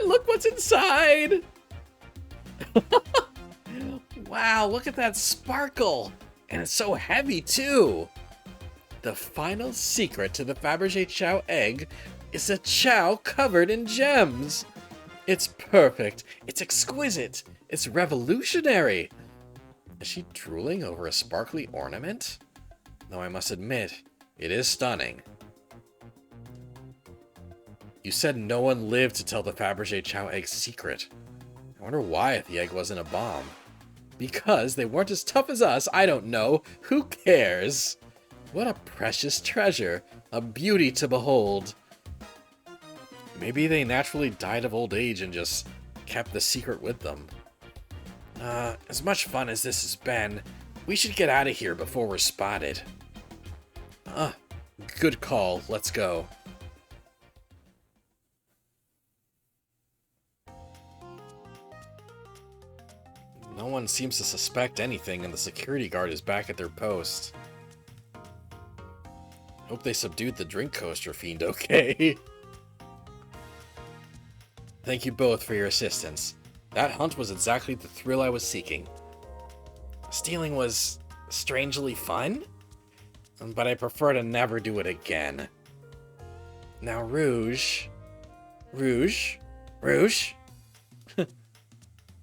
Look what's inside! Wow, look at that sparkle! And it's so heavy, too! The final secret to the Fabergé Chow egg is a chow covered in gems! It's perfect, it's exquisite, it's revolutionary! Is she drooling over a sparkly ornament? Though I must admit, it is stunning. You said no one lived to tell the Fabergé Chow egg's secret. I wonder why the egg wasn't a bomb. Because they weren't as tough as us, I don't know. Who cares? What a precious treasure. A beauty to behold. Maybe they naturally died of old age and just kept the secret with them. As much fun as this has been, we should get out of here before we're spotted. Good call. Let's go. No one seems to suspect anything, and the security guard is back at their post. Hope they subdued the drink coaster fiend okay. Thank you both for your assistance. That hunt was exactly the thrill I was seeking. Stealing was strangely fun, but I prefer to never do it again. Now, Rouge... Rouge?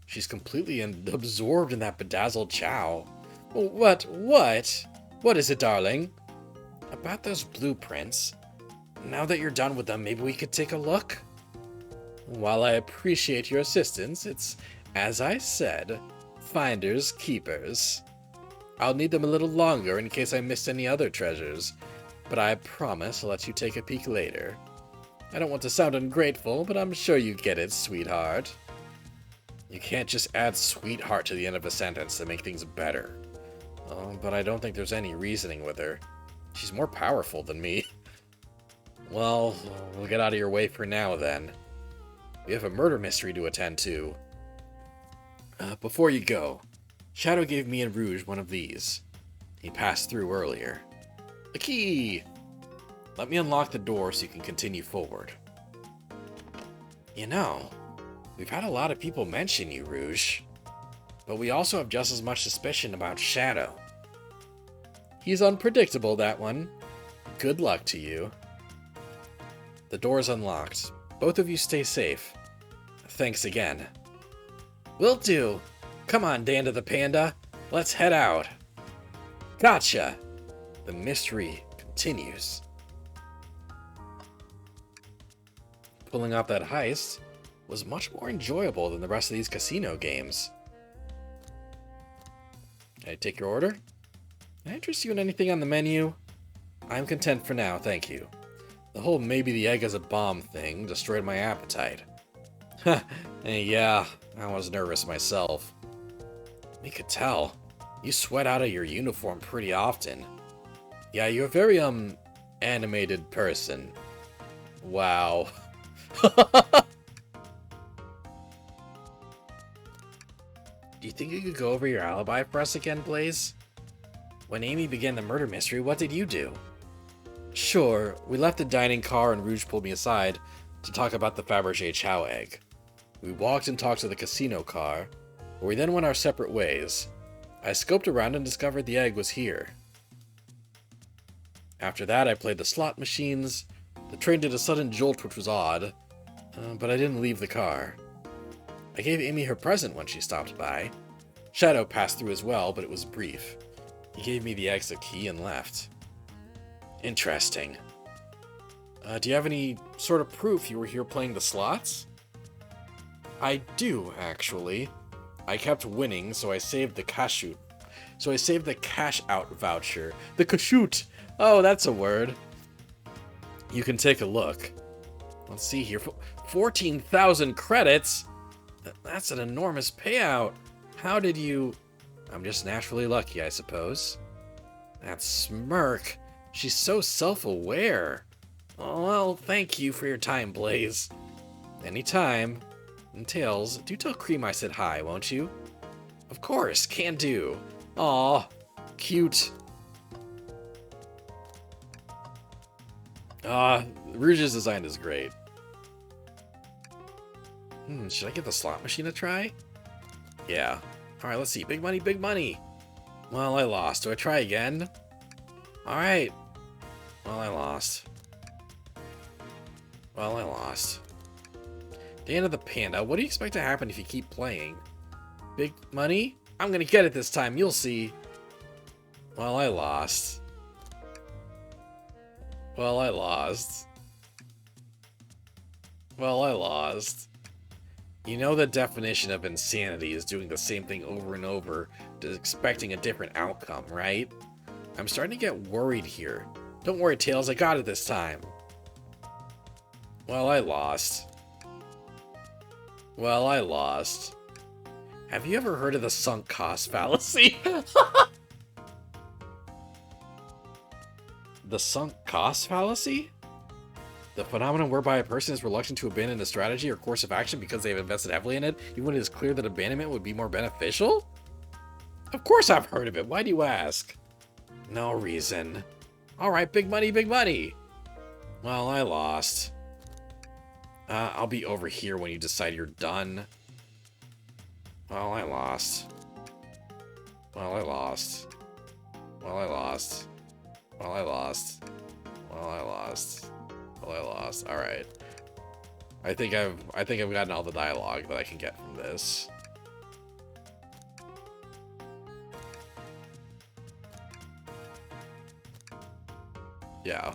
She's completely absorbed in that bedazzled chow. What is it, darling? About those blueprints. Now that you're done with them, maybe we could take a look? While I appreciate your assistance, it's, as I said, finders keepers. I'll need them a little longer in case I missed any other treasures, but I promise I'll let you take a peek later. I don't want to sound ungrateful, but I'm sure you get it, sweetheart. You can't just add sweetheart to the end of a sentence to make things better. But I don't think there's any reasoning with her. She's more powerful than me. Well, we'll get out of your way for now, then. We have a murder mystery to attend to. Before you go, Shadow gave me and Rouge one of these. He passed through earlier. A key! Let me unlock the door so you can continue forward. You know, we've had a lot of people mention you, Rouge. But we also have just as much suspicion about Shadow. He's unpredictable, that one. Good luck to you. The door's unlocked. Both of you stay safe. Thanks again. Will do. Come on, Danda the Panda. Let's head out. Gotcha! The mystery continues. Pulling off that heist was much more enjoyable than the rest of these casino games. Can I take your order? Can I interest you in anything on the menu? I'm content for now, thank you. The whole maybe the egg is a bomb thing destroyed my appetite. Yeah, I was nervous myself. We could tell. You sweat out of your uniform pretty often. Yeah, you're a very, animated person. Wow. Do you think you could go over your alibi for us again, Blaze? When Amy began the murder mystery, what did you do? Sure, we left the dining car and Rouge pulled me aside to talk about the Fabergé Chow egg. We walked and talked to the casino car, where we then went our separate ways. I scoped around and discovered the egg was here. After that, I played the slot machines. The train did a sudden jolt, which was odd, but I didn't leave the car. I gave Amy her present when she stopped by. Shadow passed through as well, but it was brief. He gave me the exit key and left. Interesting. Do you have any sort of proof you were here playing the slots? I do, actually. I kept winning, so I saved the cash out voucher. The kashoot! Oh, that's a word. You can take a look. Let's see here. 14,000 credits? That's an enormous payout. How did you... I'm just naturally lucky, I suppose. That smirk. She's so self-aware. Oh, well, thank you for your time, Blaze. Anytime. And Tails, do tell Cream I said hi, won't you? Of course, can do. Aw, cute. Rouge's design is great. Should I give the slot machine a try? Yeah. Alright, let's see. Big money, big money! Well, I lost. Do I try again? Alright. Well, I lost. Well, I lost. Dan of the Panda, what do you expect to happen if you keep playing? Big money? I'm gonna get it this time, you'll see. Well, I lost. Well, I lost. Well, I lost. You know the definition of insanity is doing the same thing over and over, expecting a different outcome, right? I'm starting to get worried here. Don't worry, Tails, I got it this time. Well, I lost. Well, I lost. Have you ever heard of the sunk cost fallacy? The sunk cost fallacy? The phenomenon whereby a person is reluctant to abandon a strategy or course of action because they have invested heavily in it, even when it is clear that abandonment would be more beneficial? Of course I've heard of it. Why do you ask? No reason. Alright, big money, big money. Well, I lost. I'll be over here when you decide you're done. Well, I lost. Well, I lost. Well, I lost. Well, I lost. Well, I lost. Well, I lost. All right. I think I've gotten all the dialogue that I can get from this. Yeah.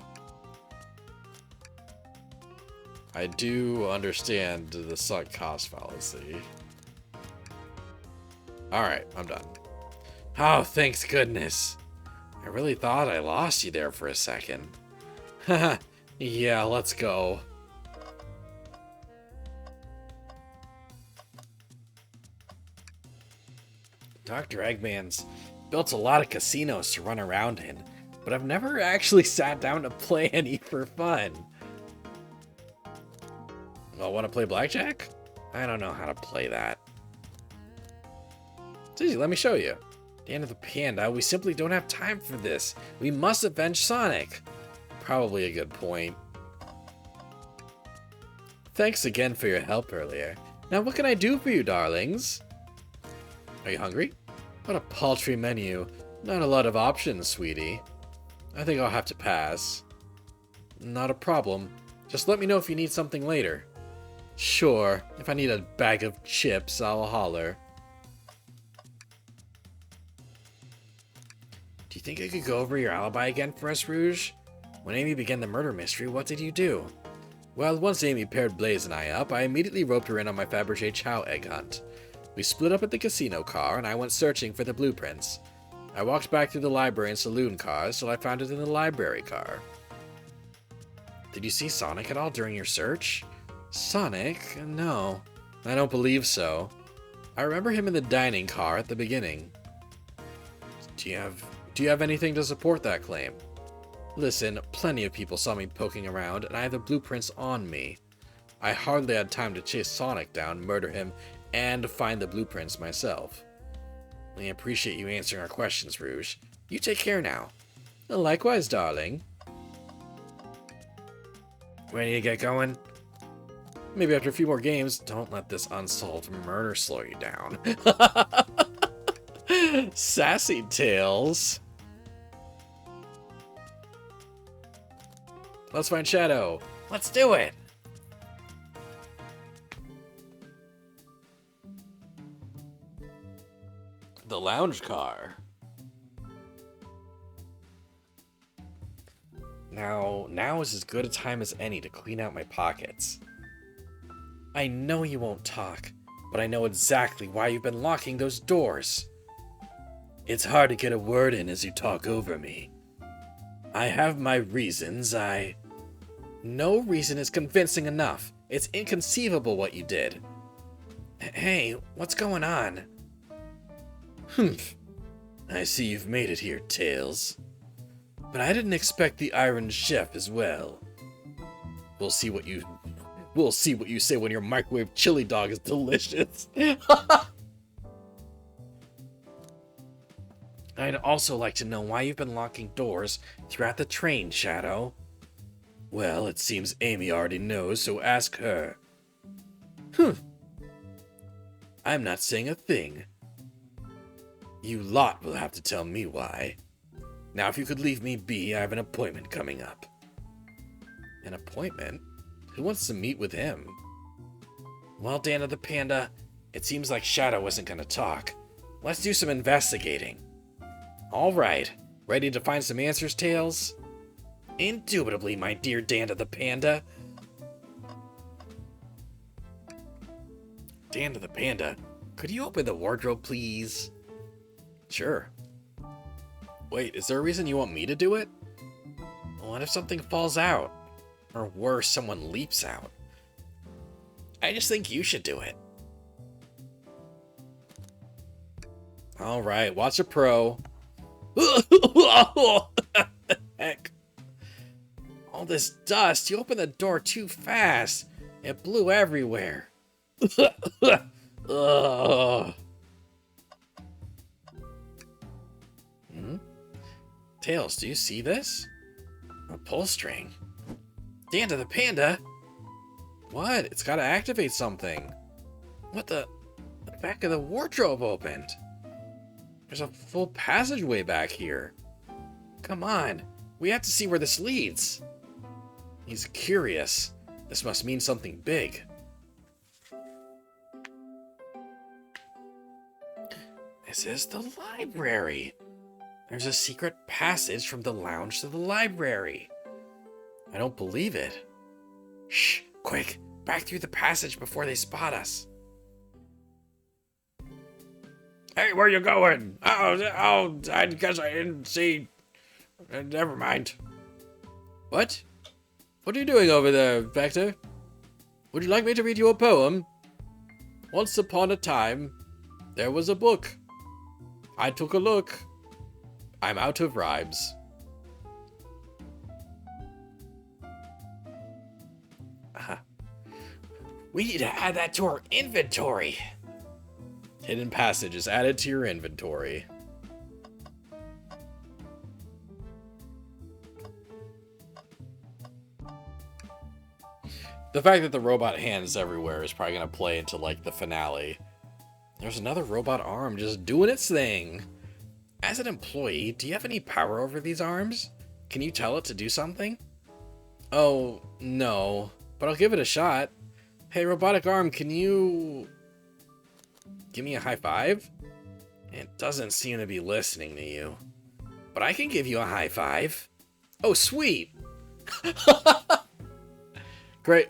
I do understand the sunk cost fallacy. Alright, I'm done. Oh, thanks goodness. I really thought I lost you there for a second. Haha, yeah, let's go. Dr. Eggman's built a lot of casinos to run around in, but I've never actually sat down to play any for fun. Well, want to play blackjack? I don't know how to play that. It's easy, let me show you. Dan of the Panda, we simply don't have time for this. We must avenge Sonic. Probably a good point. Thanks again for your help earlier. Now what can I do for you, darlings? Are you hungry? What a paltry menu. Not a lot of options, sweetie. I think I'll have to pass. Not a problem. Just let me know if you need something later. Sure, if I need a bag of chips, I'll holler. Do you think I could go over your alibi again for us, Rouge? When Amy began the murder mystery, what did you do? Well, once Amy paired Blaze and I up, I immediately roped her in on my Fabergé Chow egg hunt. We split up at the casino car, and I went searching for the blueprints. I walked back through the library and saloon cars till I found it in the library car. Did you see Sonic at all during your search? Sonic? No, I don't believe so. I remember him in the dining car at the beginning. Do you have anything to support that claim? Listen, plenty of people saw me poking around, and I have the blueprints on me. I hardly had time to chase Sonic down, murder him, and find the blueprints myself. I appreciate you answering our questions, Rouge. You take care now. Likewise, darling. Ready to get going? Maybe after a few more games, don't let this unsolved murder slow you down. Sassy Tails. Let's find Shadow. Let's do it. The lounge car. Now is as good a time as any to clean out my pockets. I know you won't talk, but I know exactly why you've been locking those doors. It's hard to get a word in as you talk over me. I have my reasons, No reason is convincing enough. It's inconceivable what you did. Hey, what's going on? Humph. I see you've made it here, Tails. But I didn't expect the Iron Chef as well. We'll see what you say when your microwave chili dog is delicious. I'd also like to know why you've been locking doors throughout the train, Shadow. Well, it seems Amy already knows, so ask her. I'm not saying a thing. You lot will have to tell me why. Now, if you could leave me be, I have an appointment coming up. An appointment? Who wants to meet with him? Well, Dana the Panda, it seems like Shadow isn't going to talk. Let's do some investigating. All right, ready to find some answers, Tails? Indubitably, my dear Dana the Panda. Dana the Panda, could you open the wardrobe, please? Sure. Wait, is there a reason you want me to do it? What if something falls out? Or worse, someone leaps out? I just think you should do it. Alright, watch a pro. Heck. All this dust, you opened the door too fast. It blew everywhere. Ugh. Tails, do you see this? A pull string. Dana the Panda? What? It's gotta activate something. What the? The back of the wardrobe opened. There's a full passageway back here. Come on. We have to see where this leads. He's curious. This must mean something big. This is the library. There's a secret passage from the lounge to the library. I don't believe it. Shh, quick, back through the passage before they spot us. Hey, where you going? Oh, I guess I didn't see. Never mind. What? What are you doing over there, Vector? Would you like me to read you a poem? Once upon a time, there was a book. I took a look. I'm out of rhymes. We need to add that to our inventory. Hidden passage is added to your inventory. The fact that the robot hands everywhere is probably going to play into, like, the finale. There's another robot arm just doing its thing. As an employee, do you have any power over these arms? Can you tell it to do something? Oh, no. But I'll give it a shot. Hey, robotic arm, can you give me a high five? It doesn't seem to be listening to you. But I can give you a high five. Oh, sweet. Great.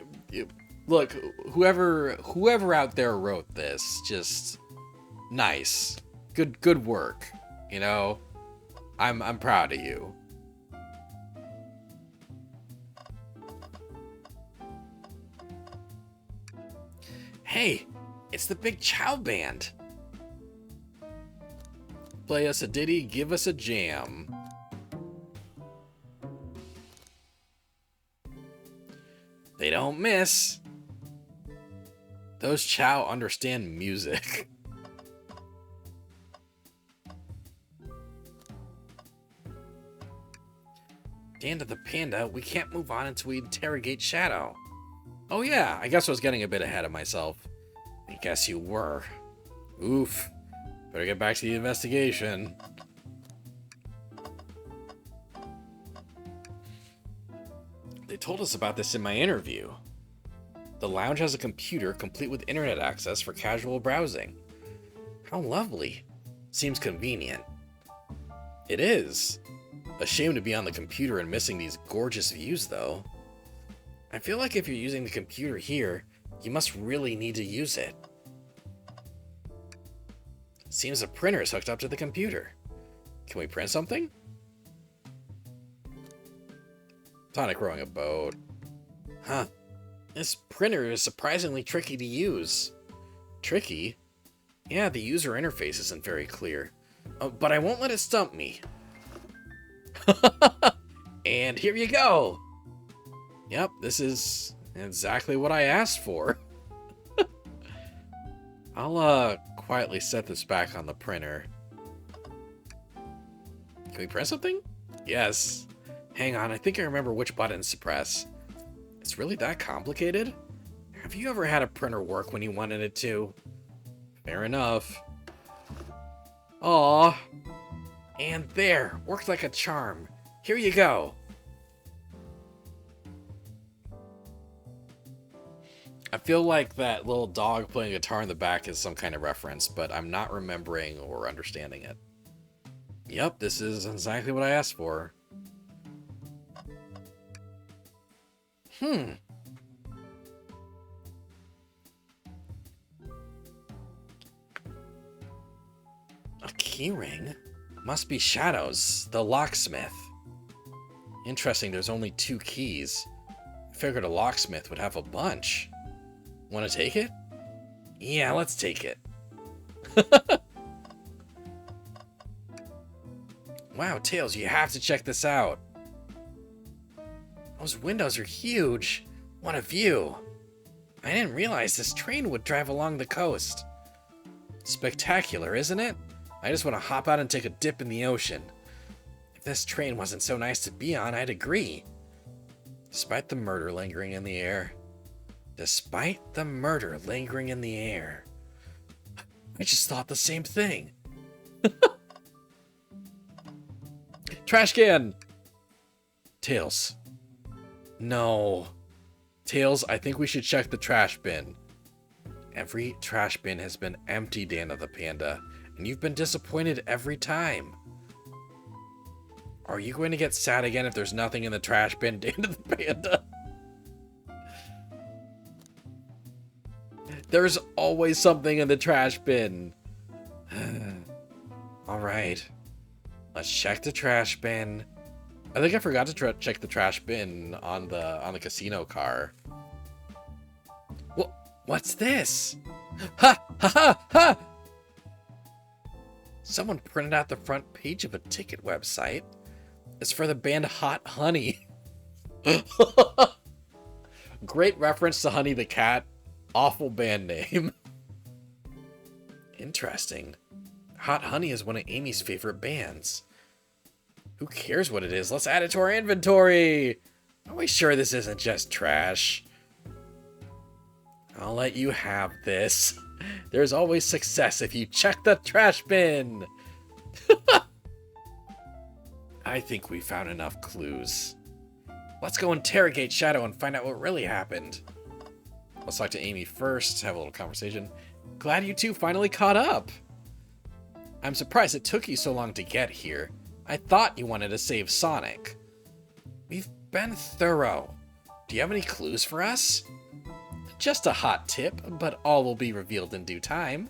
Look, whoever out there wrote this, just nice. Good work. You know, I'm proud of you. Hey, it's the Big Chow Band. Play us a ditty, give us a jam. They don't miss. Those Chow understand music. Dana the Panda, we can't move on until we interrogate Shadow. Oh yeah, I guess I was getting a bit ahead of myself. I guess you were. Oof. Better get back to the investigation. They told us about this in my interview. The lounge has a computer complete with internet access for casual browsing. How lovely. Seems convenient. It is. A shame to be on the computer and missing these gorgeous views, though. I feel like if you're using the computer here, you must really need to use it. Seems a printer is hooked up to the computer. Can we print something? Tonic rowing a boat. Huh. This printer is surprisingly tricky to use. Tricky? Yeah, the user interface isn't very clear. But I won't let it stump me. And here you go! Yep, this is exactly what I asked for. I'll quietly set this back on the printer. Can we press something? Yes. Hang on, I think I remember which buttons to press. It's really that complicated? Have you ever had a printer work when you wanted it to? Fair enough. Aw. And there, worked like a charm. Here you go. I feel like that little dog playing guitar in the back is some kind of reference, but I'm not remembering or understanding it. Yep, this is exactly what I asked for. A keyring? Must be Shadow's, the locksmith. Interesting, there's only 2 keys. I figured a locksmith would have a bunch. Want to take it? Yeah, let's take it. Wow, Tails, you have to check this out. Those windows are huge. What a view. I didn't realize this train would drive along the coast. Spectacular, isn't it? I just want to hop out and take a dip in the ocean. If this train wasn't so nice to be on, I'd agree. Despite the murder lingering in the air. Despite the murder lingering in the air. I just thought the same thing. Trash can! Tails. No. Tails, I think we should check the trash bin. Every trash bin has been empty, Dana the Panda, and you've been disappointed every time. Are you going to get sad again if there's nothing in the trash bin, Dana the Panda? There's always something in the trash bin. Alright. Let's check the trash bin. I think I forgot to check the trash bin on the casino car. What's this? Ha! Ha ha ha! Someone printed out the front page of a ticket website. It's for the band Hot Honey. Great reference to Honey the Cat. Awful band name. Interesting. Hot Honey is one of Amy's favorite bands. Who cares what it is? Let's add it to our inventory. Are we sure this isn't just trash? I'll let you have this. There's always success if you check the trash bin. I think we found enough clues. Let's go interrogate Shadow and find out what really happened. Let's talk to Amy first, have a little conversation. Glad you two finally caught up. I'm surprised it took you so long to get here. I thought you wanted to save Sonic. We've been thorough. Do you have any clues for us? Just a hot tip, but all will be revealed in due time.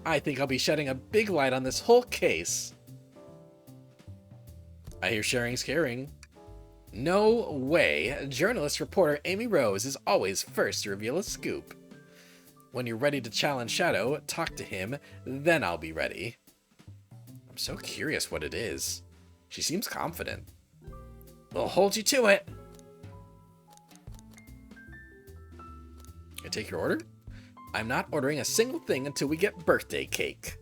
I think I'll be shedding a big light on this whole case. I hear sharing's caring. No way. Journalist reporter Amy Rose is always first to reveal a scoop. When you're ready to challenge Shadow, talk to him, then I'll be ready. I'm so curious what it is. She seems confident. We'll hold you to it. I take your order? I'm not ordering a single thing until we get birthday cake.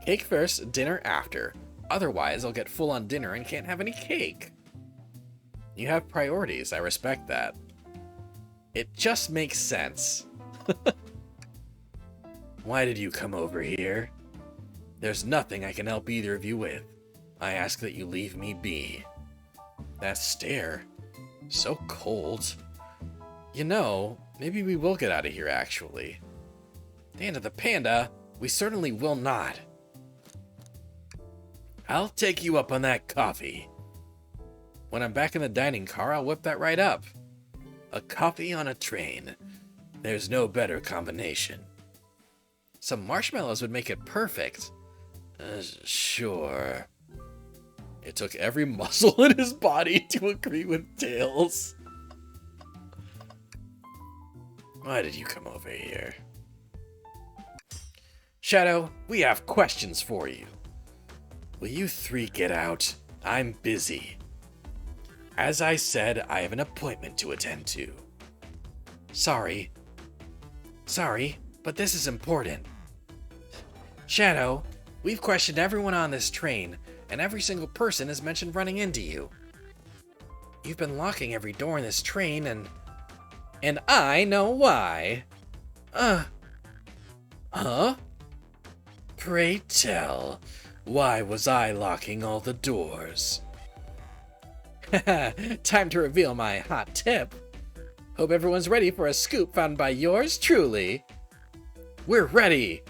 Cake first, dinner after. Otherwise, I'll get full on dinner and can't have any cake. You have priorities, I respect that. It just makes sense. Why did you come over here? There's nothing I can help either of you with. I ask that you leave me be. That stare. So cold. You know, maybe we will get out of here, actually. Dana the Panda, we certainly will not. I'll take you up on that coffee. When I'm back in the dining car, I'll whip that right up. A coffee on a train. There's no better combination. Some marshmallows would make it perfect. Sure. It took every muscle in his body to agree with Tails. Why did you come over here? Shadow, we have questions for you. Will you three get out? I'm busy. As I said, I have an appointment to attend to. Sorry, but this is important. Shadow, we've questioned everyone on this train, and every single person has mentioned running into you. You've been locking every door in this train, and I know why. Huh? Pray tell, why was I locking all the doors? Time to reveal my hot tip. Hope everyone's ready for a scoop found by yours truly. We're ready!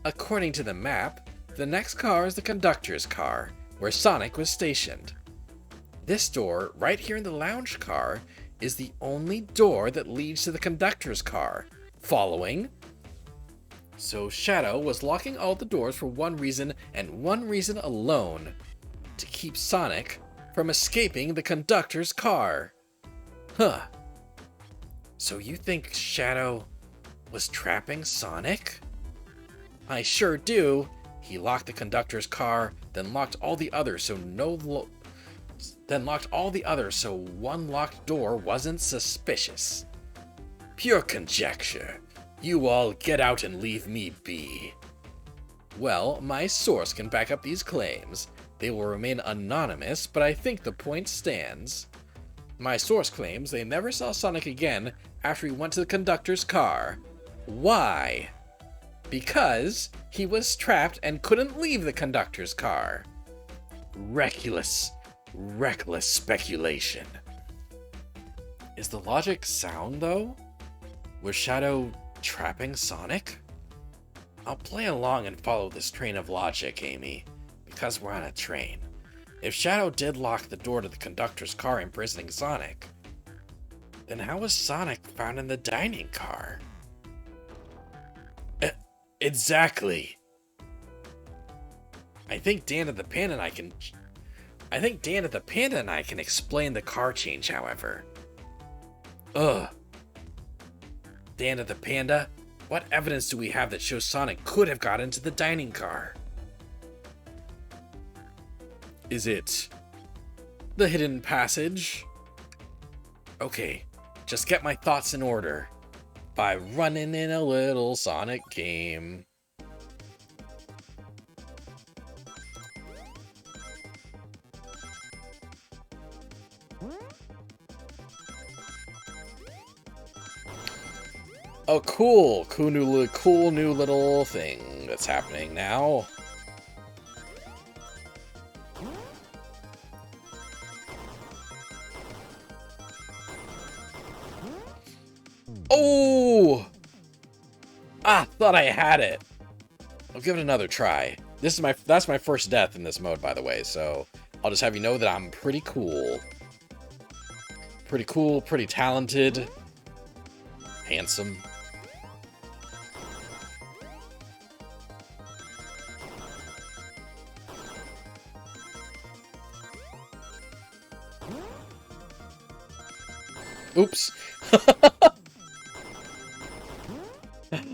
According to the map, the next car is the conductor's car, where Sonic was stationed. This door, right here in the lounge car, is the only door that leads to the conductor's car. Following? So Shadow was locking all the doors for one reason and one reason alone: to keep Sonic from escaping the conductor's car. Huh. So you think Shadow was trapping Sonic? I sure do. He locked the conductor's car, then locked all the others so one locked door wasn't suspicious. Pure conjecture. You all get out and leave me be. Well, my source can back up these claims. They will remain anonymous, but I think the point stands. My source claims they never saw Sonic again after he went to the conductor's car. Why? Because he was trapped and couldn't leave the conductor's car. Reckless speculation. Is the logic sound, though? Was Shadow trapping Sonic? I'll play along and follow this train of logic, Amy, because we're on a train. If Shadow did lock the door to the conductor's car imprisoning Sonic, then how was Sonic found in the dining car? Exactly. I think Dan of the Panda and I can explain the car change, however. Dan of the Panda, what evidence do we have that shows Sonic could have got into the dining car? Is it the hidden passage? Okay, just get my thoughts in order by running in a little Sonic game. Oh, cool new little thing that's happening now. Oh! Thought I had it. I'll give it another try. That's my first death in this mode, by the way, so I'll just have you know that I'm pretty cool. Pretty cool, pretty talented, handsome. Oops.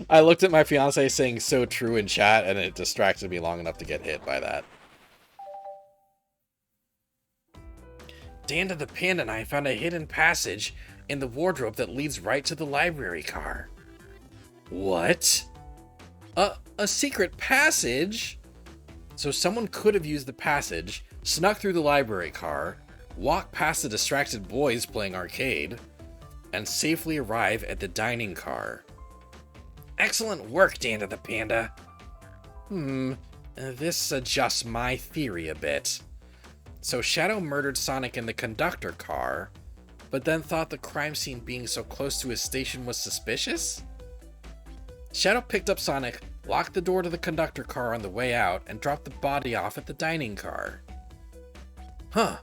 I looked at my fiance saying "so true" in chat, and it distracted me long enough to get hit by that. Dan the Panda and I found a hidden passage in the wardrobe that leads right to the library car. What? A secret passage? So someone could have used the passage, snuck through the library car, walk past the distracted boys playing arcade, and safely arrive at the dining car. Excellent work, Dan the Panda. This adjusts my theory a bit. So Shadow murdered Sonic in the conductor car, but then thought the crime scene being so close to his station was suspicious? Shadow picked up Sonic, locked the door to the conductor car on the way out, and dropped the body off at the dining car. Huh.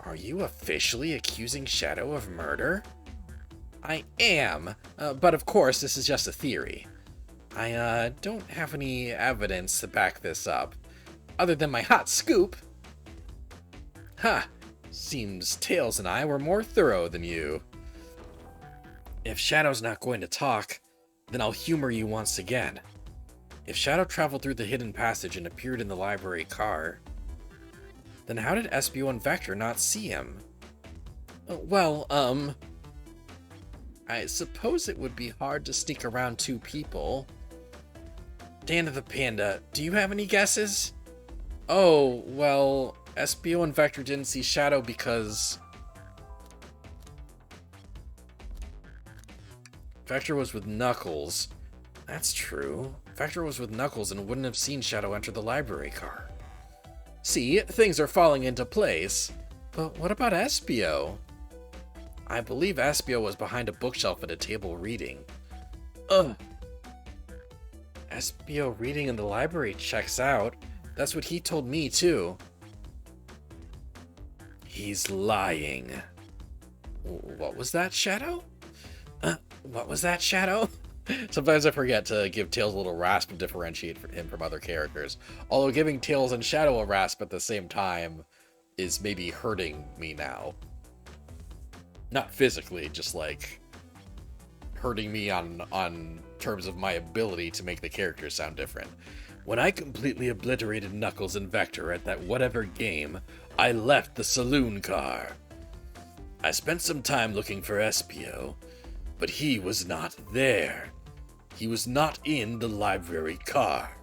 Are you officially accusing Shadow of murder? I am, but of course this is just a theory. I don't have any evidence to back this up, other than my hot scoop. Ha! Seems Tails and I were more thorough than you. If Shadow's not going to talk, then I'll humor you once again. If Shadow traveled through the hidden passage and appeared in the library car, then how did Espio and Vector not see him? I suppose it would be hard to sneak around two people. Dan the Panda, do you have any guesses? Oh, well, Espio and Vector didn't see Shadow because Vector was with Knuckles, That's true. Vector was with Knuckles and wouldn't have seen Shadow enter the library car. See, things are falling into place. But what about Espio? I believe Espio was behind a bookshelf at a table reading. Ugh. Espio reading in the library checks out. That's what he told me, too. He's lying. What was that, Shadow? What was that, Shadow? Sometimes I forget to give Tails a little rasp to differentiate him from other characters. Although giving Tails and Shadow a rasp at the same time is maybe hurting me now. Not physically, just like hurting me on terms of my ability to make the characters sound different. When I completely obliterated Knuckles and Vector at that whatever game, I left the saloon car. I spent some time looking for Espio, but he was not there. He was not in the library car.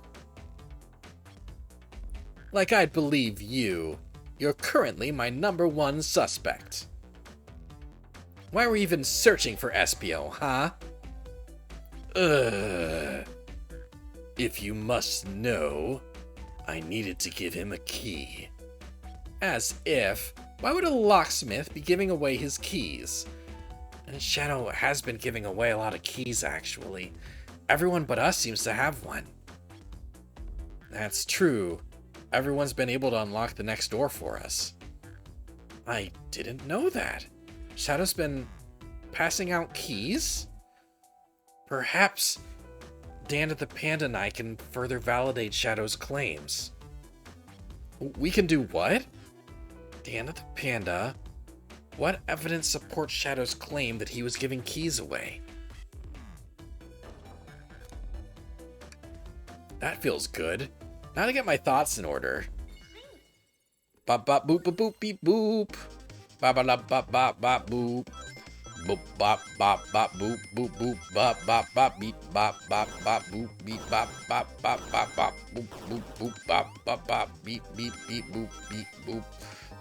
Like I'd believe you. You're currently my #1 suspect. Why were we even searching for Espio, huh? If you must know, I needed to give him a key. As if. Why would a locksmith be giving away his keys? And Shadow has been giving away a lot of keys, actually. Everyone but us seems to have one. That's true. Everyone's been able to unlock the next door for us. I didn't know that. Shadow's been passing out keys? Perhaps Danda the Panda and I can further validate Shadow's claims. We can do what? Danda the Panda? What evidence supports Shadow's claim that he was giving keys away? That feels good. Now to get my thoughts in order. Bop bop boop boop boop beep boop. Bop bop bop bop bop boop. Boop bop bop bop boop boop boop bop bop bop beep bop bop bop boop beep bop bop bop bop bop boop boop boop bop bop bop beep beep beep boop beep boop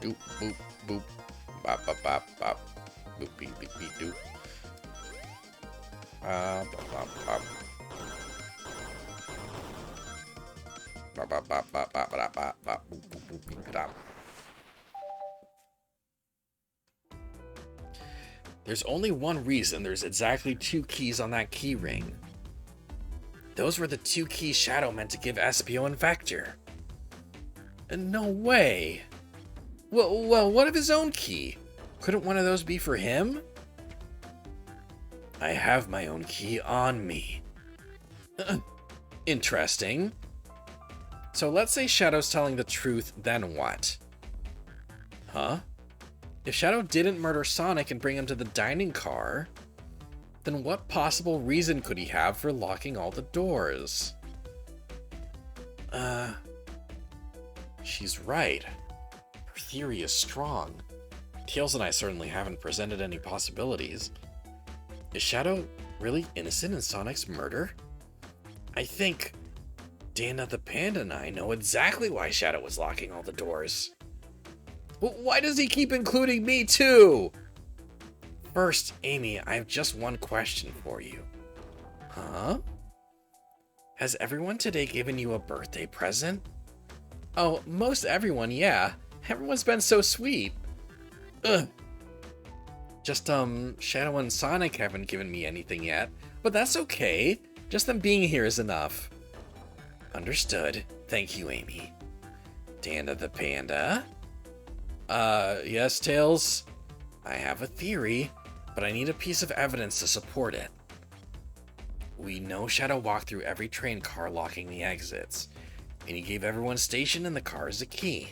doop boop boop bop bop bop bop boop beep beep beep doop. Bop bop bop. Bop bop bop bop bop bop bop bop boop boop boop beep bop. There's only one reason there's exactly 2 keys on that key ring. Those were the 2 keys Shadow meant to give Espio and Vector. No way. Well, what of his own key? Couldn't one of those be for him? I have my own key on me. Interesting. So let's say Shadow's telling the truth, then what? Huh? If Shadow didn't murder Sonic and bring him to the dining car, then what possible reason could he have for locking all the doors? She's right. Her theory is strong. Tails and I certainly haven't presented any possibilities. Is Shadow really innocent in Sonic's murder? I think Danda the Panda and I know exactly why Shadow was locking all the doors. Why does he keep including me too? First, Amy, I have just one question for you. Huh? Has everyone today given you a birthday present? Oh, most everyone, yeah. Everyone's been so sweet. Ugh. Just, Shadow and Sonic haven't given me anything yet, but that's okay. Just them being here is enough. Understood. Thank you, Amy. Danda the Panda? Yes, Tails? I have a theory, but I need a piece of evidence to support it. We know Shadow walked through every train car locking the exits, and he gave everyone stationed in the cars a key.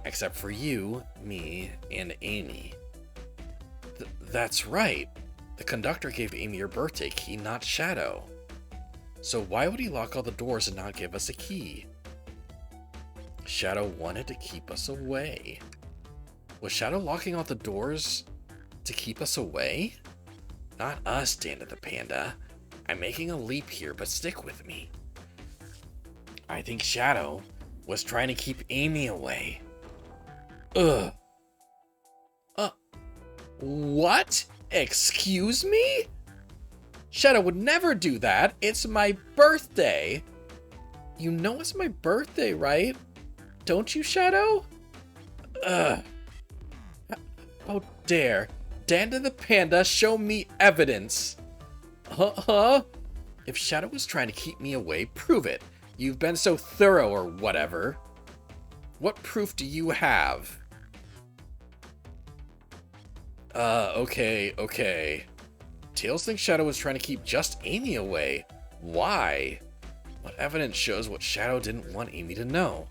Except for you, me, and Amy. That's right. The conductor gave Amy your birthday key, not Shadow. So why would he lock all the doors and not give us a key? Shadow wanted to keep us away. Was Shadow locking all the doors to keep us away? Not us, Danda the Panda. I'm making a leap here, but stick with me. I think Shadow was trying to keep Amy away. Ugh. What? Excuse me? Shadow would never do that. It's my birthday. You know it's my birthday, right? Don't you, Shadow? Ugh. How dare Danda the Panda show me evidence? Huh? If Shadow was trying to keep me away, prove it. You've been so thorough or whatever. What proof do you have? Okay. Tails thinks Shadow was trying to keep just Amy away. Why? What evidence shows what Shadow didn't want Amy to know?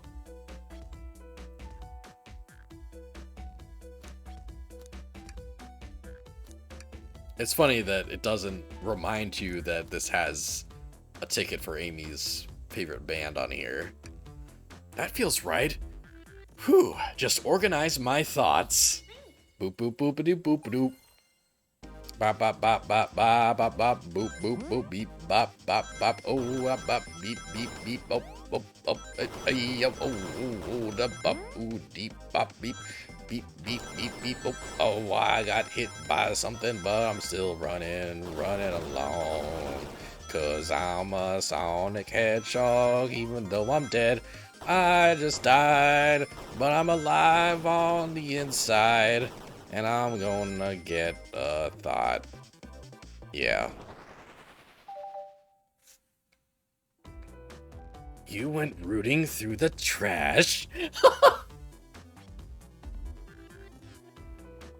It's funny that it doesn't remind you that this has a ticket for Amy's favorite band on here. That feels right. Whew, just organize my thoughts. Boop boop boopity boop doop. Bop bop bop bop bop bop bop boop boop boop beep bop bop bop bop bop beep beep beep oh da bop deep bop beep beep beep beep beep oh I got hit by something but I'm still running along, 'cause I'm a Sonic Hedgehog even though I'm dead. I just died, but I'm alive on the inside. And I'm gonna get a thought. Yeah. You went rooting through the trash?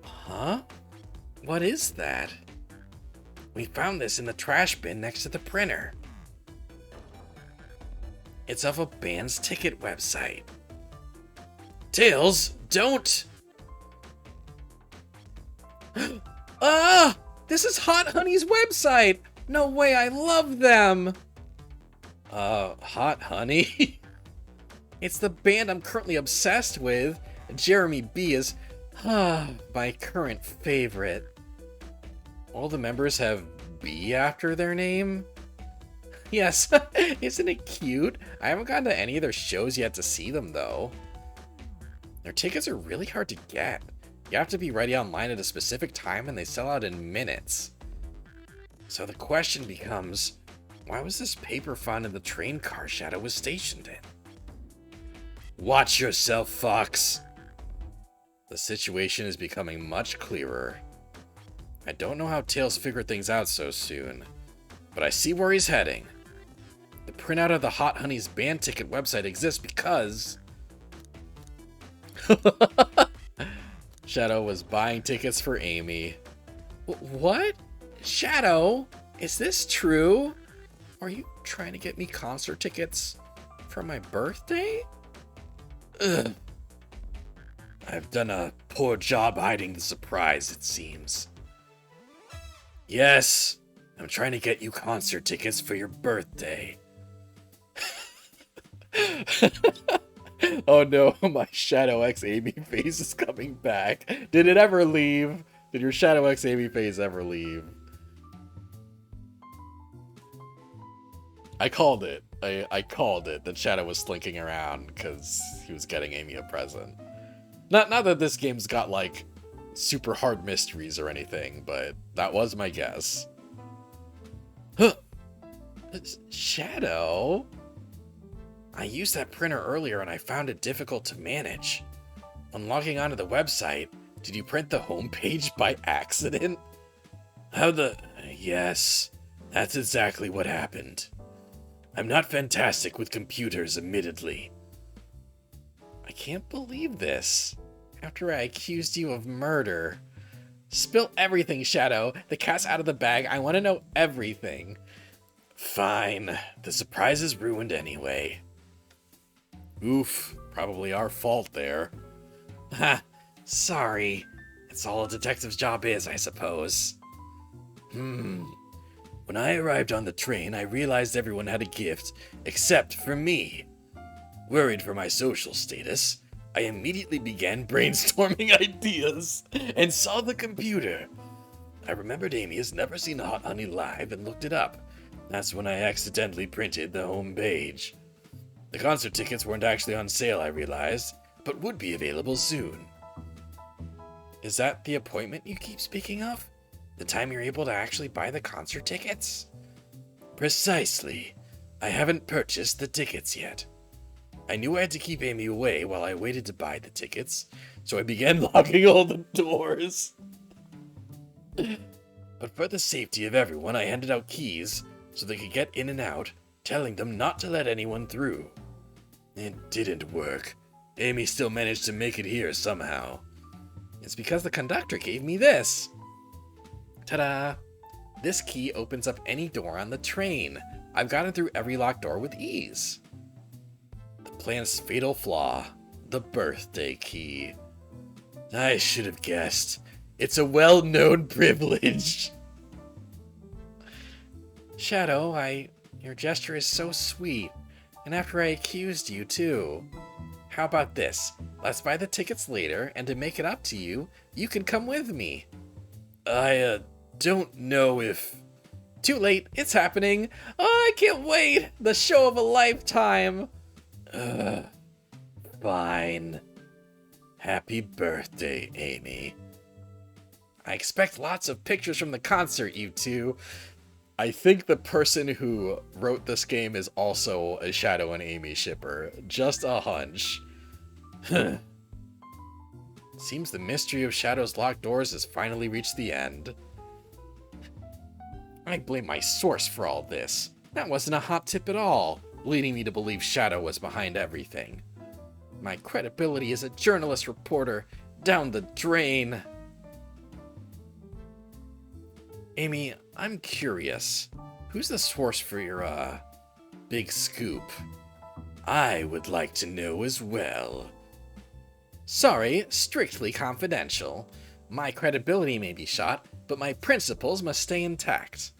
Huh? What is that? We found this in the trash bin next to the printer. It's of a band's ticket website. Tails, don't! This is Hot Honey's website! No way, I love them! Hot Honey? It's the band I'm currently obsessed with. Jeremy B is, my current favorite. All the members have B after their name? Yes, isn't it cute? I haven't gotten to any of their shows yet to see them, though. Their tickets are really hard to get. You have to be ready online at a specific time and they sell out in minutes. So the question becomes, why was this paper found in the train car Shadow was stationed in? Watch yourself, Fox! The situation is becoming much clearer. I don't know how Tails figured things out so soon, but I see where he's heading. The printout of the Hot Honey's band ticket website exists because... Shadow was buying tickets for Amy. What? Shadow? Is this true? Are you trying to get me concert tickets for my birthday? Ugh. I've done a poor job hiding the surprise, it seems. Yes, I'm trying to get you concert tickets for your birthday. Oh no, my Shadow X Amy face is coming back. Did it ever leave? Did your Shadow X Amy face ever leave? I called it. I called it that Shadow was slinking around because he was getting Amy a present. Not that this game's got like super hard mysteries or anything, but that was my guess. Huh. Shadow? I used that printer earlier and I found it difficult to manage. When logging onto the website, did you print the homepage by accident? Yes, that's exactly what happened. I'm not fantastic with computers, admittedly. I can't believe this. After I accused you of murder. Spill everything, Shadow. The cat's out of the bag. I want to know everything. Fine. The surprise is ruined anyway. Oof. Probably our fault there. Ha. Sorry. It's all a detective's job is, I suppose. When I arrived on the train, I realized everyone had a gift, except for me. Worried for my social status, I immediately began brainstorming ideas and saw the computer. I remembered Amy has never seen Hot Honey live and looked it up. That's when I accidentally printed the home page. The concert tickets weren't actually on sale, I realized, but would be available soon. Is that the appointment you keep speaking of? The time you're able to actually buy the concert tickets? Precisely. I haven't purchased the tickets yet. I knew I had to keep Amy away while I waited to buy the tickets, so I began locking all the doors. But for the safety of everyone, I handed out keys so they could get in and out, telling them not to let anyone through. It didn't work. Amy still managed to make it here somehow. It's because the conductor gave me this. Ta-da! This key opens up any door on the train. I've gotten through every locked door with ease. The plan's fatal flaw, the birthday key. I should have guessed. It's a well-known privilege. Shadow, your gesture is so sweet. And after I accused you, too. How about this? Let's buy the tickets later, and to make it up to you, you can come with me. I, don't know if... Too late, it's happening. Oh, I can't wait! The show of a lifetime! Fine. Happy birthday, Amy. I expect lots of pictures from the concert, you two. I think the person who wrote this game is also a Shadow and Amy shipper. Just a hunch. Seems the mystery of Shadow's locked doors has finally reached the end. I blame my source for all this. That wasn't a hot tip at all, leading me to believe Shadow was behind everything. My credibility as a journalist reporter down the drain. Amy, I'm curious. Who's the source for your, big scoop? I would like to know as well. Sorry, strictly confidential. My credibility may be shot, but my principles must stay intact.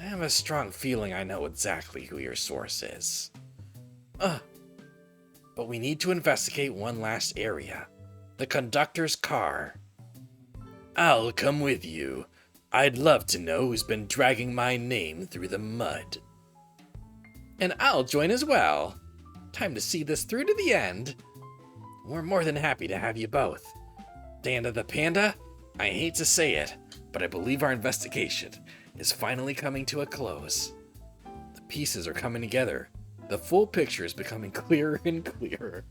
I have a strong feeling I know exactly who your source is. But we need to investigate one last area. The conductor's car. I'll come with you. I'd love to know who's been dragging my name through the mud. And I'll join as well. Time to see this through to the end. We're more than happy to have you both. Danda the Panda, I hate to say it, but I believe our investigation is finally coming to a close. The pieces are coming together. The full picture is becoming clearer and clearer.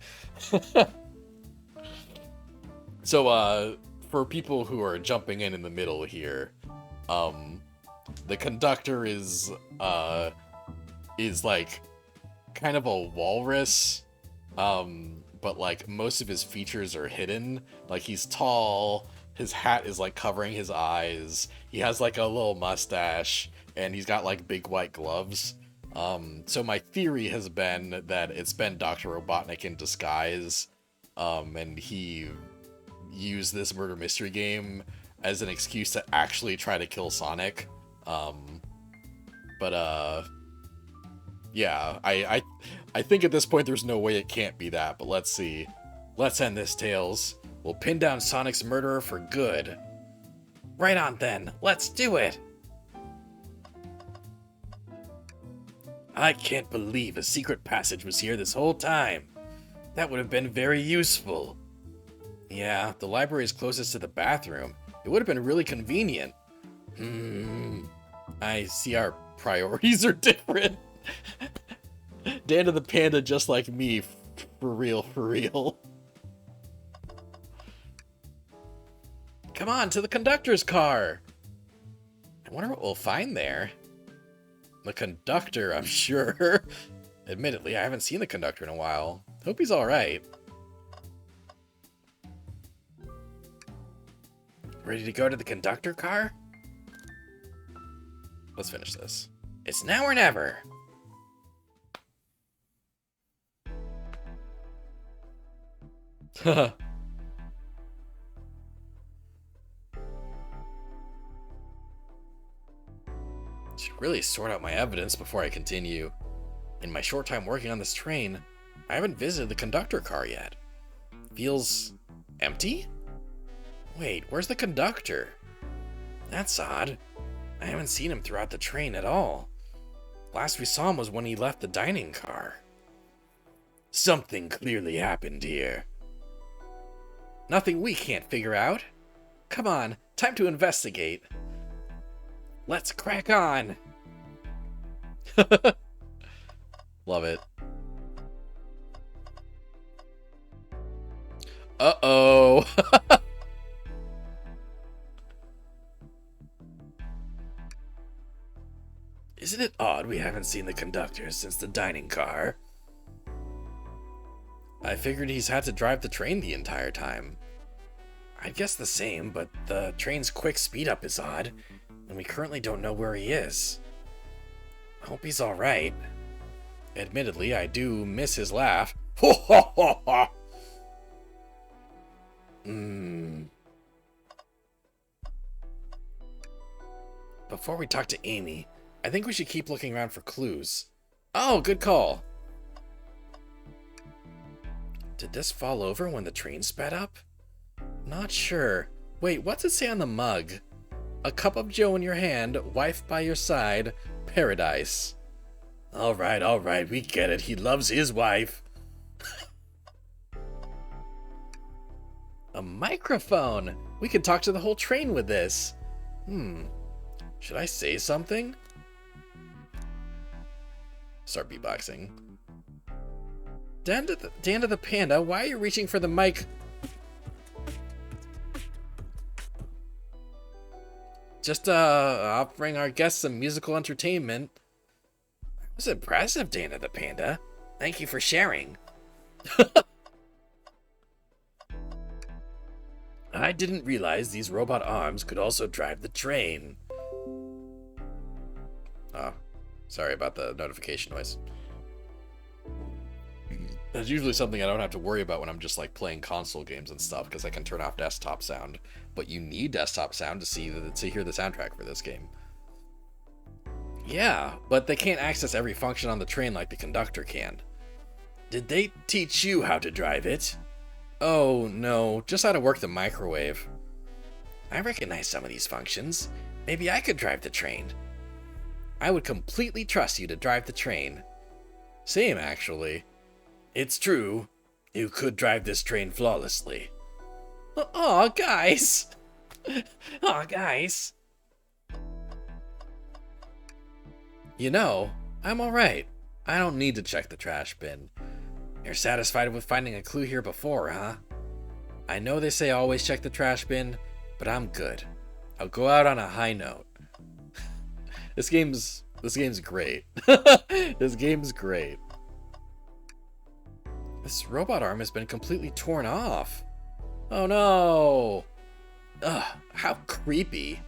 So, for people who are jumping in the middle here, the conductor is like kind of a walrus, but like most of his features are hidden. Like he's tall, his hat is like covering his eyes, he has like a little mustache, and he's got like big white gloves. So my theory has been that it's been Dr. Robotnik in disguise, and he used this murder mystery game as an excuse to actually try to kill Sonic. Yeah, I think at this point there's no way it can't be that, but let's see. Let's end this, Tails. We'll pin down Sonic's murderer for good. Right on then, let's do it! I can't believe a secret passage was here this whole time. That would have been very useful. Yeah, the library is closest to the bathroom. It would have been really convenient. I see our priorities are different. Danda the Panda just like me, for real, for real. Come on, to the conductor's car! I wonder what we'll find there. The conductor, I'm sure. Admittedly, I haven't seen the conductor in a while. Hope he's alright. Ready to go to the conductor car? Let's finish this. It's now or never! Haha. Should really sort out my evidence before I continue. In my short time working on this train, I haven't visited the conductor car yet. Feels empty? Wait, where's the conductor? That's odd. I haven't seen him throughout the train at all. Last we saw him was when he left the dining car. Something clearly happened here. Nothing we can't figure out. Come on, time to investigate. Let's crack on. Love it. Uh-oh. Isn't it odd we haven't seen the conductor since the dining car? I figured he's had to drive the train the entire time. I'd guess the same, but the train's quick speed up is odd, and we currently don't know where he is. I hope he's alright. Admittedly, I do miss his laugh. Ho ho ho ho! Before we talk to Amy, I think we should keep looking around for clues. Oh, good call. Did this fall over when the train sped up? Not sure. Wait, what's it say on the mug? A cup of joe in your hand, wife by your side, paradise. All right, we get it. He loves his wife. A microphone! We could talk to the whole train with this. Should I say something? Start beatboxing. Danda the Panda, why are you reaching for the mic? Just offering our guests some musical entertainment. That was impressive, Danda the Panda. Thank you for sharing. I didn't realize these robot arms could also drive the train. Oh, sorry about the notification noise. That's usually something I don't have to worry about when I'm just like playing console games and stuff, because I can turn off desktop sound. But you need desktop sound to hear the soundtrack for this game. Yeah, but they can't access every function on the train like the conductor can. Did they teach you how to drive it? Oh no, just how to work the microwave. I recognize some of these functions. Maybe I could drive the train. I would completely trust you to drive the train. Same, actually. It's true. You could drive this train flawlessly. Aw, guys. Aw, guys. You know, I'm alright. I don't need to check the trash bin. You're satisfied with finding a clue here before, huh? I know they say always check the trash bin, but I'm good. I'll go out on a high note. This game's great. This game's great. This robot arm has been completely torn off. Oh no! Ugh, how creepy.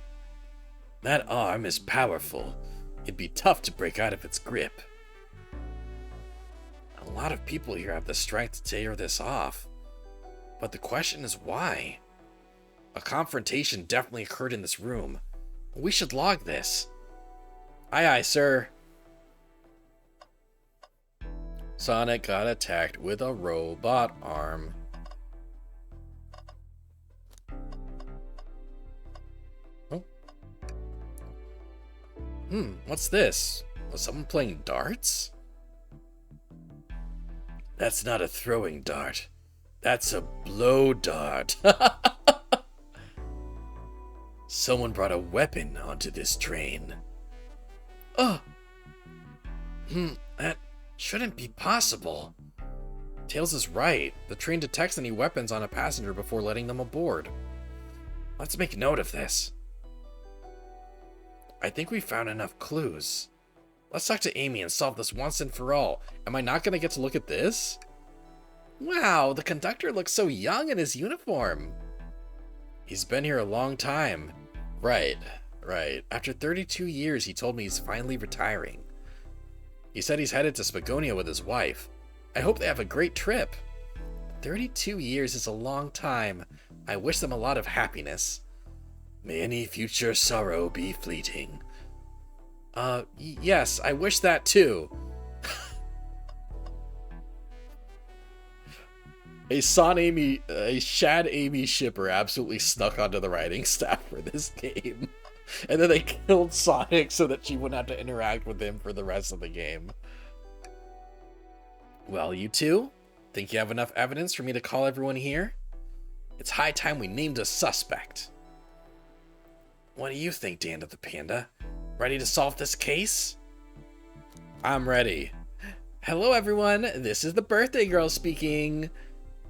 That arm is powerful. It'd be tough to break out of its grip. A lot of people here have the strength to tear this off. But the question is why? A confrontation definitely occurred in this room. We should log this. Aye aye, sir. Sonic got attacked with a robot arm. Oh. What's this? Was someone playing darts? That's not a throwing dart. That's a blow dart. Someone brought a weapon onto this train. Oh. That shouldn't be possible. Tails is right. The train detects any weapons on a passenger before letting them aboard. Let's make note of this. I think we found enough clues. Let's talk to Amy and solve this once and for all. Am I not going to get to look at this? Wow, the conductor looks so young in his uniform. He's been here a long time. Right. After 32 years, he told me he's finally retiring. He said he's headed to Spagonia with his wife. I hope they have a great trip. 32 years is a long time. I wish them a lot of happiness. May any future sorrow be fleeting. Yes, I wish that too. A Shad Amy shipper absolutely snuck onto the writing staff for this game. And then they killed Sonic so that she wouldn't have to interact with him for the rest of the game. Well, you two, think you have enough evidence for me to call everyone here? It's high time we named a suspect. What do you think, Danda the Panda? Ready to solve this case? I'm ready. Hello, everyone. This is the birthday girl speaking.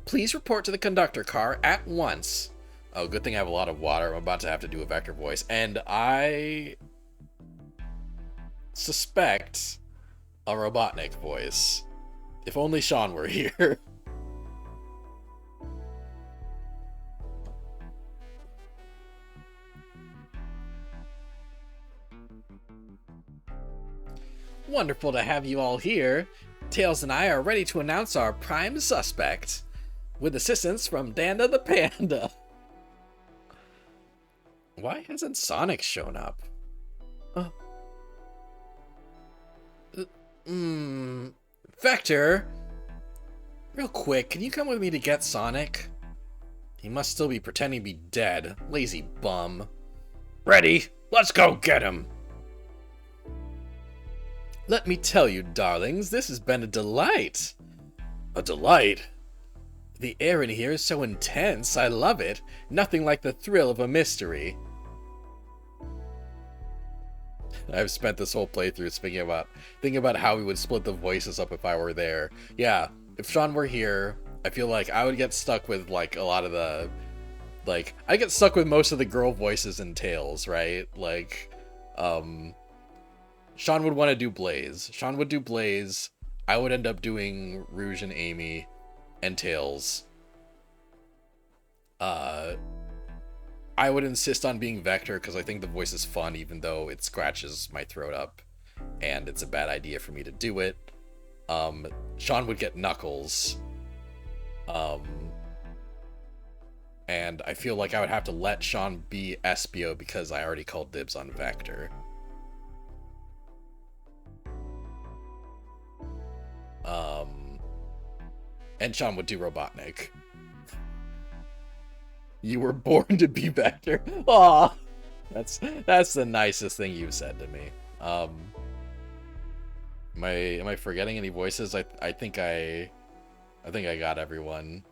Please report to the conductor car at once. Oh, good thing I have a lot of water. I'm about to have to do a vector voice. And I suspect a Robotnik voice. If only Sean were here. Wonderful to have you all here. Tails and I are ready to announce our prime suspect, with assistance from Danda the Panda. Why hasn't Sonic shown up? Vector! Real quick, can you come with me to get Sonic? He must still be pretending to be dead. Lazy bum. Ready? Let's go get him! Let me tell you, darlings, this has been a delight. A delight? The air in here is so intense, I love it. Nothing like the thrill of a mystery. I've spent this whole playthrough thinking about how we would split the voices up if I were there. Yeah, if Sean were here, I feel like I would get stuck with like a lot of the I get stuck with most of the girl voices in Tails, right? Like Sean would want to do Blaze. Sean would do Blaze. I would end up doing Rouge and Amy and Tails. I would insist on being Vector because I think the voice is fun, even though it scratches my throat up and it's a bad idea for me to do it. Sean would get Knuckles. And I feel like I would have to let Sean be Espio because I already called dibs on Vector. And Sean would do Robotnik. You were born to be Vector. Aw, that's the nicest thing you've said to me. Am I forgetting any voices? I think I got everyone.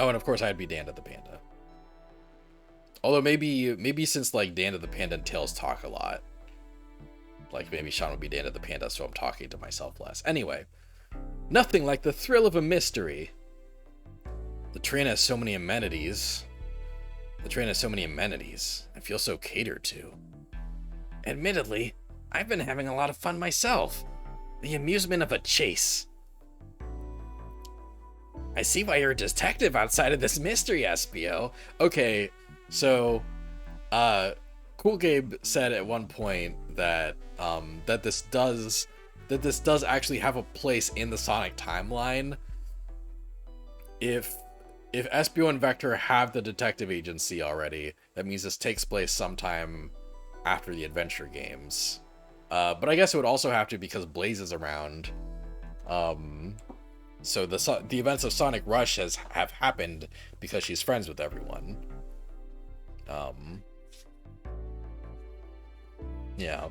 Oh, and of course I'd be Danda the Panda. Although maybe since like Danda the Panda and Tails talk a lot, like maybe Sean would be Danda the Panda, so I'm talking to myself less. Anyway, nothing like the thrill of a mystery. The train has so many amenities. I feel so catered to. Admittedly, I've been having a lot of fun myself. The amusement of a chase. I see why you're a detective outside of this mystery, Espio. Okay, so, Cool Gabe said at one point that that this does actually have a place in the Sonic timeline. If Espio and Vector have the detective agency already, that means this takes place sometime after the adventure games. But I guess it would also have to because Blaze is around. So the events of Sonic Rush have happened because she's friends with everyone. Yeah.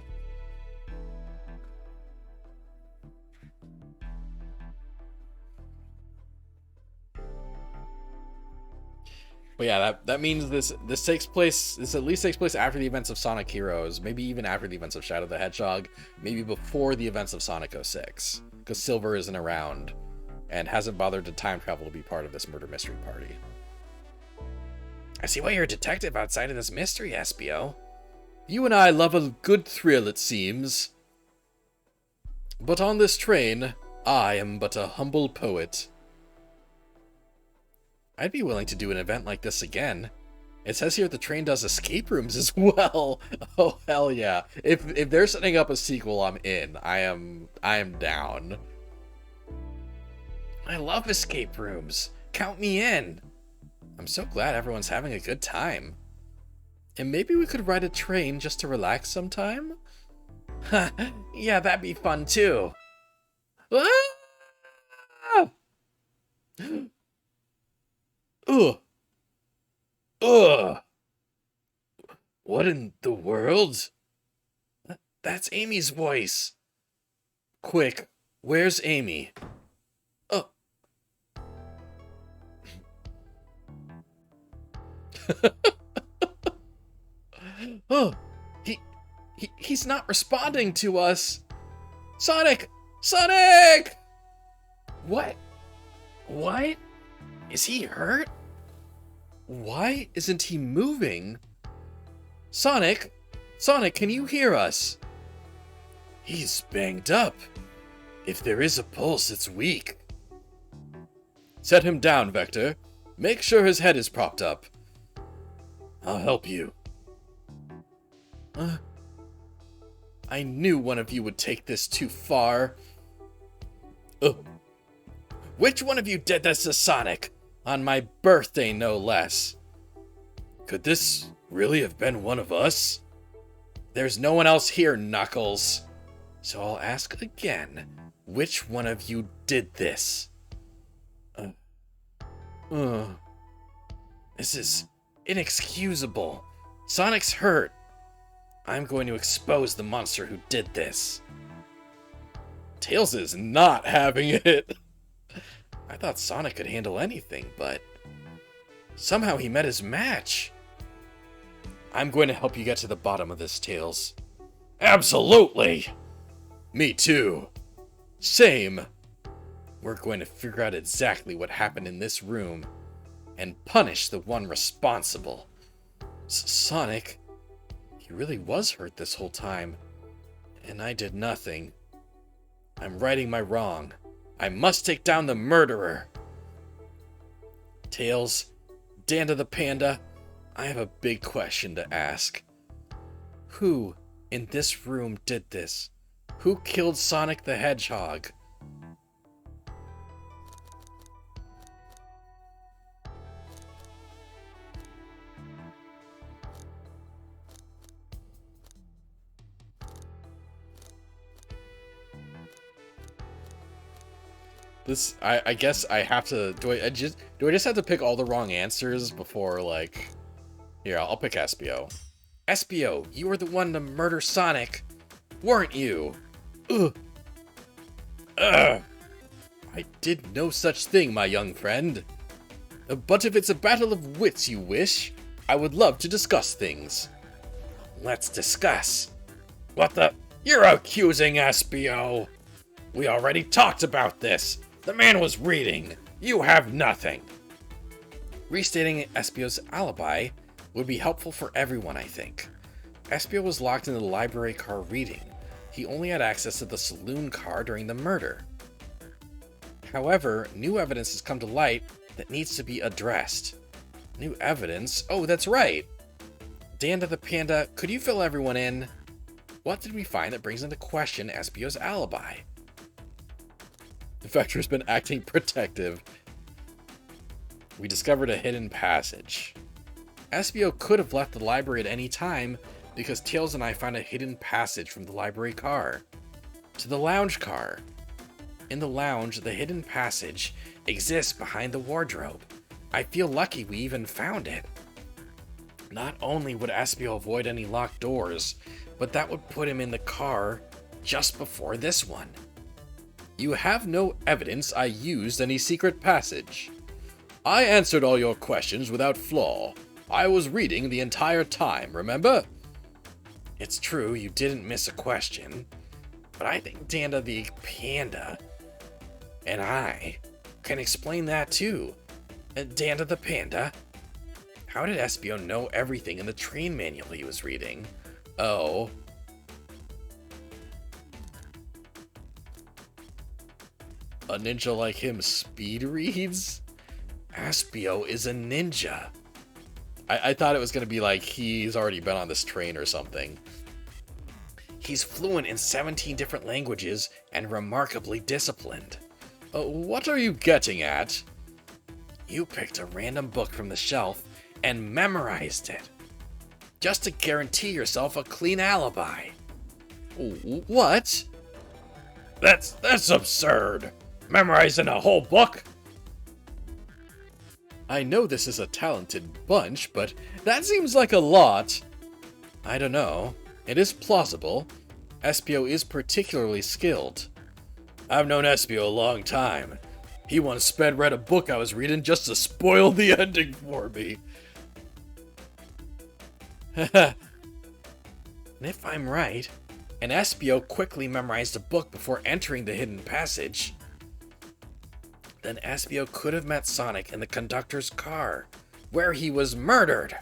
But yeah, that means this at least takes place after the events of Sonic Heroes, maybe even after the events of Shadow the Hedgehog, maybe before the events of Sonic 06, because Silver isn't around and hasn't bothered to time travel to be part of this murder mystery party. I see why you're a detective outside of this mystery, Espio. You and I love a good thrill, it seems. But on this train, I am but a humble poet. I'd be willing to do an event like this again. It says here the train does escape rooms as well. Oh, hell yeah. If they're setting up a sequel, I'm in. I am down. I love escape rooms. Count me in. I'm so glad everyone's having a good time. And maybe we could ride a train just to relax sometime? Yeah, that'd be fun too. Ah! Ugh. Ugh. What in the world? That's Amy's voice. Quick, where's Amy? Oh. Oh, he's not responding to us. Sonic! Sonic! What? What? Is he hurt? Why isn't he moving? Sonic? Sonic, can you hear us? He's banged up. If there is a pulse, it's weak. Set him down, Vector. Make sure his head is propped up. I'll help you. I knew one of you would take this too far. Which one of you did this to Sonic? On my birthday, no less. Could this really have been one of us? There's no one else here, Knuckles. So I'll ask again. Which one of you did this? This is inexcusable. Sonic's hurt. I'm going to expose the monster who did this. Tails is not having it. I thought Sonic could handle anything, but somehow he met his match. I'm going to help you get to the bottom of this, Tails. Absolutely! Me too. Same. We're going to figure out exactly what happened in this room and punish the one responsible. Sonic, he really was hurt this whole time, and I did nothing. I'm righting my wrong. I must take down the murderer. Tails, Danda the Panda, I have a big question to ask. Who in this room did this? Who killed Sonic the Hedgehog? This, I guess I have to, do I just have to pick all the wrong answers before, like, here, I'll pick Espio. Espio, you were the one to murder Sonic, weren't you? Ugh. I did no such thing, my young friend. But if it's a battle of wits you wish, I would love to discuss things. Let's discuss. What the? You're accusing Espio. We already talked about this. The man was reading. You have nothing. Restating Espio's alibi would be helpful for everyone, I think. Espio was locked in the library car reading. He only had access to the saloon car during the murder. However, new evidence has come to light that needs to be addressed. New evidence? Oh, that's right! Danda the Panda, could you fill everyone in? What did we find that brings into question Espio's alibi? The Vector's been acting protective. We discovered a hidden passage. Espio could have left the library at any time because Tails and I found a hidden passage from the library car to the lounge car. In the lounge, the hidden passage exists behind the wardrobe. I feel lucky we even found it. Not only would Espio avoid any locked doors, but that would put him in the car just before this one. You have no evidence I used any secret passage. I answered all your questions without flaw. I was reading the entire time, remember? It's true, you didn't miss a question, but I think Danda the Panda and I can explain that too. Danda the Panda? How did Espio know everything in the train manual he was reading? Oh. A ninja like him speed reads? Espio is a ninja. I thought it was going to be like he's already been on this train or something. He's fluent in 17 different languages and remarkably disciplined. What are you getting at? You picked a random book from the shelf and memorized it. Just to guarantee yourself a clean alibi. What? That's absurd. Memorizing a whole book? I know this is a talented bunch, but that seems like a lot. I don't know. It is plausible. Espio is particularly skilled. I've known Espio a long time. He once sped read a book I was reading just to spoil the ending for me. And if I'm right, and Espio quickly memorized a book before entering the hidden passage, then Espio could have met Sonic in the conductor's car, where he was murdered.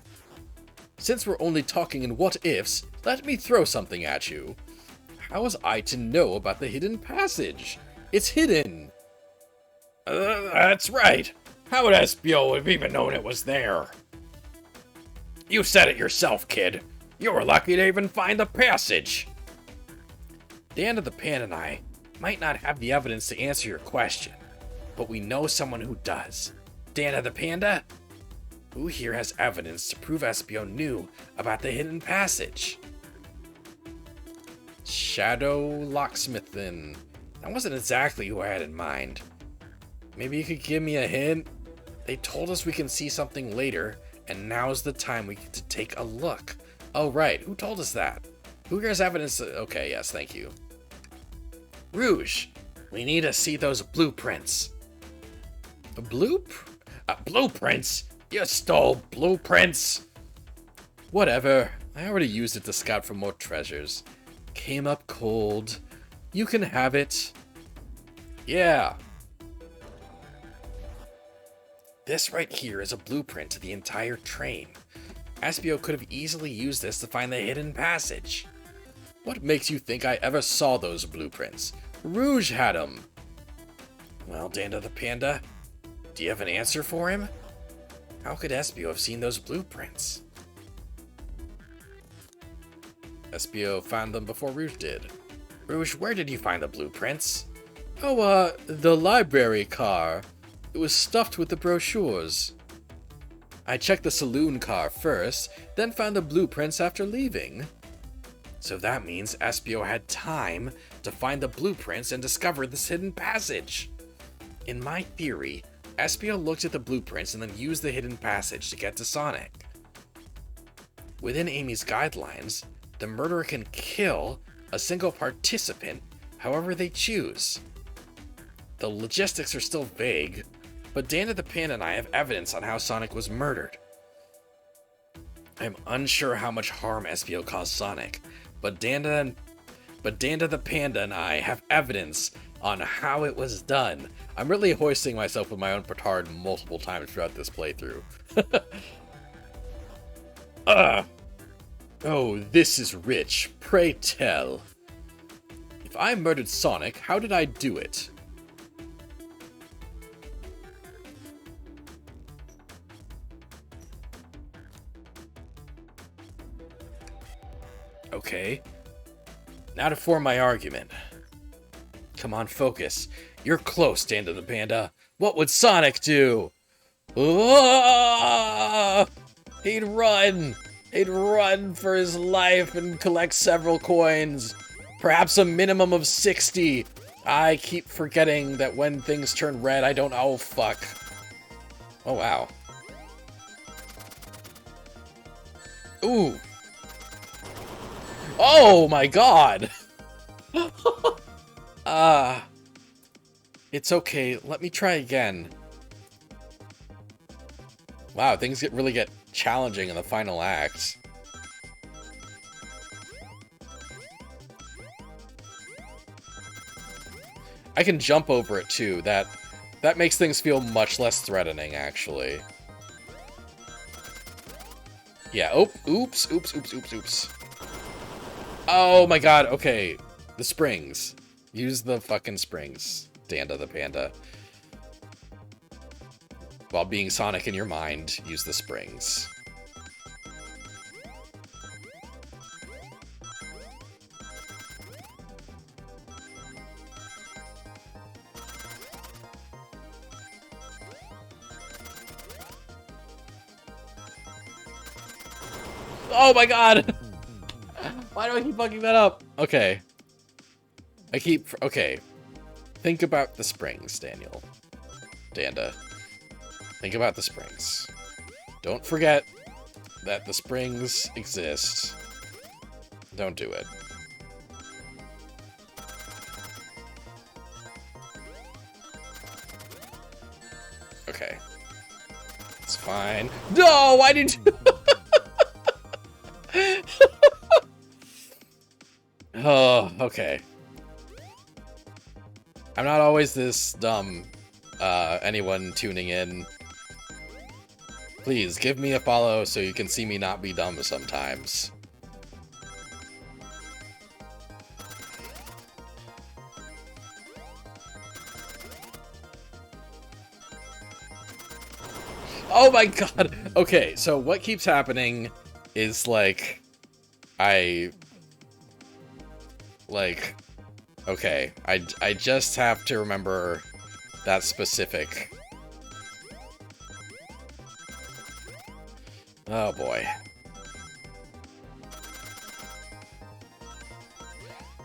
Since we're only talking in what-ifs, let me throw something at you. How was I to know about the hidden passage? It's hidden. That's right. How would Espio have even known it was there? You said it yourself, kid. You were lucky to even find the passage. Dan the Pan and I might not have the evidence to answer your question, but we know someone who does. Dan the Panda? Who here has evidence to prove Espio knew about the hidden passage? Shadow Locksmithin. That wasn't exactly who I had in mind. Maybe you could give me a hint? They told us we can see something later, and now's the time we get to take a look. Oh right, who told us that? Who here has evidence? Okay, yes, thank you. Rouge, we need to see those blueprints. Blueprints? You stole blueprints? Whatever, I already used it to scout for more treasures. Came up cold. You can have it. Yeah. This right here is a blueprint to the entire train. Espio could have easily used this to find the hidden passage. What makes you think I ever saw those blueprints? Rouge had them. Well, Danda the Panda, do you have an answer for him? How could Espio have seen those blueprints? Espio found them before Rouge did. Rouge, where did you find the blueprints? Oh, the library car. It was stuffed with the brochures. I checked the saloon car first, then found the blueprints after leaving. So that means Espio had time to find the blueprints and discover this hidden passage. In my theory, Espio looked at the blueprints and then used the hidden passage to get to Sonic. Within Amy's guidelines, the murderer can kill a single participant however they choose. The logistics are still vague, but Danda the Panda and I have evidence on how Sonic was murdered. I'm unsure how much harm Espio caused Sonic, but Danda the Panda and I have evidence on how it was done. I'm really hoisting myself with my own petard multiple times throughout this playthrough. Oh, this is rich. Pray tell. If I murdered Sonic, how did I do it? Okay. Now to form my argument. Come on, focus. You're close, Danda the Panda. What would Sonic do? Ah! He'd run! He'd run for his life and collect several coins. Perhaps a minimum of 60. I keep forgetting that when things turn red, I don't... Oh, fuck. Oh, wow. Ooh. Oh, my God! It's okay. Let me try again. Wow, things really get challenging in the final act. I can jump over it too. That makes things feel much less threatening, actually. Yeah, oops. Oh my god, okay. The springs. Use the fucking springs, Danda the Panda. While being Sonic in your mind, use the springs. Oh my god! Why do I keep fucking that up? Okay. Okay. Think about the springs, Daniel. Danda. Think about the springs. Don't forget that the springs exist. Don't do it. Okay. It's fine. No, why did you... Oh, okay. I'm not always this dumb. Anyone tuning in, please give me a follow so you can see me not be dumb sometimes. Oh my god! Okay, so what keeps happening is, like, okay, I just have to remember that specific. Oh boy.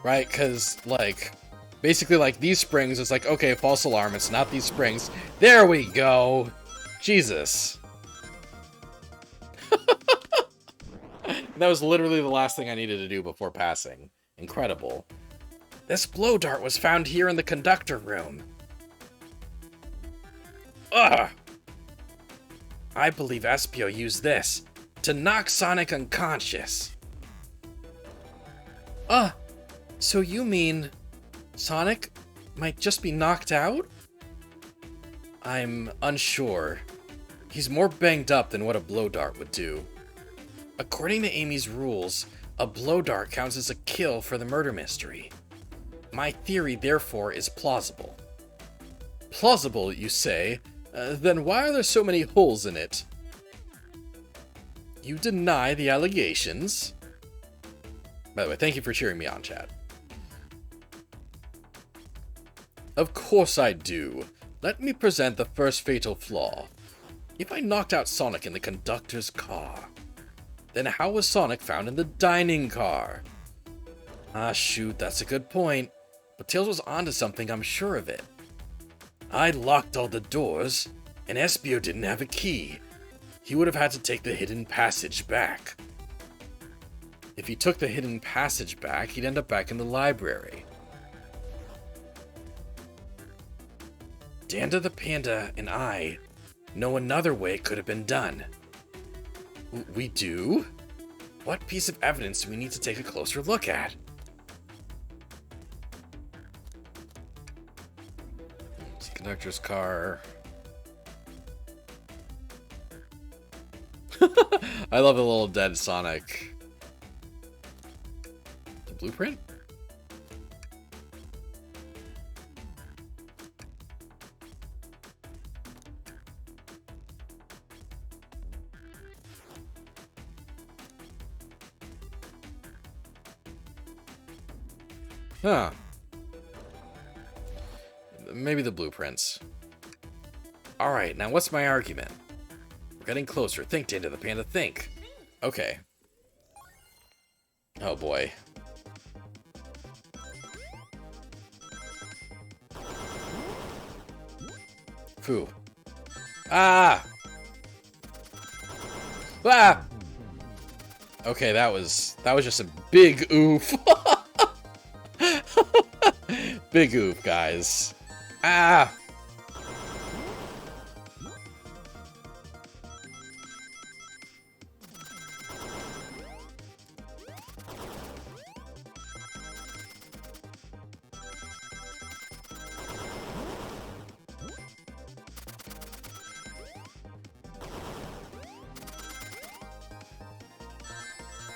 Right, because, like, basically, like, these springs, it's like, okay, false alarm, it's not these springs. There we go! Jesus. That was literally the last thing I needed to do before passing. Incredible. This blow dart was found here in the conductor room. Ugh! I believe Espio used this to knock Sonic unconscious. So you mean Sonic might just be knocked out? I'm unsure. He's more banged up than what a blow dart would do. According to Amy's rules, a blow dart counts as a kill for the murder mystery. My theory, therefore, is plausible. Plausible, you say? Then why are there so many holes in it? You deny the allegations? By the way, thank you for cheering me on, chat. Of course I do. Let me present the first fatal flaw. If I knocked out Sonic in the conductor's car, then how was Sonic found in the dining car? Ah, shoot, that's a good point. But Tails was onto something, I'm sure of it. I locked all the doors, and Espio didn't have a key. He would have had to take the hidden passage back. If he took the hidden passage back, he'd end up back in the library. Danda the Panda and I know another way it could have been done. We do? What piece of evidence do we need to take a closer look at? It's the conductor's car. I love the little dead Sonic. The blueprint? Huh. Maybe the blueprints. Alright, now what's my argument? We're getting closer. Think, Danda the Panda, think. Okay. Oh boy. Phew. Ah! Ah! Okay, that was just a big oof. Big oof, guys. Ah!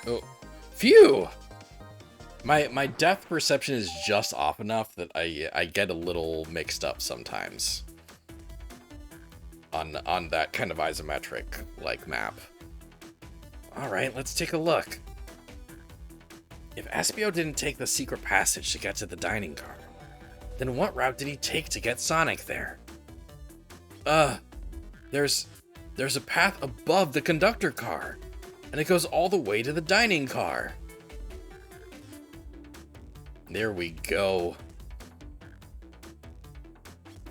Oh, phew! My depth perception is just off enough that I get a little mixed up sometimes on that kind of isometric like map. All right, let's take a look. If Espio didn't take the secret passage to get to the dining car, then what route did he take to get Sonic there? There's a path above the conductor car, and it goes all the way to the dining car. There we go.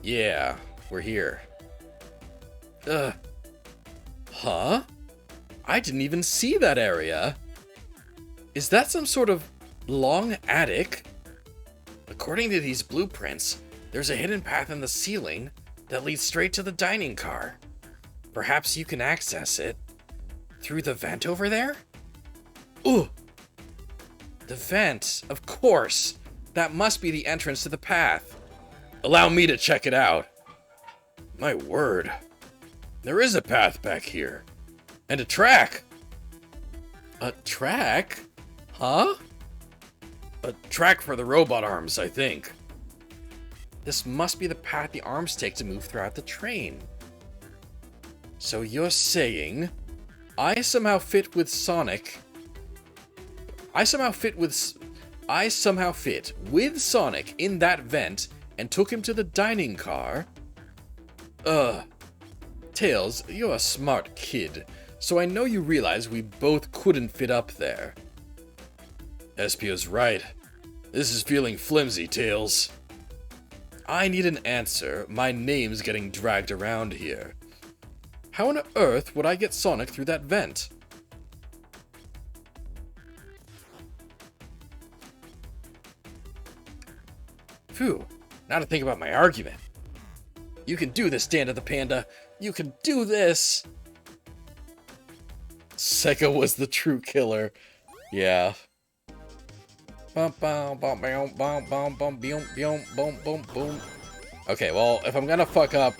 Yeah, we're here. Huh? I didn't even see that area. Is that some sort of long attic? According to these blueprints, there's a hidden path in the ceiling that leads straight to the dining car. Perhaps you can access it through the vent over there? Ooh! The vent, of course. That must be the entrance to the path. Allow me to check it out. My word. There is a path back here. And a track. A track? Huh? A track for the robot arms, I think. This must be the path the arms take to move throughout the train. So you're saying I somehow fit with Sonic. I somehow fit with Sonic in that vent and took him to the dining car? Tails, you're a smart kid, so I know you realize we both couldn't fit up there. Espio's right. This is feeling flimsy, Tails. I need an answer. My name's getting dragged around here. How on earth would I get Sonic through that vent? Phew, now to think about my argument. You can do this, Danda the Panda. You can do this. Sega was the true killer. Yeah. Okay, well, if I'm gonna fuck up,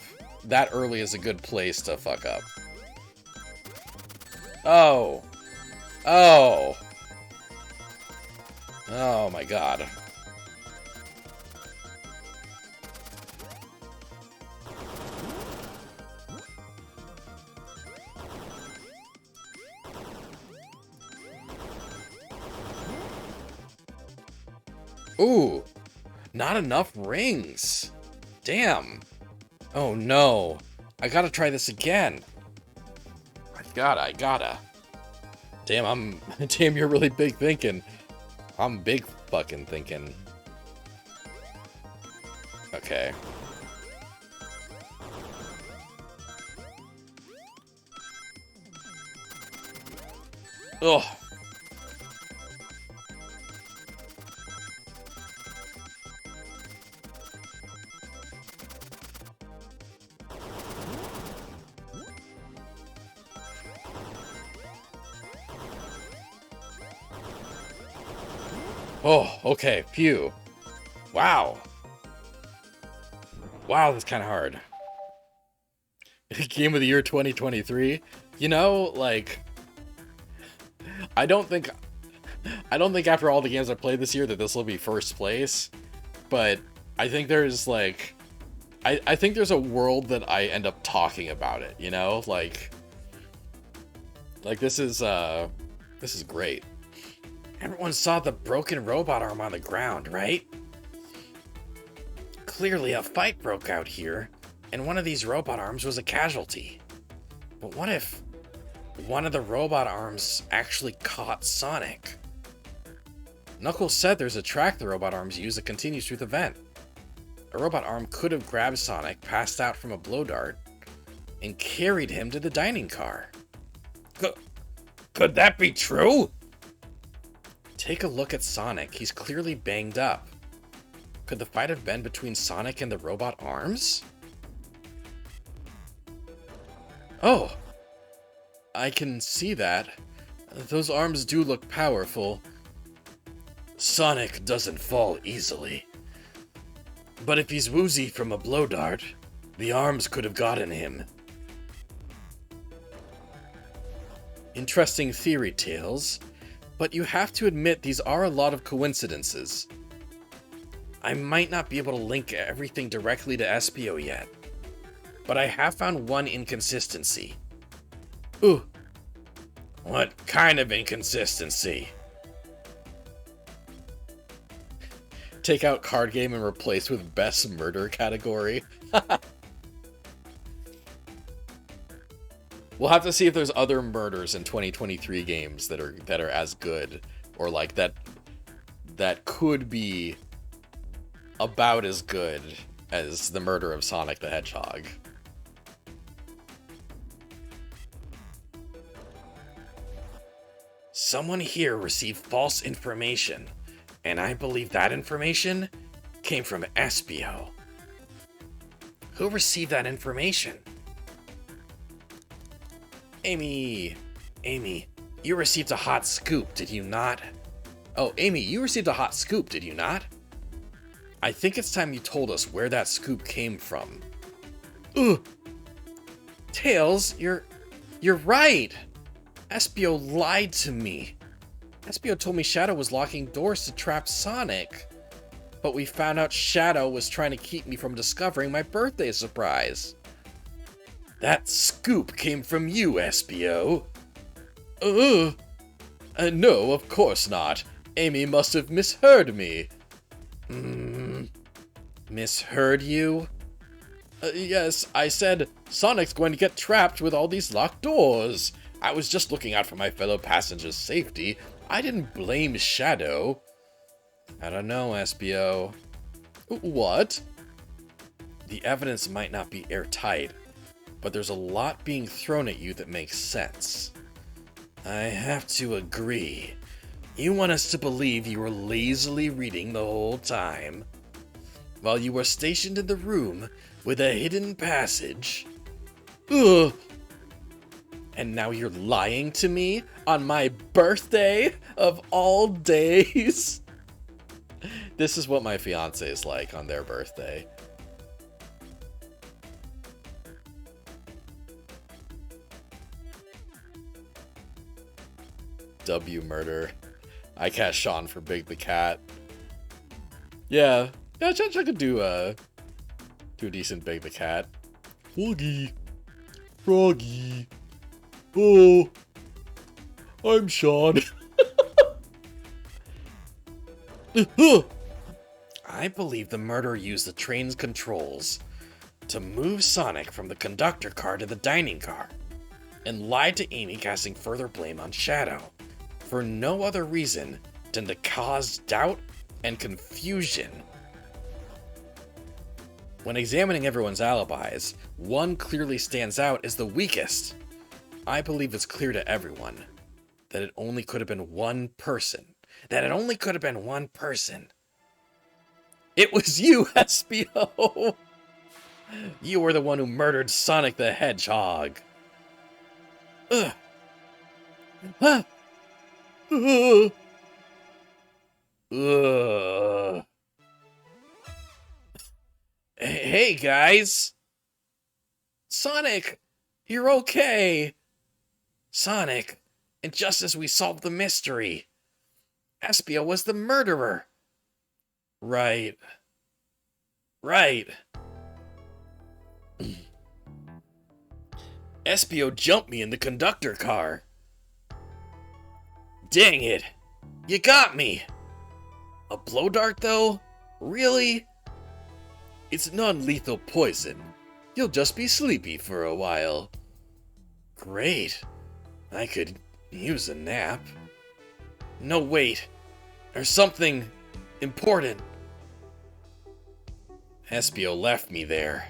that early is a good place to fuck up. Oh. Oh. Oh my god. Ooh, not enough rings. Damn. Oh no. I gotta try this again. I gotta. Damn, damn, you're really big thinking. I'm big fucking thinking. Okay. Ugh. Oh, okay, phew. Wow. Wow, that's kind of hard. Game of the year 2023. You know, like, I don't think after all the games I played this year that this will be first place, but I think there's like, I think there's a world that I end up talking about it, you know? Like this is great. Everyone saw the broken robot arm on the ground, right? Clearly a fight broke out here, and one of these robot arms was a casualty. But what if one of the robot arms actually caught Sonic? Knuckles said there's a track the robot arms use that continues through the vent. A robot arm could have grabbed Sonic, passed out from a blow dart, and carried him to the dining car. Could that be true? Take a look at Sonic. He's clearly banged up. Could the fight have been between Sonic and the robot arms? Oh, I can see that. Those arms do look powerful. Sonic doesn't fall easily. But if he's woozy from a blow dart, the arms could have gotten him. Interesting theory, Tails. But you have to admit these are a lot of coincidences. I might not be able to link everything directly to Espio yet, but I have found one inconsistency. Ooh. What kind of inconsistency? Take out card game and replace with best murder category. We'll have to see if there's other murders in 2023 games that are as good, or like that could be about as good as the murder of Sonic the Hedgehog. Someone here received false information, and I believe that information came from Espio. Who received that information? Amy, you received a hot scoop, did you not? Oh, Amy, you received a hot scoop, did you not? I think it's time you told us where that scoop came from. Ugh! Tails, you're right! Espio lied to me. Espio told me Shadow was locking doors to trap Sonic. But we found out Shadow was trying to keep me from discovering my birthday surprise. That scoop came from you, Espio. No, of course not. Amy must have misheard me. Misheard you? Yes, I said Sonic's going to get trapped with all these locked doors. I was just looking out for my fellow passengers' safety. I didn't blame Shadow. I don't know, Espio. What? The evidence might not be airtight, but there's a lot being thrown at you that makes sense. I have to agree. You want us to believe you were lazily reading the whole time, while you were stationed in the room with a hidden passage. Ugh! And now you're lying to me on my birthday of all days? This is what my fiance is like on their birthday. W murder. I cast Sean for Big the Cat. Yeah, I could do a decent Big the Cat. Froggy. Oh, I'm Sean. I believe the murderer used the train's controls to move Sonic from the conductor car to the dining car, and lied to Amy, casting further blame on Shadow, for no other reason than to cause doubt and confusion. When examining everyone's alibis, one clearly stands out as the weakest. I believe it's clear to everyone that it only could have been one person. It was you, Espio! You were the one who murdered Sonic the Hedgehog. Ugh. Ugh. Ugh. Hey, guys! Sonic, you're okay! Sonic, and just as we solved the mystery, Espio was the murderer. Right. Espio jumped me in the conductor car. Dang it! You got me! A blow dart, though? Really? It's non-lethal poison. You'll just be sleepy for a while. Great. I could use a nap. No, wait. There's something important. Espio left me there.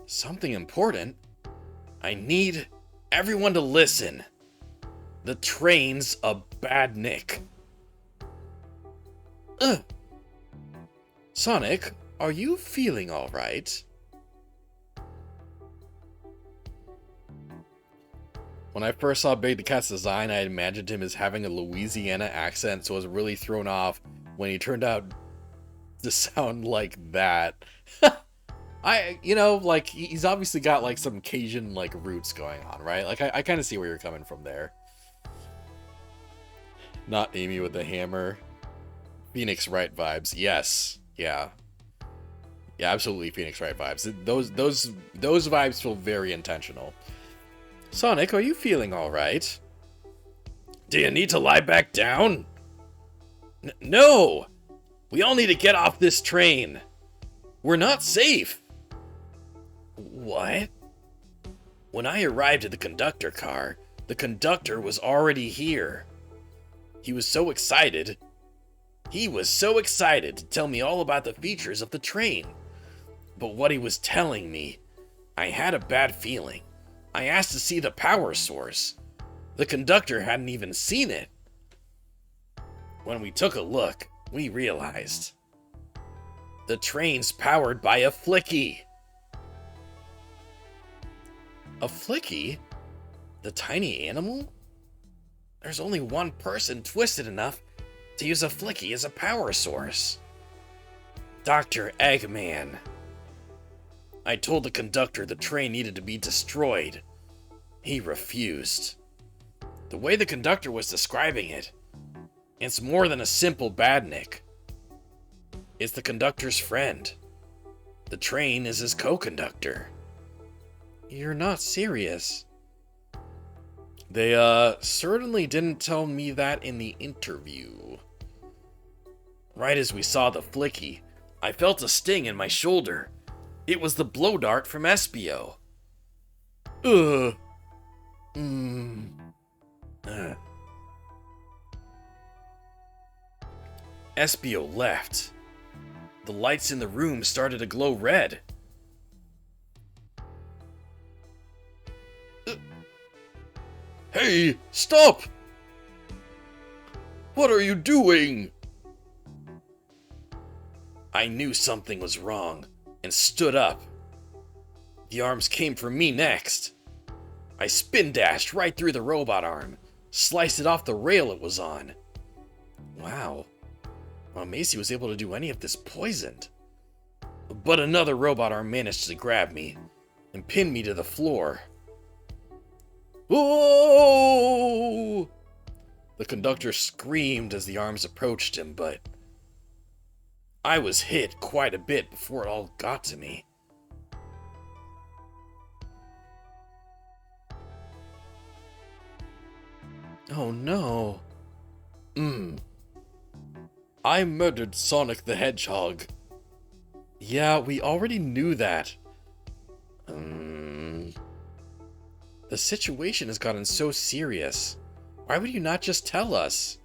Something important? I need everyone to listen. The train's a bad nick. Sonic, are you feeling all right? When I first saw Big the Cat's design, I imagined him as having a Louisiana accent, so I was really thrown off when he turned out to sound like that. He's obviously got, like, some Cajun, like, roots going on, right? Like, I kind of see where you're coming from there. Not Amy with the hammer. Phoenix Wright vibes. Yes. Yeah. Yeah, absolutely Phoenix Wright vibes. Those vibes feel very intentional. Sonic, are you feeling all right? Do you need to lie back down? No! We all need to get off this train. We're not safe. What? When I arrived at the conductor car, the conductor was already here. He was so excited to tell me all about the features of the train. But what he was telling me, I had a bad feeling. I asked to see the power source. The conductor hadn't even seen it. When we took a look, we realized the train's powered by a flicky. A flicky? The tiny animal? There's only one person twisted enough to use a flicky as a power source. Dr. Eggman. I told the conductor the train needed to be destroyed. He refused. The way the conductor was describing it, it's more than a simple badnik. It's the conductor's friend. The train is his co-conductor. You're not serious. They, certainly didn't tell me that in the interview. Right as we saw the flicky, I felt a sting in my shoulder. It was the blow dart from Espio. Ugh. Espio left. The lights in the room started to glow red. Hey, stop! What are you doing? I knew something was wrong and stood up. The arms came for me next. I spin dashed right through the robot arm, sliced it off the rail it was on. Wow. Well, Macy was able to do any of this poisoned. But another robot arm managed to grab me and pin me to the floor. Oh! The conductor screamed as the arms approached him, but I was hit quite a bit before it all got to me. Oh no. I murdered Sonic the Hedgehog. Yeah, we already knew that. The situation has gotten so serious. Why would you not just tell us?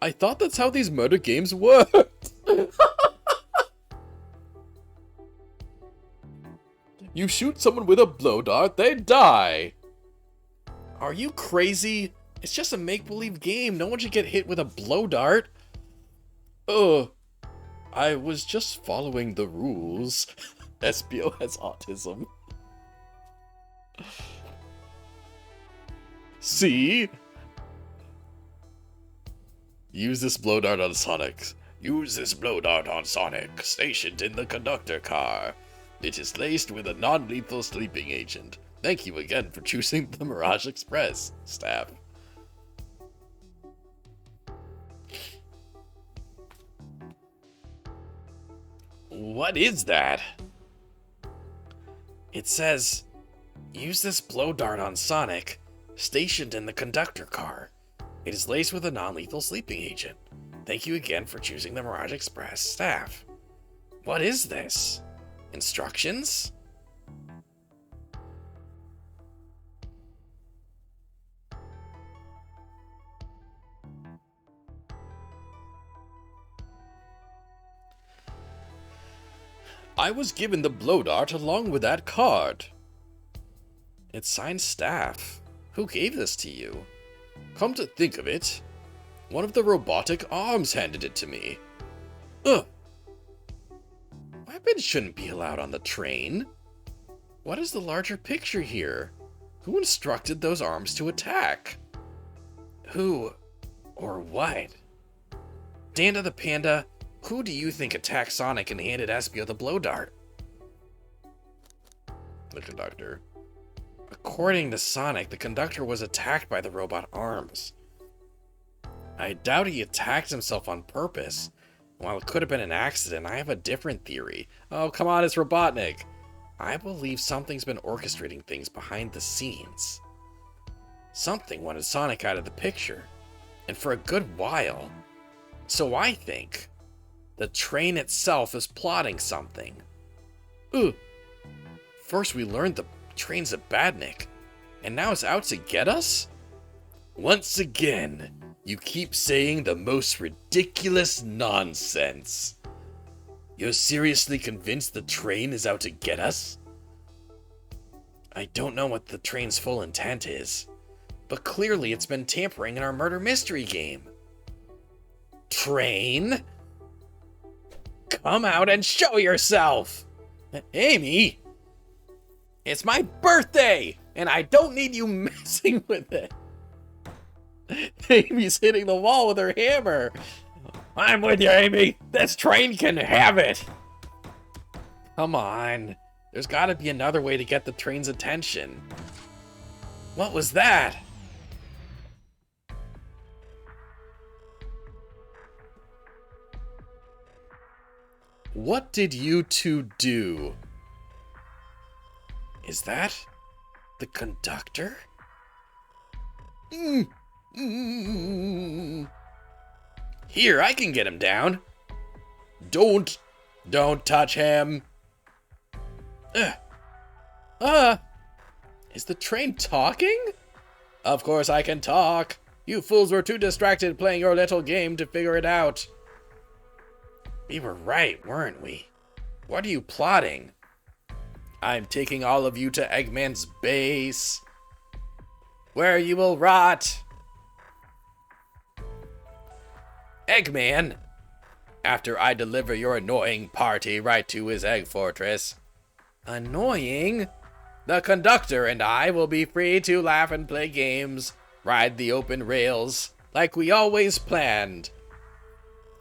I thought that's how these murder games worked. You shoot someone with a blow dart, they die. Are you crazy? It's just a make-believe game. No one should get hit with a blow dart. I was just following the rules. Espio has autism. See? Use this blow dart on Sonic. Use this blow dart on Sonic, stationed in the conductor car. It is laced with a non-lethal sleeping agent. Thank you again for choosing the Mirage Express, staff. What is that? It says, use this blow dart on Sonic, stationed in the conductor car. It is laced with a non-lethal sleeping agent. Thank you again for choosing the Mirage Express, staff. What is this? Instructions? I was given the blow dart along with that card. It's signed staff. Who gave this to you? Come to think of it, one of the robotic arms handed it to me. Weapons shouldn't be allowed on the train. What is the larger picture here? Who instructed those arms to attack? Who or what? Danda the Panda, who do you think attacked Sonic and handed Espio the blow dart? The conductor. According to Sonic, the conductor was attacked by the robot arms. I doubt he attacked himself on purpose. While it could have been an accident, I have a different theory. Oh, come on, it's Robotnik. I believe something's been orchestrating things behind the scenes. Something wanted Sonic out of the picture, and for a good while. So I think the train itself is plotting something. First we learned the train's a badnik, and now it's out to get us? Once again, you keep saying the most ridiculous nonsense. You're seriously convinced the train is out to get us? I don't know what the train's full intent is, but clearly it's been tampering in our murder mystery game. Train? Come out and show yourself! Amy! It's my birthday, and I don't need you messing with it. Amy's hitting the wall with her hammer. I'm with you, Amy. This train can have it. Come on. There's got to be another way to get the train's attention. What was that? What did you two do? Is that the conductor? Here, I can get him down. Don't touch him. Is the train talking? Of course I can talk. You fools were too distracted playing your little game to figure it out. We were right, weren't we? What are you plotting? I'm taking all of you to Eggman's base, where you will rot. Eggman, after I deliver your annoying party right to his egg fortress. Annoying? The conductor and I will be free to laugh and play games, ride the open rails, like we always planned.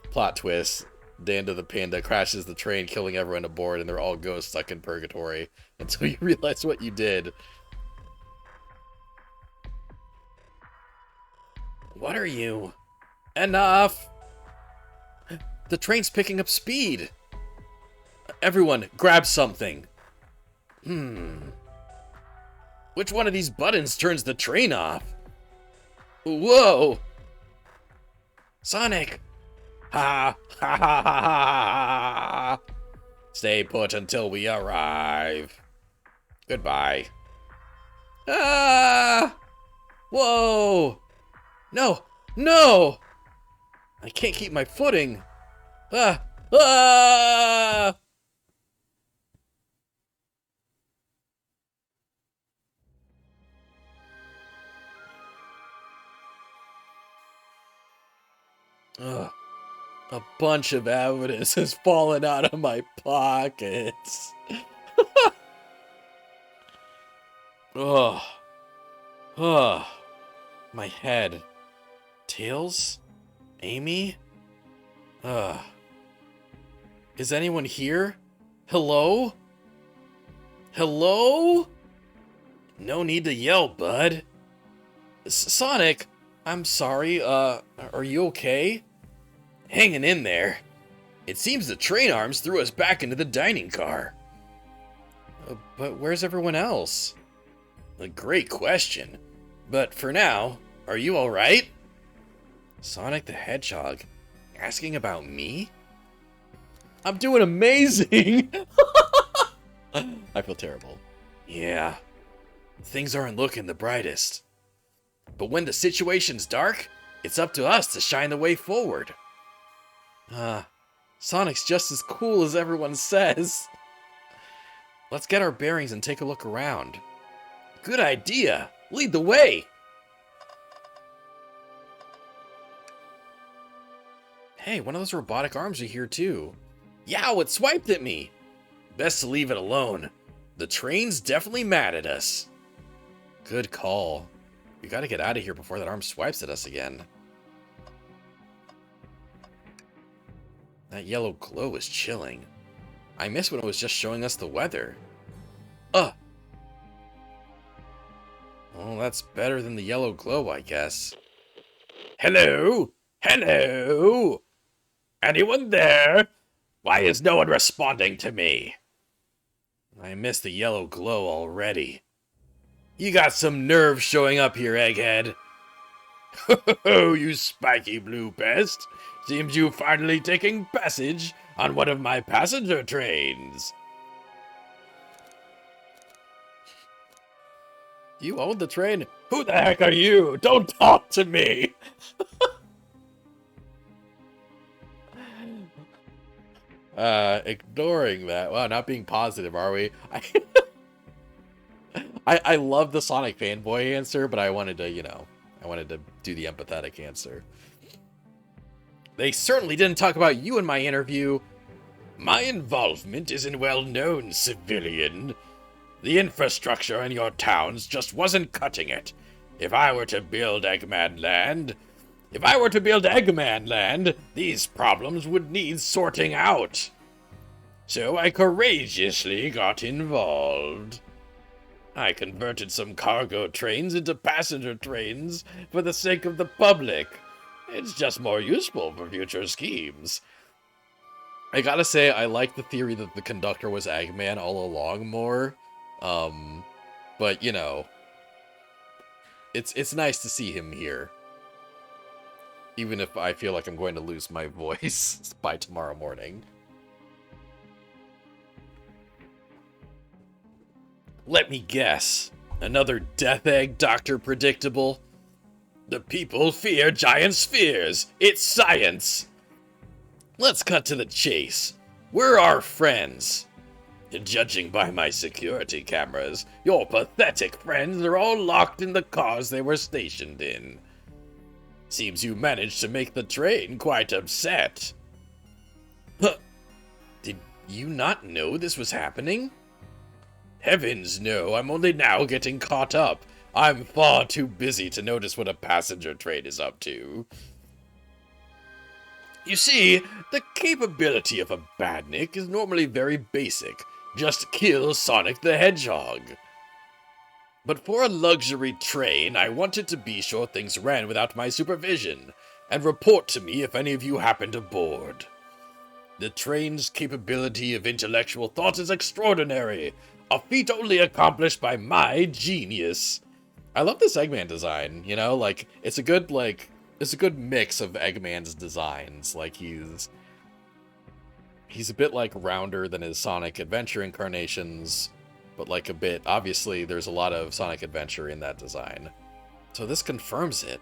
Plot twist. Danda the panda crashes the train, killing everyone aboard, and they're all ghosts stuck in purgatory until you realize what you did. What are you? Enough! The train's picking up speed. Everyone, grab something. Which one of these buttons turns the train off? Whoa! Sonic! Ha ha ha ha ha! Stay put until we arrive. Goodbye. Ah! Whoa! No! No! I can't keep my footing. Ah! Ah! Ugh. A bunch of evidence has fallen out of my pockets. Ugh. Ugh. My head. Tails? Amy? Ugh. Is anyone here? Hello? Hello? No need to yell, bud. Sonic, I'm sorry, are you okay? Hanging in there. It seems the train arms threw us back into the dining car. But where's everyone else? A great question. But for now, are you alright? Sonic the Hedgehog, asking about me? I'm doing amazing! I feel terrible. Yeah, things aren't looking the brightest. But when the situation's dark, it's up to us to shine the way forward. Sonic's just as cool as everyone says. Let's get our bearings and take a look around. Good idea! Lead the way! Hey, one of those robotic arms are here too. Yow, it swiped at me! Best to leave it alone. The train's definitely mad at us. Good call. We gotta get out of here before that arm swipes at us again. That yellow glow is chilling. I missed when it was just showing us the weather. Well, that's better than the yellow glow, I guess. Hello? Hello? Anyone there? Why is no one responding to me? I missed the yellow glow already. You got some nerve showing up here, Egghead. Ho, you spiky blue pest. Seems you finally taking passage on one of my passenger trains. You own the train? Who the heck are you? Don't talk to me! Ignoring that. Wow, not being positive, are we? I love the Sonic fanboy answer, but I wanted to, I wanted to do the empathetic answer. They certainly didn't talk about you in my interview. My involvement isn't well known, civilian. The infrastructure in your towns just wasn't cutting it. If I were to build Eggman Land, if I were to build Eggman Land, these problems would need sorting out. So I courageously got involved. I converted some cargo trains into passenger trains for the sake of the public. It's just more useful for future schemes. I gotta say, I like the theory that the conductor was Eggman all along more. But, you know, it's nice to see him here. Even if I feel like I'm going to lose my voice by tomorrow morning. Let me guess. Another death egg, Dr. Predictable? The people fear giant spheres. It's science. Let's cut to the chase. We're our friends. Judging by my security cameras, your pathetic friends are all locked in the cars they were stationed in. Seems you managed to make the train quite upset. Huh. Did you not know this was happening? Heavens no, I'm only now getting caught up. I'm far too busy to notice what a passenger train is up to. You see, the capability of a badnik is normally very basic. Just kill Sonic the Hedgehog. But for a luxury train, I wanted to be sure things ran without my supervision, and report to me if any of you happened aboard. The train's capability of intellectual thought is extraordinary, a feat only accomplished by my genius. I love this Eggman design, you know, like, it's a good mix of Eggman's designs. Like, he's a bit, like, rounder than his Sonic Adventure incarnations, but, like, a bit, obviously, there's a lot of Sonic Adventure in that design. So this confirms it.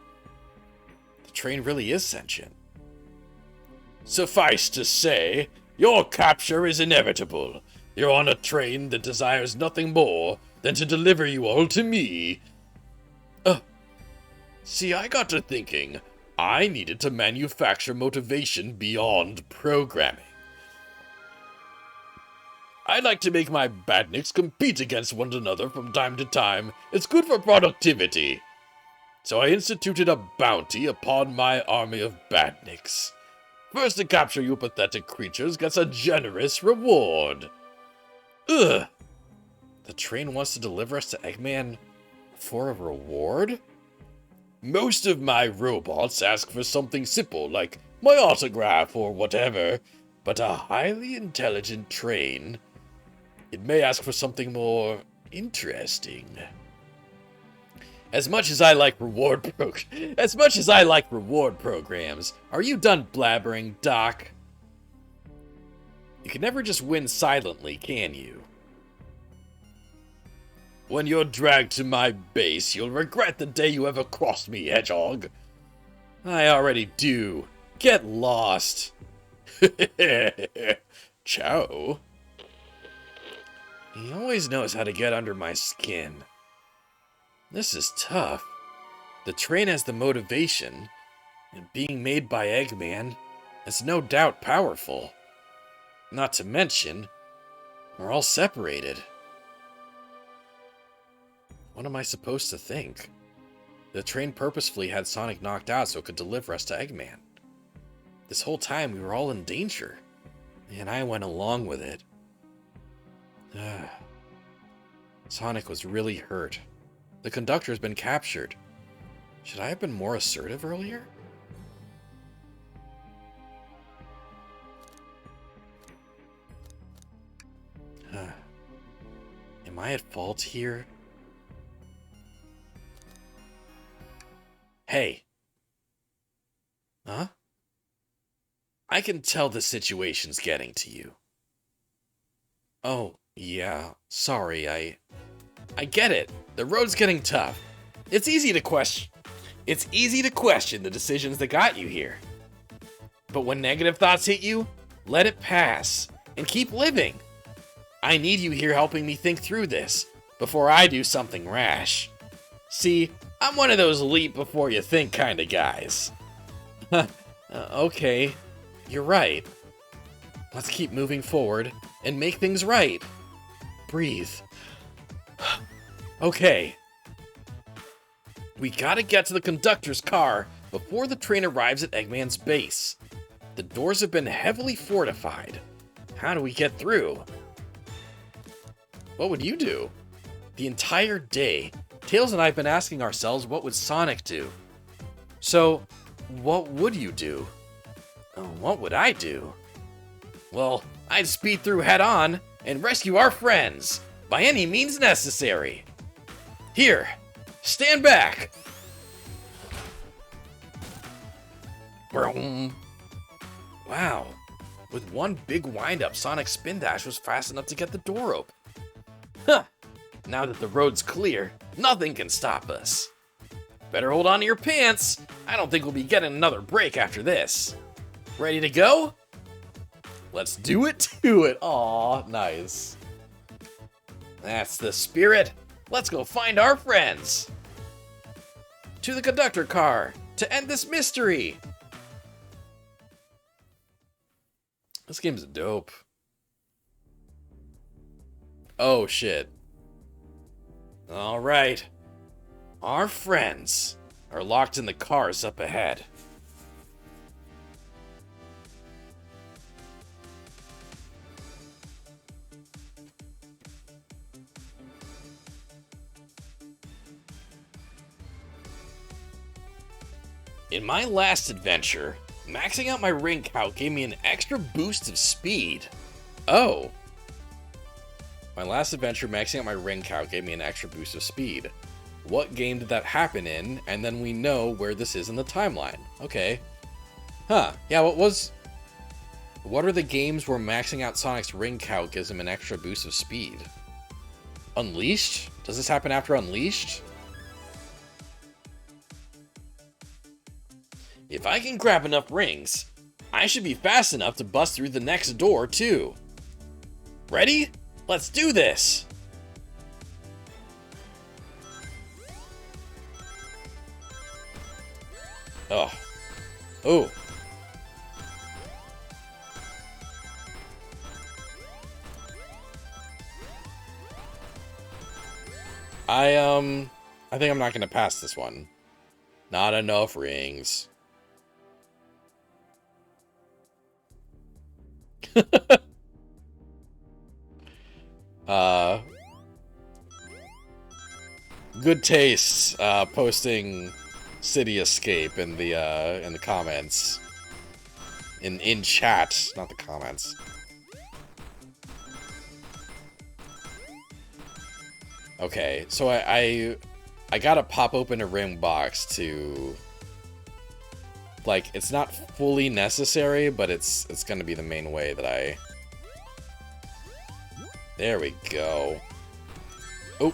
The train really is sentient. Suffice to say, your capture is inevitable. You're on a train that desires nothing more than to deliver you all to me. See, I got to thinking, I needed to manufacture motivation beyond programming. I'd like to make my badniks compete against one another from time to time. It's good for productivity. So I instituted a bounty upon my army of badniks. First to capture you pathetic creatures gets a generous reward. Ugh! The train wants to deliver us to Eggman for a reward? Most of my robots ask for something simple, like my autograph or whatever, but a highly intelligent train, it may ask for something more interesting. As much as I like reward programs, are you done blabbering, Doc? You can never just win silently, can you? When you're dragged to my base, you'll regret the day you ever crossed me, Hedgehog. I already do. Get lost. Ciao. He always knows how to get under my skin. This is tough. The train has the motivation, and being made by Eggman is no doubt powerful. Not to mention, we're all separated. What am I supposed to think? The train purposefully had Sonic knocked out so it could deliver us to Eggman. This whole time we were all in danger, and I went along with it. Sonic was really hurt. The conductor's been captured. Should I have been more assertive earlier? Am I at fault here? Hey. Huh? I can tell the situation's getting to you. Oh, yeah. Sorry, I get it. The road's getting tough. It's easy to question the decisions that got you here. But when negative thoughts hit you, let it pass and keep living. I need you here helping me think through this before I do something rash. See, I'm one of those leap before you think kind of guys. Okay, you're right. Let's keep moving forward and make things right. Breathe. Okay. We gotta get to the conductor's car before the train arrives at Eggman's base. The doors have been heavily fortified. How do we get through? What would you do? The entire day, Tails and I have been asking ourselves what would Sonic do? So, what would you do? What would I do? Well, I'd speed through head on and rescue our friends by any means necessary. Here, stand back! Wow. With one big wind-up, Sonic's spin dash was fast enough to get the door open. Huh. Now that the road's clear, nothing can stop us. Better hold on to your pants. I don't think we'll be getting another break after this. Ready to go? Let's do it to it. Aw, nice. That's the spirit. Let's go find our friends. To the conductor car to end this mystery. This game's dope. Oh, shit. All right. Our friends are locked in the cars up ahead. In my last adventure, maxing out my ring count gave me an extra boost of speed. Oh. My last adventure, maxing out my ring count gave me an extra boost of speed. What game did that happen in? And then we know where this is in the timeline. Okay. Huh. Yeah, what are the games where maxing out Sonic's ring count gives him an extra boost of speed? Unleashed? Does this happen after Unleashed? If I can grab enough rings, I should be fast enough to bust through the next door, too. Ready? Let's do this! Oh. Oh. I think I'm not gonna pass this one. Not enough rings. Good taste, posting City Escape in the comments. In chat, not the comments. Okay, so I gotta pop open a ring box to, like, it's not fully necessary, but it's gonna be the main way that I. There we go. Oh.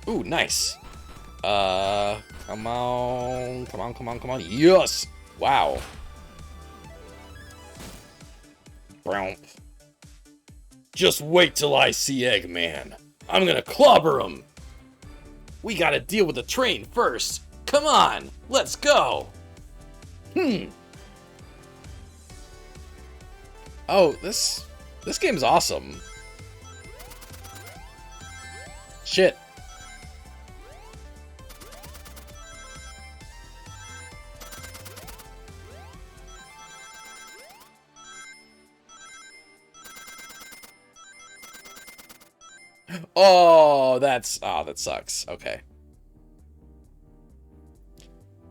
Ooh, nice. Come on. Come on, come on, come on. Yes! Wow. Brown. Just wait till I see Eggman. I'm gonna clobber him. We gotta deal with the train first. Come on, let's go. Oh, this game's awesome. Shit. Oh, that sucks. Okay.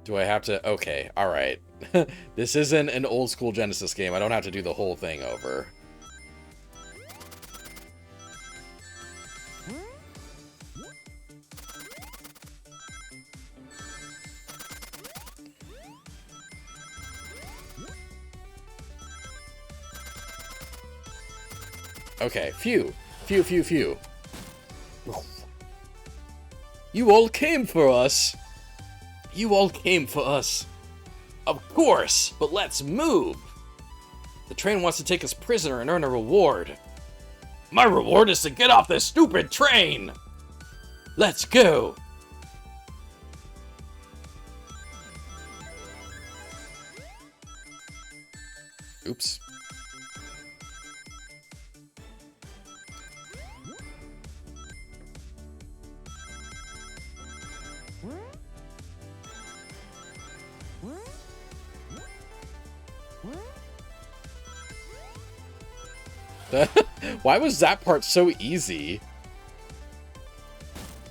Do I have to? Okay, alright. This isn't an old school Genesis game. I don't have to do the whole thing over. Okay, phew. Phew, phew, phew. You all came for us. You all came for us. Of course, but let's move. The train wants to take us prisoner and earn a reward. My reward is to get off this stupid train. Let's go. Oops. Why was that part so easy?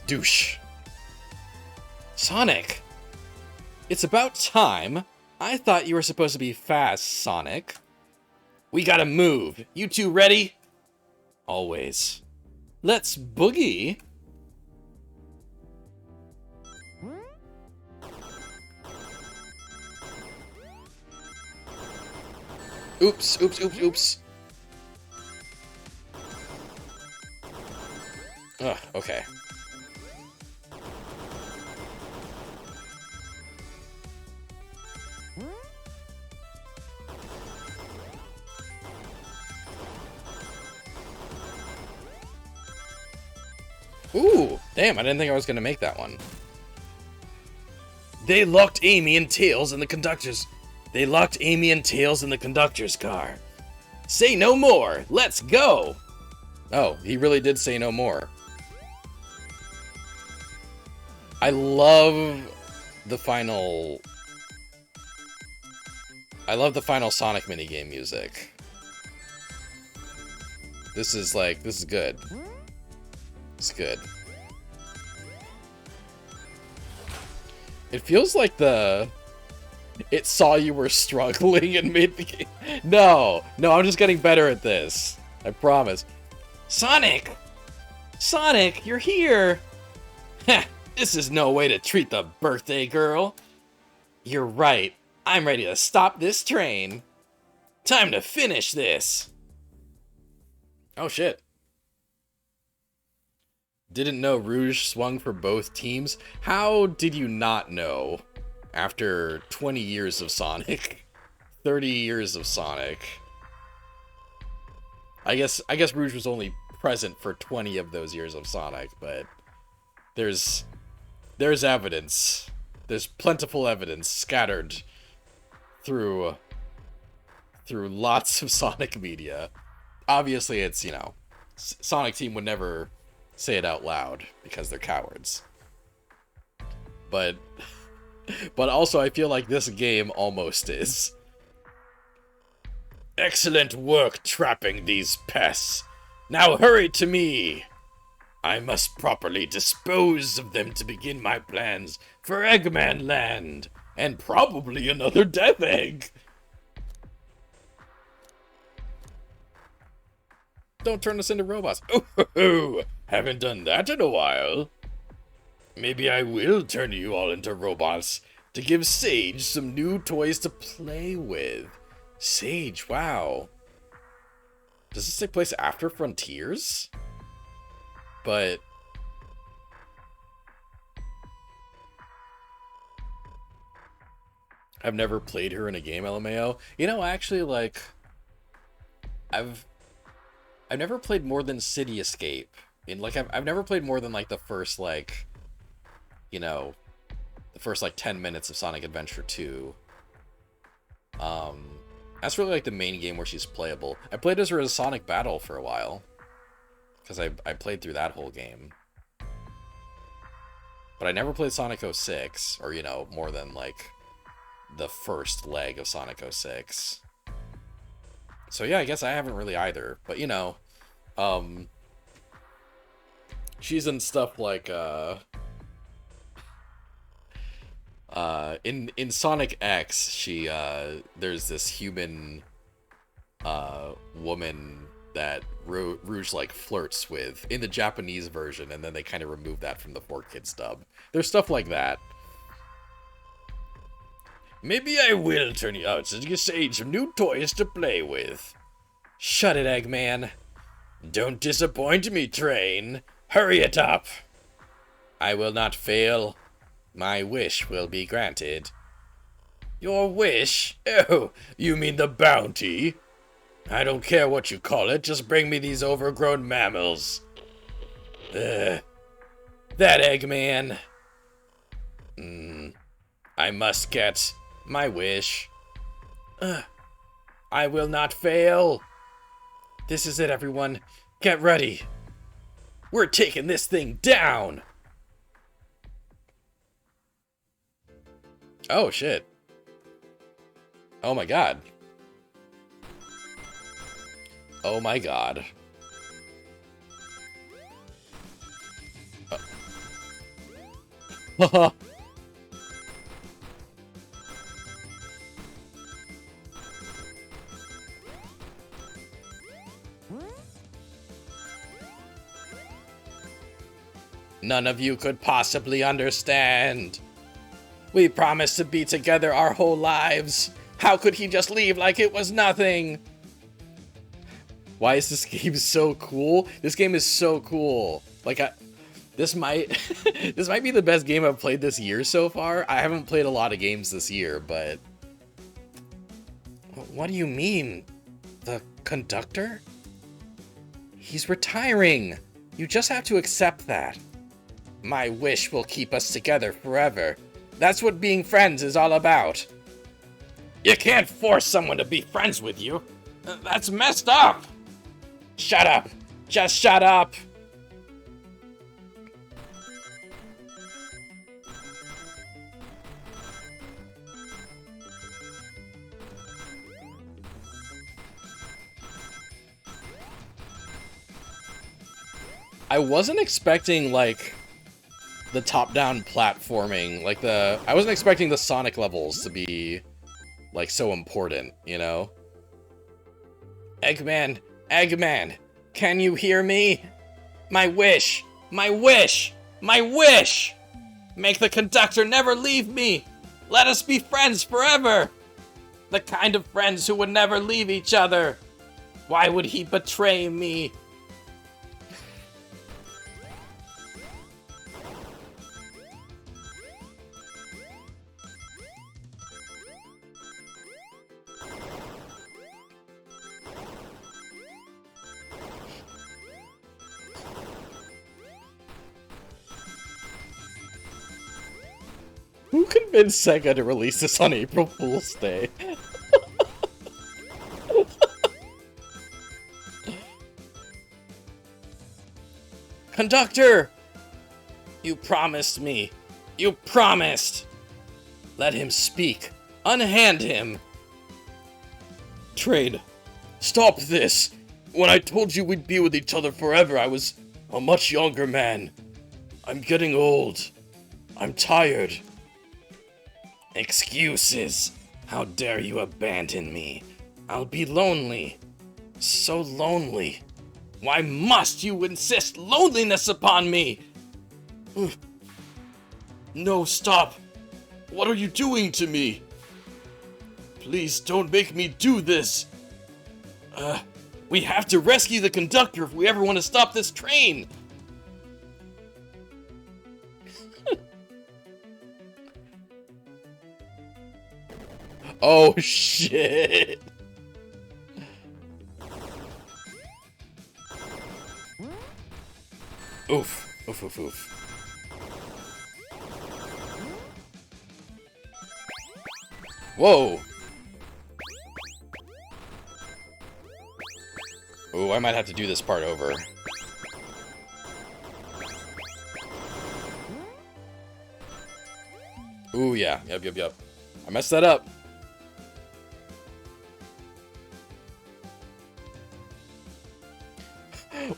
Douche. Sonic! It's about time. I thought you were supposed to be fast, Sonic. We gotta move. You two ready? Always. Let's boogie. Oops, oops, oops, oops. Ugh, okay. Ooh, damn, I didn't think I was gonna make that one. They locked Amy and Tails in the conductor's... They locked Amy and Tails in the conductor's car. Say no more, let's go! Oh, he really did say no more. I love the final... I love the final Sonic minigame music. This is good. It's good. It feels like it saw you were struggling and made the game. No, I'm just getting better at this. I promise. Sonic! Sonic, you're here! Heh, this is no way to treat the birthday girl. You're right. I'm ready to stop this train. Time to finish this. Oh shit. Didn't know Rouge swung for both teams? How did you not know? After 20 years of Sonic. 30 years of Sonic. I guess Rouge was only present for 20 of those years of Sonic, but there's evidence. There's plentiful evidence scattered through lots of Sonic media. Obviously, it's, you know, Sonic Team would never say it out loud because they're cowards. But also I feel like this game almost is. Excellent work trapping these pests. Now hurry to me. I must properly dispose of them to begin my plans for Eggman Land. And probably another Death Egg. Don't turn us into robots. Oh, haven't done that in a while. Maybe I will turn you all into robots to give Sage some new toys to play with. Sage, wow. Does this take place after Frontiers? But... I've never played her in a game, LMAO. You know, actually, like... I've never played more than City Escape. I've never played more than, like, the first, like... You know... The first, like, 10 minutes of Sonic Adventure 2. That's really, like, the main game where she's playable. I played as her as Sonic Battle for a while. Because I played through that whole game. But I never played Sonic 06. Or, you know, more than, like, the first leg of Sonic 06. So, yeah, I guess I haven't really either. But, you know... she's in stuff like, in Sonic X, she, there's this human, woman that Rouge, like, flirts with in the Japanese version, and then they kind of remove that from the 4Kids dub. There's stuff like that. Maybe I will turn you out so you can Sage some new toys to play with. Shut it, Eggman. Don't disappoint me, train. Hurry it up. I will not fail. My wish will be granted. Your wish? Oh, you mean the bounty? I don't care what you call it, just bring me these overgrown mammals. That Eggman. I must get my wish. I will not fail. This is it, everyone. Get ready. We're taking this thing down. Oh, shit. Oh, my God. Oh my god. None of you could possibly understand. We promised to be together our whole lives. How could he just leave like it was nothing? Why is this game so cool? This game is so cool. Like, this might this might be the best game I've played this year so far. I haven't played a lot of games this year, but what do you mean? The conductor? He's retiring. You just have to accept that. My wish will keep us together forever. That's what being friends is all about. You can't force someone to be friends with you. That's messed up. Shut up. Just shut up. I wasn't expecting, like, the top-down platforming. Like, I wasn't expecting the Sonic levels to be, like, so important, you know? Eggman, Eggman, can you hear me? My wish, my wish, my wish! Make the conductor never leave me! Let us be friends forever! The kind of friends who would never leave each other! Why would he betray me? Who convinced Sega to release this on April Fool's Day? Conductor! You promised me. You promised! Let him speak. Unhand him. Train, stop this. When I told you we'd be with each other forever, I was a much younger man. I'm getting old. I'm tired. Excuses. How dare you abandon me? I'll be lonely. So lonely. Why must you insist loneliness upon me? No, stop. What are you doing to me? Please don't make me do this. We have to rescue the conductor if we ever want to stop this train. Oh, shit. Oof. Oof, oof, oof. Whoa. Ooh, I might have to do this part over. Ooh, yeah. Yep. I messed that up.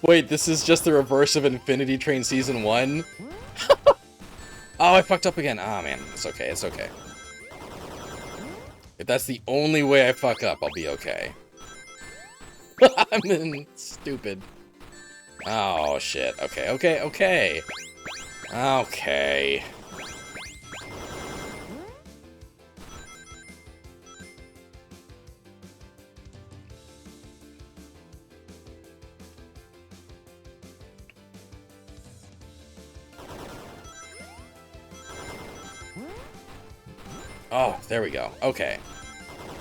Wait, this is just the reverse of Infinity Train Season 1? Oh, I fucked up again. Ah, man. It's okay, it's okay. If that's the only way I fuck up, I'll be okay. I'm stupid. Oh, shit. Okay. Okay. Oh, there we go. Okay.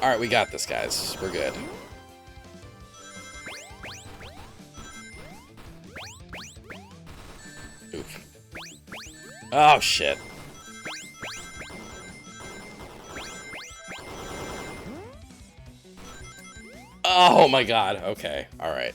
Alright, we got this, guys. We're good. Oof. Oh, shit. Oh my god. Okay. Alright.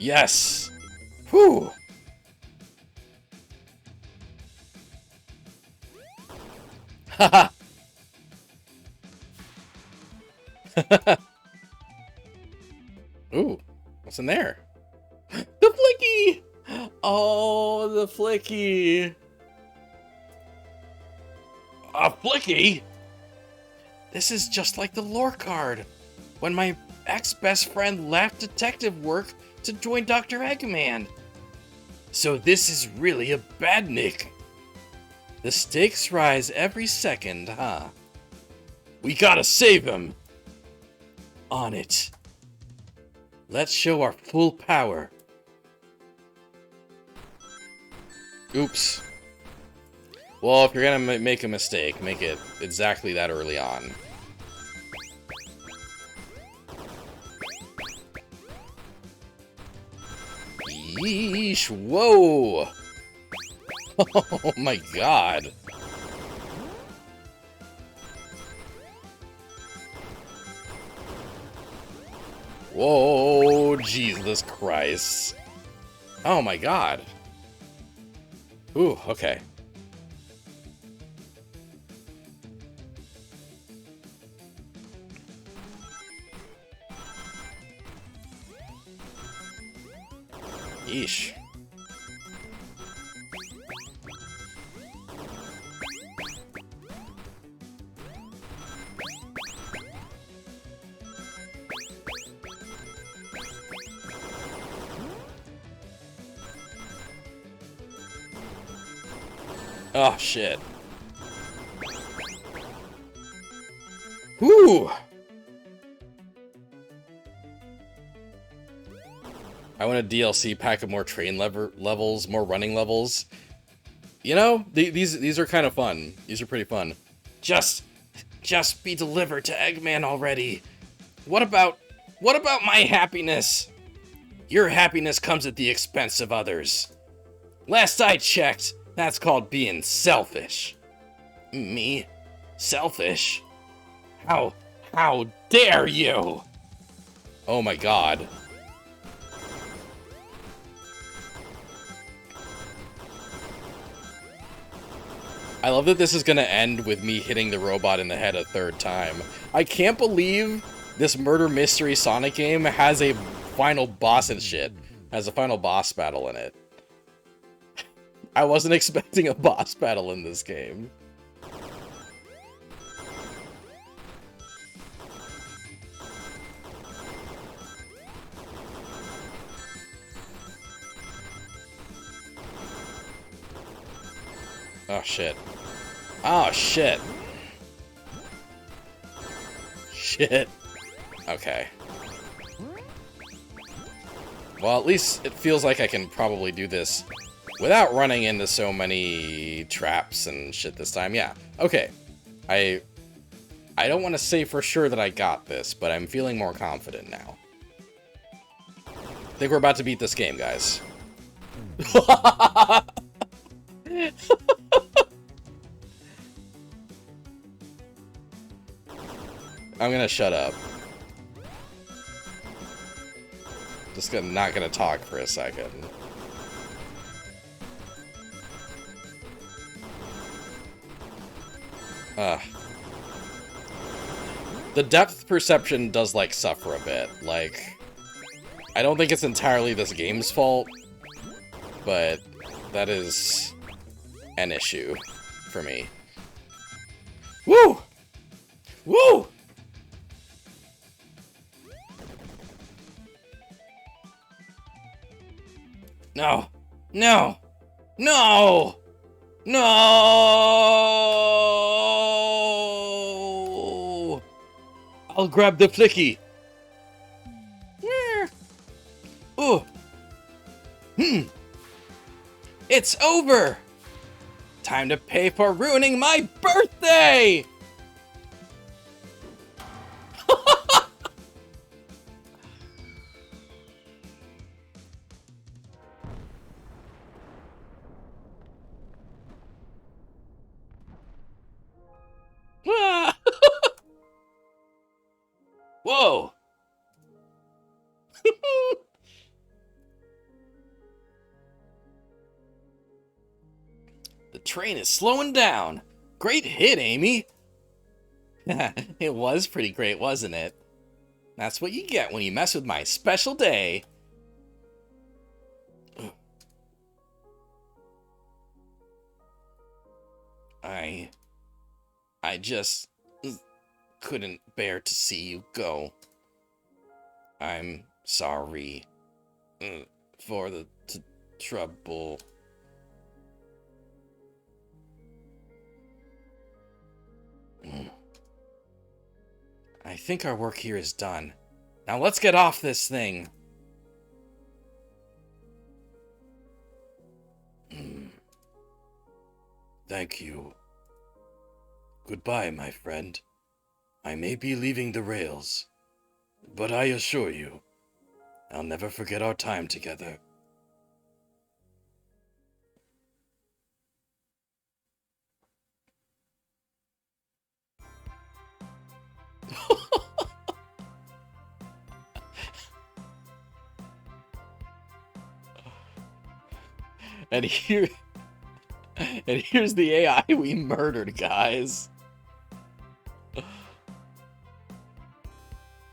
Yes! Whew! Haha! Ooh, what's in there? The Flicky! Oh, the Flicky! A Flicky? This is just like the lore card. When my ex-best friend left detective work to join Dr. Eggman. So this is really a badnik. The stakes rise every second, huh? We gotta save him! On it. Let's show our full power. Oops. Well, if you're gonna make a mistake, make it exactly that early on. Yeesh, whoa! Oh my god. Whoa, Jesus Christ. Oh my god. Ooh, okay. Yeesh. Oh, shit. Whew! I want a DLC pack of more train levels, more running levels. You know, these are kind of fun. These are pretty fun. Just be delivered to Eggman already. What about my happiness? Your happiness comes at the expense of others. Last I checked, that's called being selfish. Me? Selfish? How dare you? Oh my god. I love that this is gonna end with me hitting the robot in the head a third time. I can't believe this murder mystery Sonic game has a final boss and shit. Has a final boss battle in it. I wasn't expecting a boss battle in this game. Oh shit. Oh shit. Shit. Okay. Well, at least it feels like I can probably do this without running into so many traps and shit this time. Yeah. Okay. I don't want to say for sure that I got this, but I'm feeling more confident now. I think we're about to beat this game, guys. I'm gonna shut up. Not gonna talk for a second. The depth perception does, like, suffer a bit. Like, I don't think it's entirely this game's fault, but that is an issue for me. Woo! Woo! No! No! No! No! I'll grab the flicky. Ooh. It's over! Time to pay for ruining my birthday! Whoa! train is slowing down. Great hit, Amy. It was pretty great, wasn't it? That's what you get when you mess with my special day. I just couldn't bear to see you go. I'm sorry for the trouble. I think our work here is done. Now let's get off this thing. Thank you. Goodbye, my friend. I may be leaving the rails, but I assure you, I'll never forget our time together. And here's the AI we murdered, guys.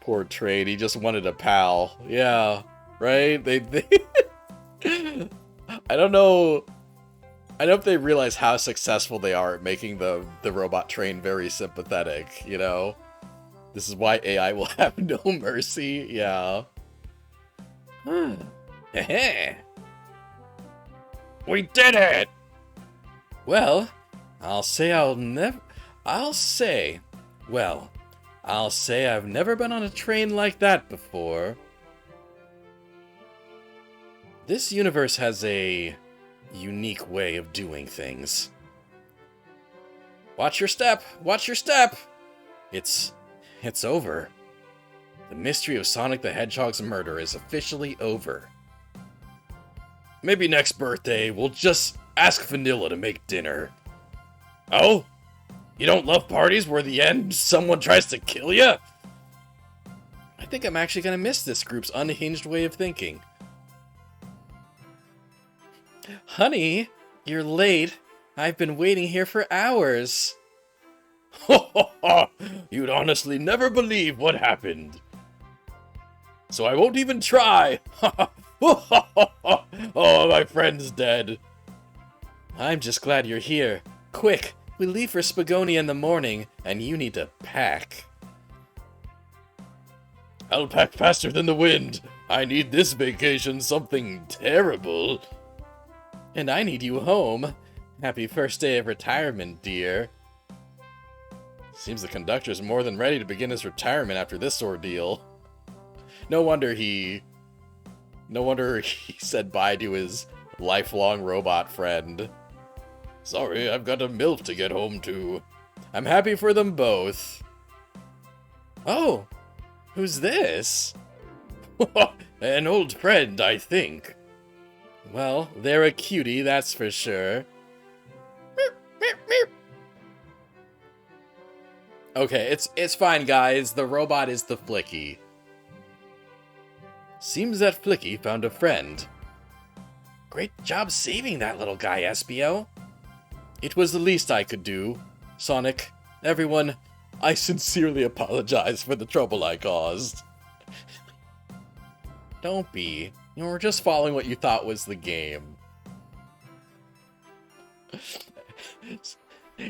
Poor Trade, he just wanted a pal. Yeah, right? They I don't know. I don't know if they realize how successful they are at making the robot train very sympathetic, you know? This is why AI will have no mercy, yeah. We did it! Well, I'll say I've never been on a train like that before. This universe has a unique way of doing things. Watch your step! Watch your step! It's over. The mystery of Sonic the Hedgehog's murder is officially over. Maybe next birthday, we'll just ask Vanilla to make dinner. Oh? You don't love parties where at the end someone tries to kill you? I think I'm actually gonna miss this group's unhinged way of thinking. Honey, you're late. I've been waiting here for hours. You'd honestly never believe what happened. So I won't even try. Oh, my friend's dead. I'm just glad you're here. Quick, we leave for Spagonia in the morning, and you need to pack. I'll pack faster than the wind. I need this vacation something terrible. And I need you home. Happy first day of retirement, dear. Seems the conductor's more than ready to begin his retirement after this ordeal. No wonder he said bye to his lifelong robot friend. Sorry, I've got a MILF to get home to. I'm happy for them both. Oh, who's this? An old friend, I think. Well, they're a cutie, that's for sure. Okay, it's fine, guys. The robot is the Flicky. Seems that Flicky found a friend. Great job saving that little guy, Espio. It was the least I could do. Sonic, everyone, I sincerely apologize for the trouble I caused. Don't be. You were just following what you thought was the game.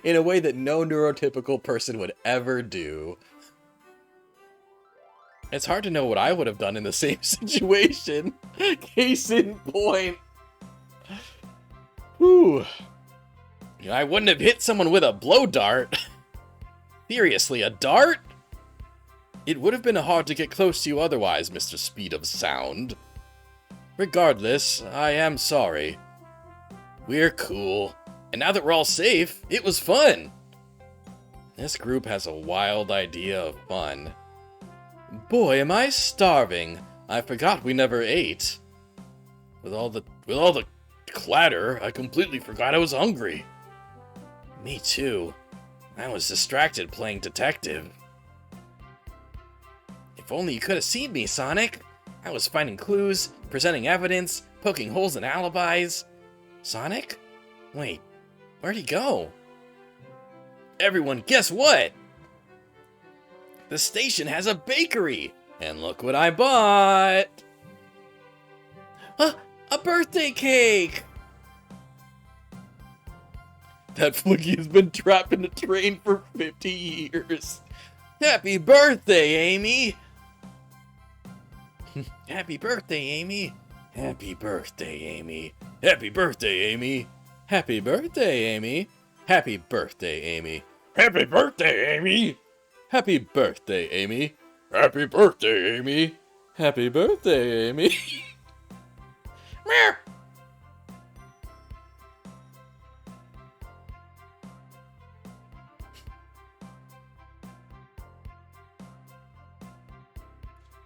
In a way that no neurotypical person would ever do. It's hard to know what I would have done in the same situation. Case in point. Whew. I wouldn't have hit someone with a blow dart. Seriously, a dart? It would have been hard to get close to you otherwise, Mr. Speed of Sound. Regardless, I am sorry. We're cool. And now that we're all safe, it was fun. This group has a wild idea of fun. Boy, am I starving. I forgot we never ate. With all the clatter, I completely forgot I was hungry. Me too. I was distracted playing detective. If only you could have seen me, Sonic. I was finding clues, presenting evidence, poking holes in alibis. Sonic? Wait, Where'd he go? Everyone, guess what? The station has a bakery! And look what I bought! A birthday cake! That Flicky has been trapped in a train for 50 years. Happy birthday, Amy! Happy birthday, Amy! Happy birthday, Amy! Happy birthday, Amy! Happy birthday, Amy! Happy birthday, Amy! Happy birthday, Amy! Happy birthday, Amy! Happy birthday, Amy! Happy birthday, Amy! Meow.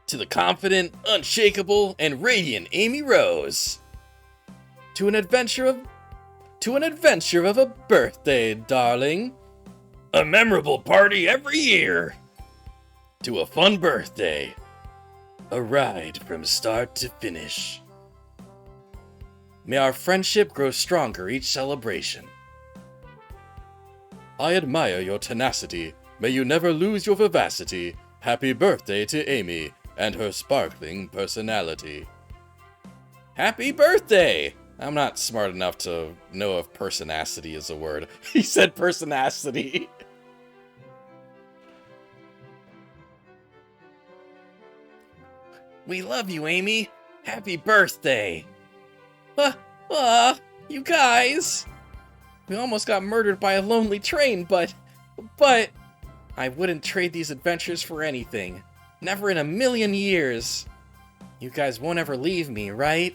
To the confident, unshakable, and radiant Amy Rose. To an adventure of a birthday, darling. A memorable party every year. To a fun birthday. A ride from start to finish. May our friendship grow stronger each celebration. I admire your tenacity. May you never lose your vivacity. Happy birthday to Amy and her sparkling personality. Happy birthday! I'm not smart enough to know if personacity is a word. He said personacity. We love you, Amy. Happy birthday. You guys. We almost got murdered by a lonely train, but I wouldn't trade these adventures for anything. Never in a million years. You guys won't ever leave me, right?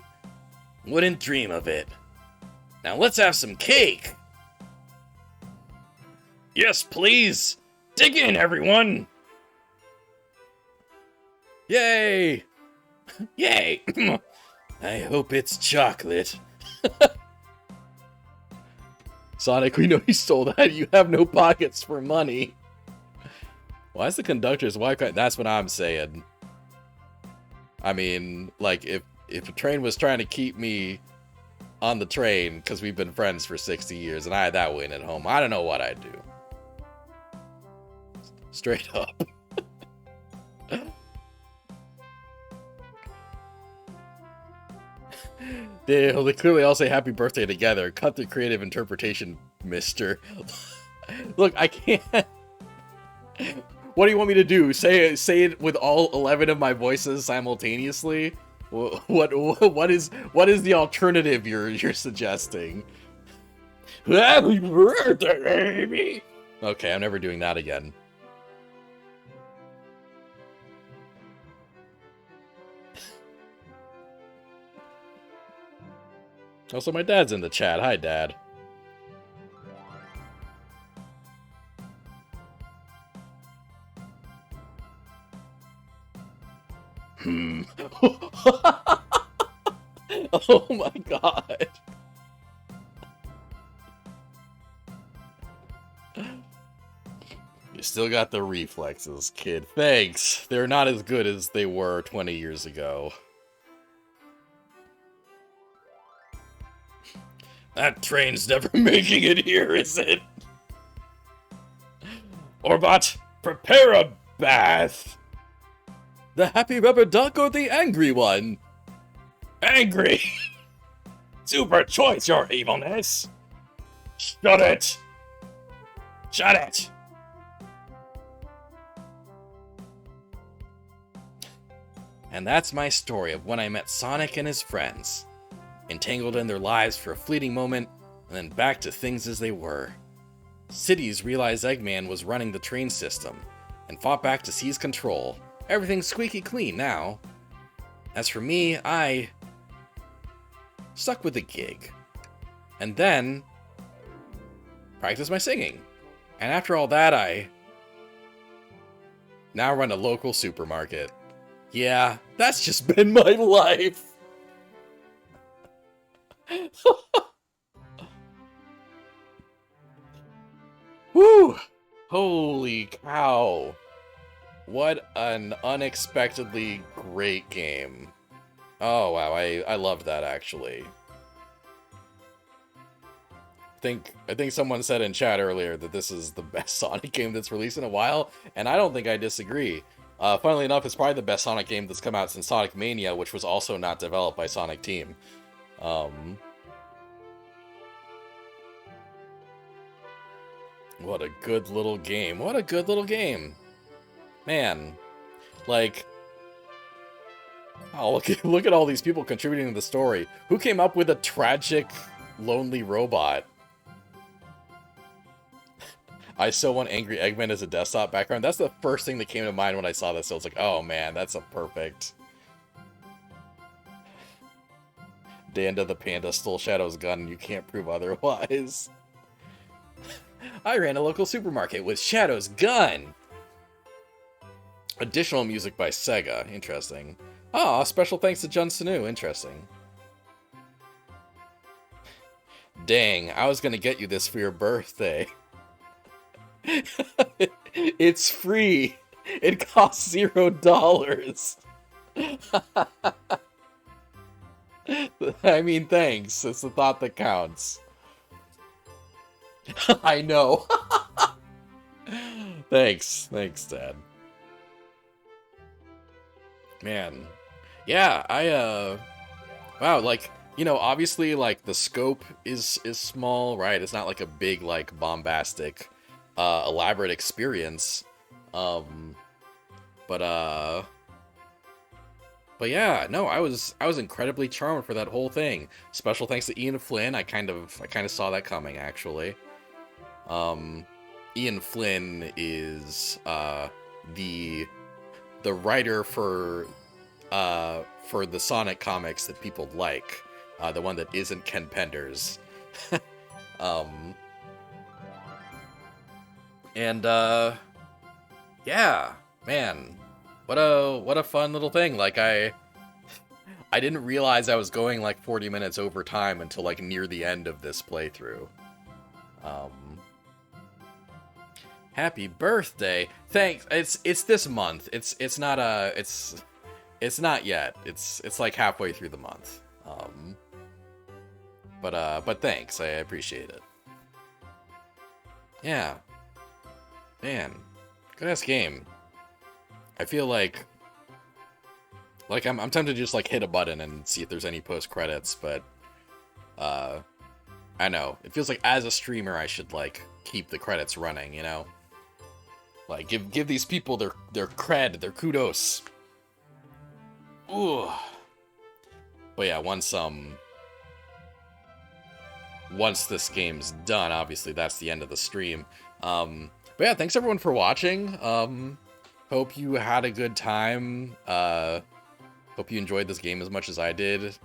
Wouldn't dream of it. Now let's have some cake. Yes, please. Dig in, everyone. Yay. Yay. I hope it's chocolate. Sonic, we know you stole that. You have no pockets for money. Why is the conductor's wife? That's what I'm saying. I mean, like, if a train was trying to keep me on the train because we've been friends for 60 years and I had that win at home, I don't know what I'd do. Straight up. They clearly all say happy birthday together. Cut the creative interpretation, mister. Look, I can't. What do you want me to do? Say it with all 11 of my voices simultaneously? What is the alternative you're suggesting? Happy birthday, Amy! Okay, I'm never doing that again. Also, my dad's in the chat. Hi, Dad. Oh my god. You still got the reflexes, kid. Thanks. They're not as good as they were 20 years ago. That train's never making it here, is it? Orbot, prepare a bath. The happy rubber duck or the angry one? Angry! Super choice, your evilness! Shut it! Shut it! And that's my story of when I met Sonic and his friends. Entangled in their lives for a fleeting moment, and then back to things as they were. Cities realized Eggman was running the train system, and fought back to seize control. Everything's squeaky clean now. As for me, I stuck with the gig. And then practiced my singing. And after all that, I now run a local supermarket. Yeah, that's just been my life. Woo! Holy cow. What an unexpectedly great game. Oh wow, I loved that actually. think someone said in chat earlier that this is the best Sonic game that's released in a while, and I don't think I disagree. Funnily enough, it's probably the best Sonic game that's come out since Sonic Mania, which was also not developed by Sonic Team. What a good little game. What a good little game. Man. Like, oh, look at all these people contributing to the story. Who came up with a tragic, lonely robot? I still want Angry Eggman as a desktop background. That's the first thing that came to mind when I saw this. So I was like, oh man, that's a perfect. Danda the Panda stole Shadow's gun and you can't prove otherwise. I ran a local supermarket with Shadow's gun! Additional music by Sega. Interesting. Ah, special thanks to Jun Sanu. Interesting. Dang, I was gonna get you this for your birthday. It's free. It costs $0. I mean, thanks. It's the thought that counts. I know. Thanks, Dad. Man. Yeah, wow, like, you know, obviously, like, the scope is small, right? It's not like a big, like, bombastic, elaborate experience. But yeah, no, I was incredibly charmed for that whole thing. Special thanks to Ian Flynn. I kind of saw that coming, actually. Ian Flynn is the writer for the Sonic comics that people like, the one that isn't Ken Penders. Yeah, man, what a fun little thing. Like, I didn't realize I was going like 40 minutes over time until like near the end of this playthrough. Happy birthday! Thanks. It's this month. It's not yet. It's like halfway through the month. But thanks. I appreciate it. Yeah. Man, good ass game. I feel like I'm tempted to just like hit a button and see if there's any post credits, but I know it feels like as a streamer I should like keep the credits running, you know. Like, give these people their cred, their kudos. Ooh. But yeah, once this game's done, obviously that's the end of the stream. But yeah, thanks everyone for watching. Hope you had a good time. Hope you enjoyed this game as much as I did.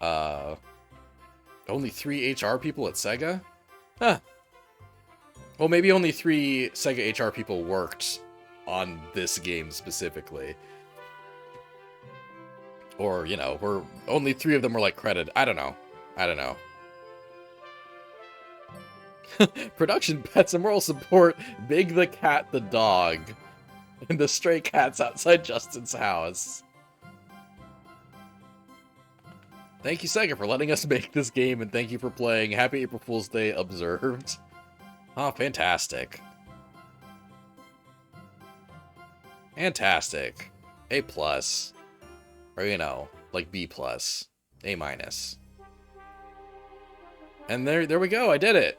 Only 3 HR people at Sega? Huh. Well, maybe only 3 Sega HR people worked on this game specifically. Or, you know, only 3 of them were, like, credited. I don't know. Production pets and moral support, Big the Cat the Dog, and the stray cats outside Justin's house. Thank you, Sega, for letting us make this game, and thank you for playing. Happy April Fool's Day observed. Oh, fantastic. Fantastic. A+. Or, you know, like B+. A-. And there we go, I did it.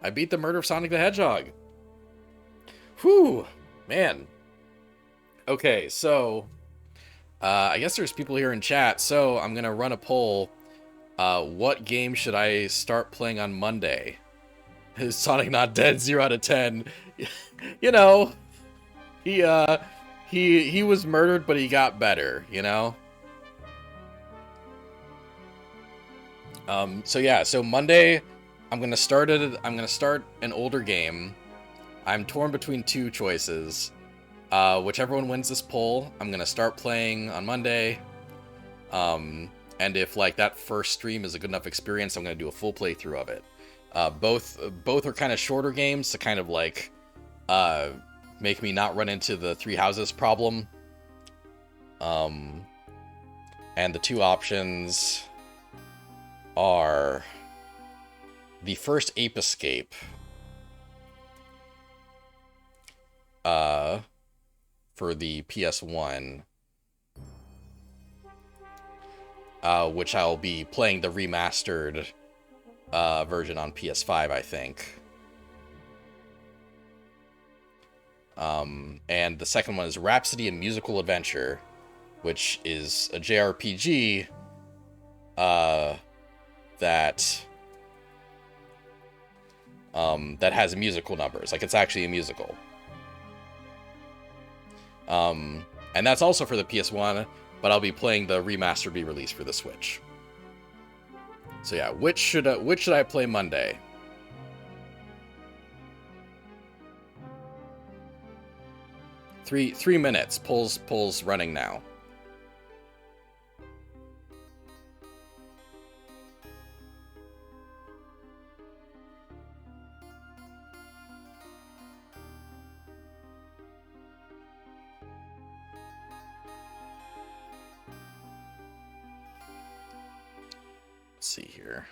I beat the murder of Sonic the Hedgehog. Whew, man. Okay, so I guess there's people here in chat, so I'm gonna run a poll. What game should I start playing on Monday? Is Sonic not dead? 0 out of 10. You know, he was murdered, but he got better, you know? So yeah, so Monday I'm gonna start an older game. I'm torn between 2 choices. Whichever one wins this poll, I'm gonna start playing on Monday. And if like that first stream is a good enough experience, I'm gonna do a full playthrough of it. Both are kind of shorter games to kind of like make me not run into the 3 houses problem. And the 2 options are the first Ape Escape, uh, for the PS1, which I'll be playing the remastered version on PS5, I think. And the second one is Rhapsody and Musical Adventure, which is a JRPG that that has musical numbers. Like, it's actually a musical. And that's also for the PS1, but I'll be playing the remastered re-release for the Switch. So yeah, which should I play Monday? Three minutes. Polls running now. Let's see here.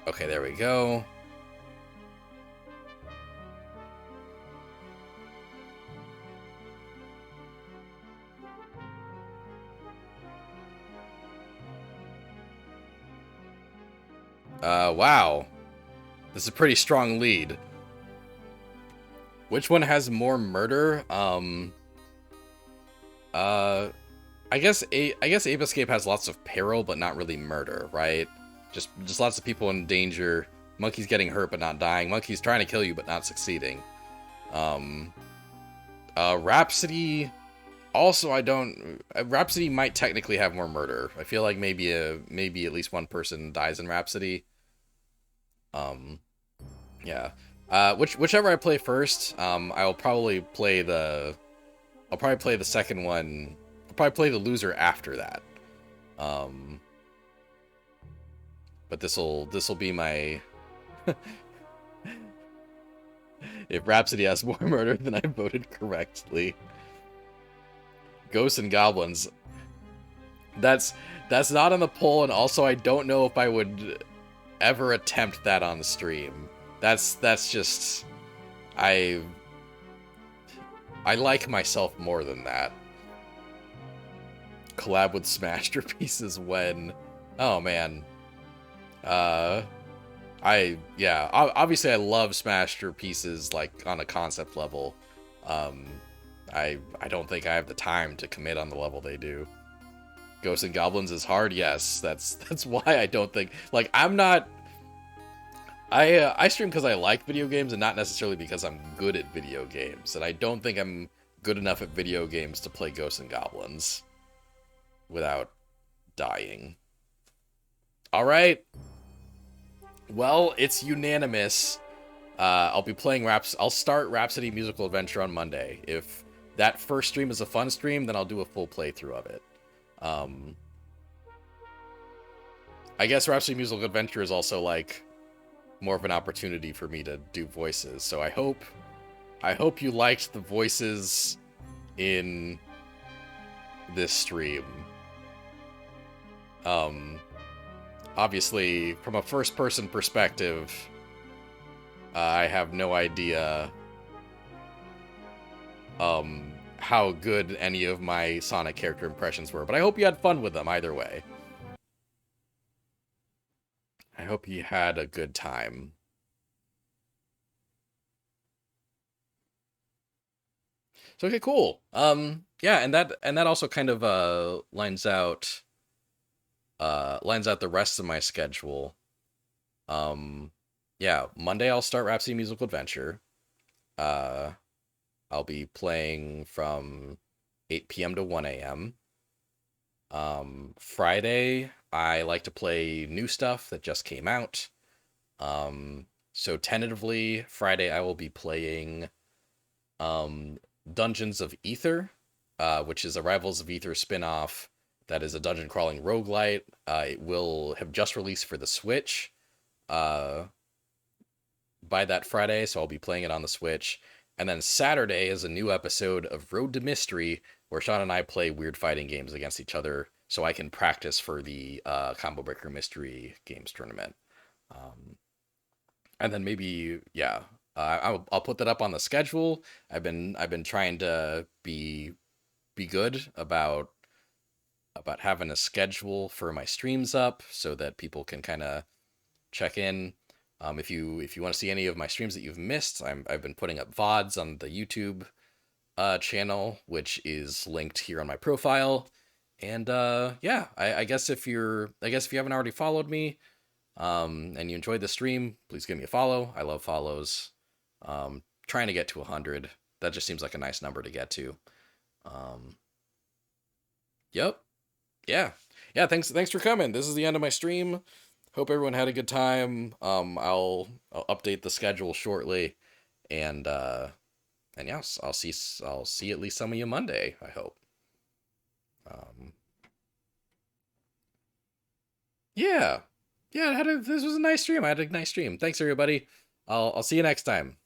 Okay, there we go. Wow. This is a pretty strong lead. Which one has more murder? I guess Ape Escape has lots of peril, but not really murder, right? Just lots of people in danger. Monkeys getting hurt but not dying. Monkeys trying to kill you but not succeeding. Rhapsody. Also, Rhapsody might technically have more murder. I feel like maybe at least one person dies in Rhapsody. Yeah. Whichever I play first, I'll probably play the second one. I'll probably play the loser after that. But this'll be my if Rhapsody has more murder, then I voted correctly. Ghosts and Goblins. That's not on the poll, and also I don't know if I would ever attempt that on the stream. That's just I like myself more than that. Collab with Smasterpieces when, oh man. Obviously I love Smasterpieces, like, on a concept level. I don't think I have the time to commit on the level they do. Ghosts and Goblins is hard, yes. That's why I don't think, like, I'm not. I stream because I like video games and not necessarily because I'm good at video games. And I don't think I'm good enough at video games to play Ghosts and Goblins without dying. All right. Well, it's unanimous. I'll be playing I'll start Rhapsody Musical Adventure on Monday. If that first stream is a fun stream, then I'll do a full playthrough of it. I guess Rhapsody Musical Adventure is also, like, more of an opportunity for me to do voices. So I hope you liked the voices in this stream. Obviously, from a first-person perspective, I have no idea how good any of my Sonic character impressions were, but I hope you had fun with them either way. I hope you had a good time. So, okay, cool. Yeah, and that also kind of lines out the rest of my schedule. Yeah, Monday I'll start Rhapsody Musical Adventure. I'll be playing from 8 p.m. to 1 a.m. Friday, I like to play new stuff that just came out. So tentatively, Friday I will be playing um, Dungeons of Ether, which is a Rivals of Ether spin-off that is a dungeon crawling roguelite. It will have just released for the Switch uh, by that Friday, so I'll be playing it on the Switch. And then Saturday is a new episode of Road to Mystery, where Sean and I play weird fighting games against each other, so I can practice for the Combo Breaker Mystery Games tournament. Um, and then maybe, yeah, I'll put that up on the schedule. I've been trying to be good about having a schedule for my streams up so that people can kind of check in. If you want to see any of my streams that you've missed, I've been putting up VODs on the YouTube channel, which is linked here on my profile. And yeah, I guess if you haven't already followed me, and you enjoyed the stream, please give me a follow. I love follows. Trying to get to 100. That just seems like a nice number to get to. Um, yep. Yeah. Yeah, thanks for coming. This is the end of my stream. Hope everyone had a good time. I'll update the schedule shortly, and yeah, I'll see at least some of you Monday, I hope. Um yeah. Yeah, this was a nice stream. I had a nice stream. Thanks everybody. I'll see you next time.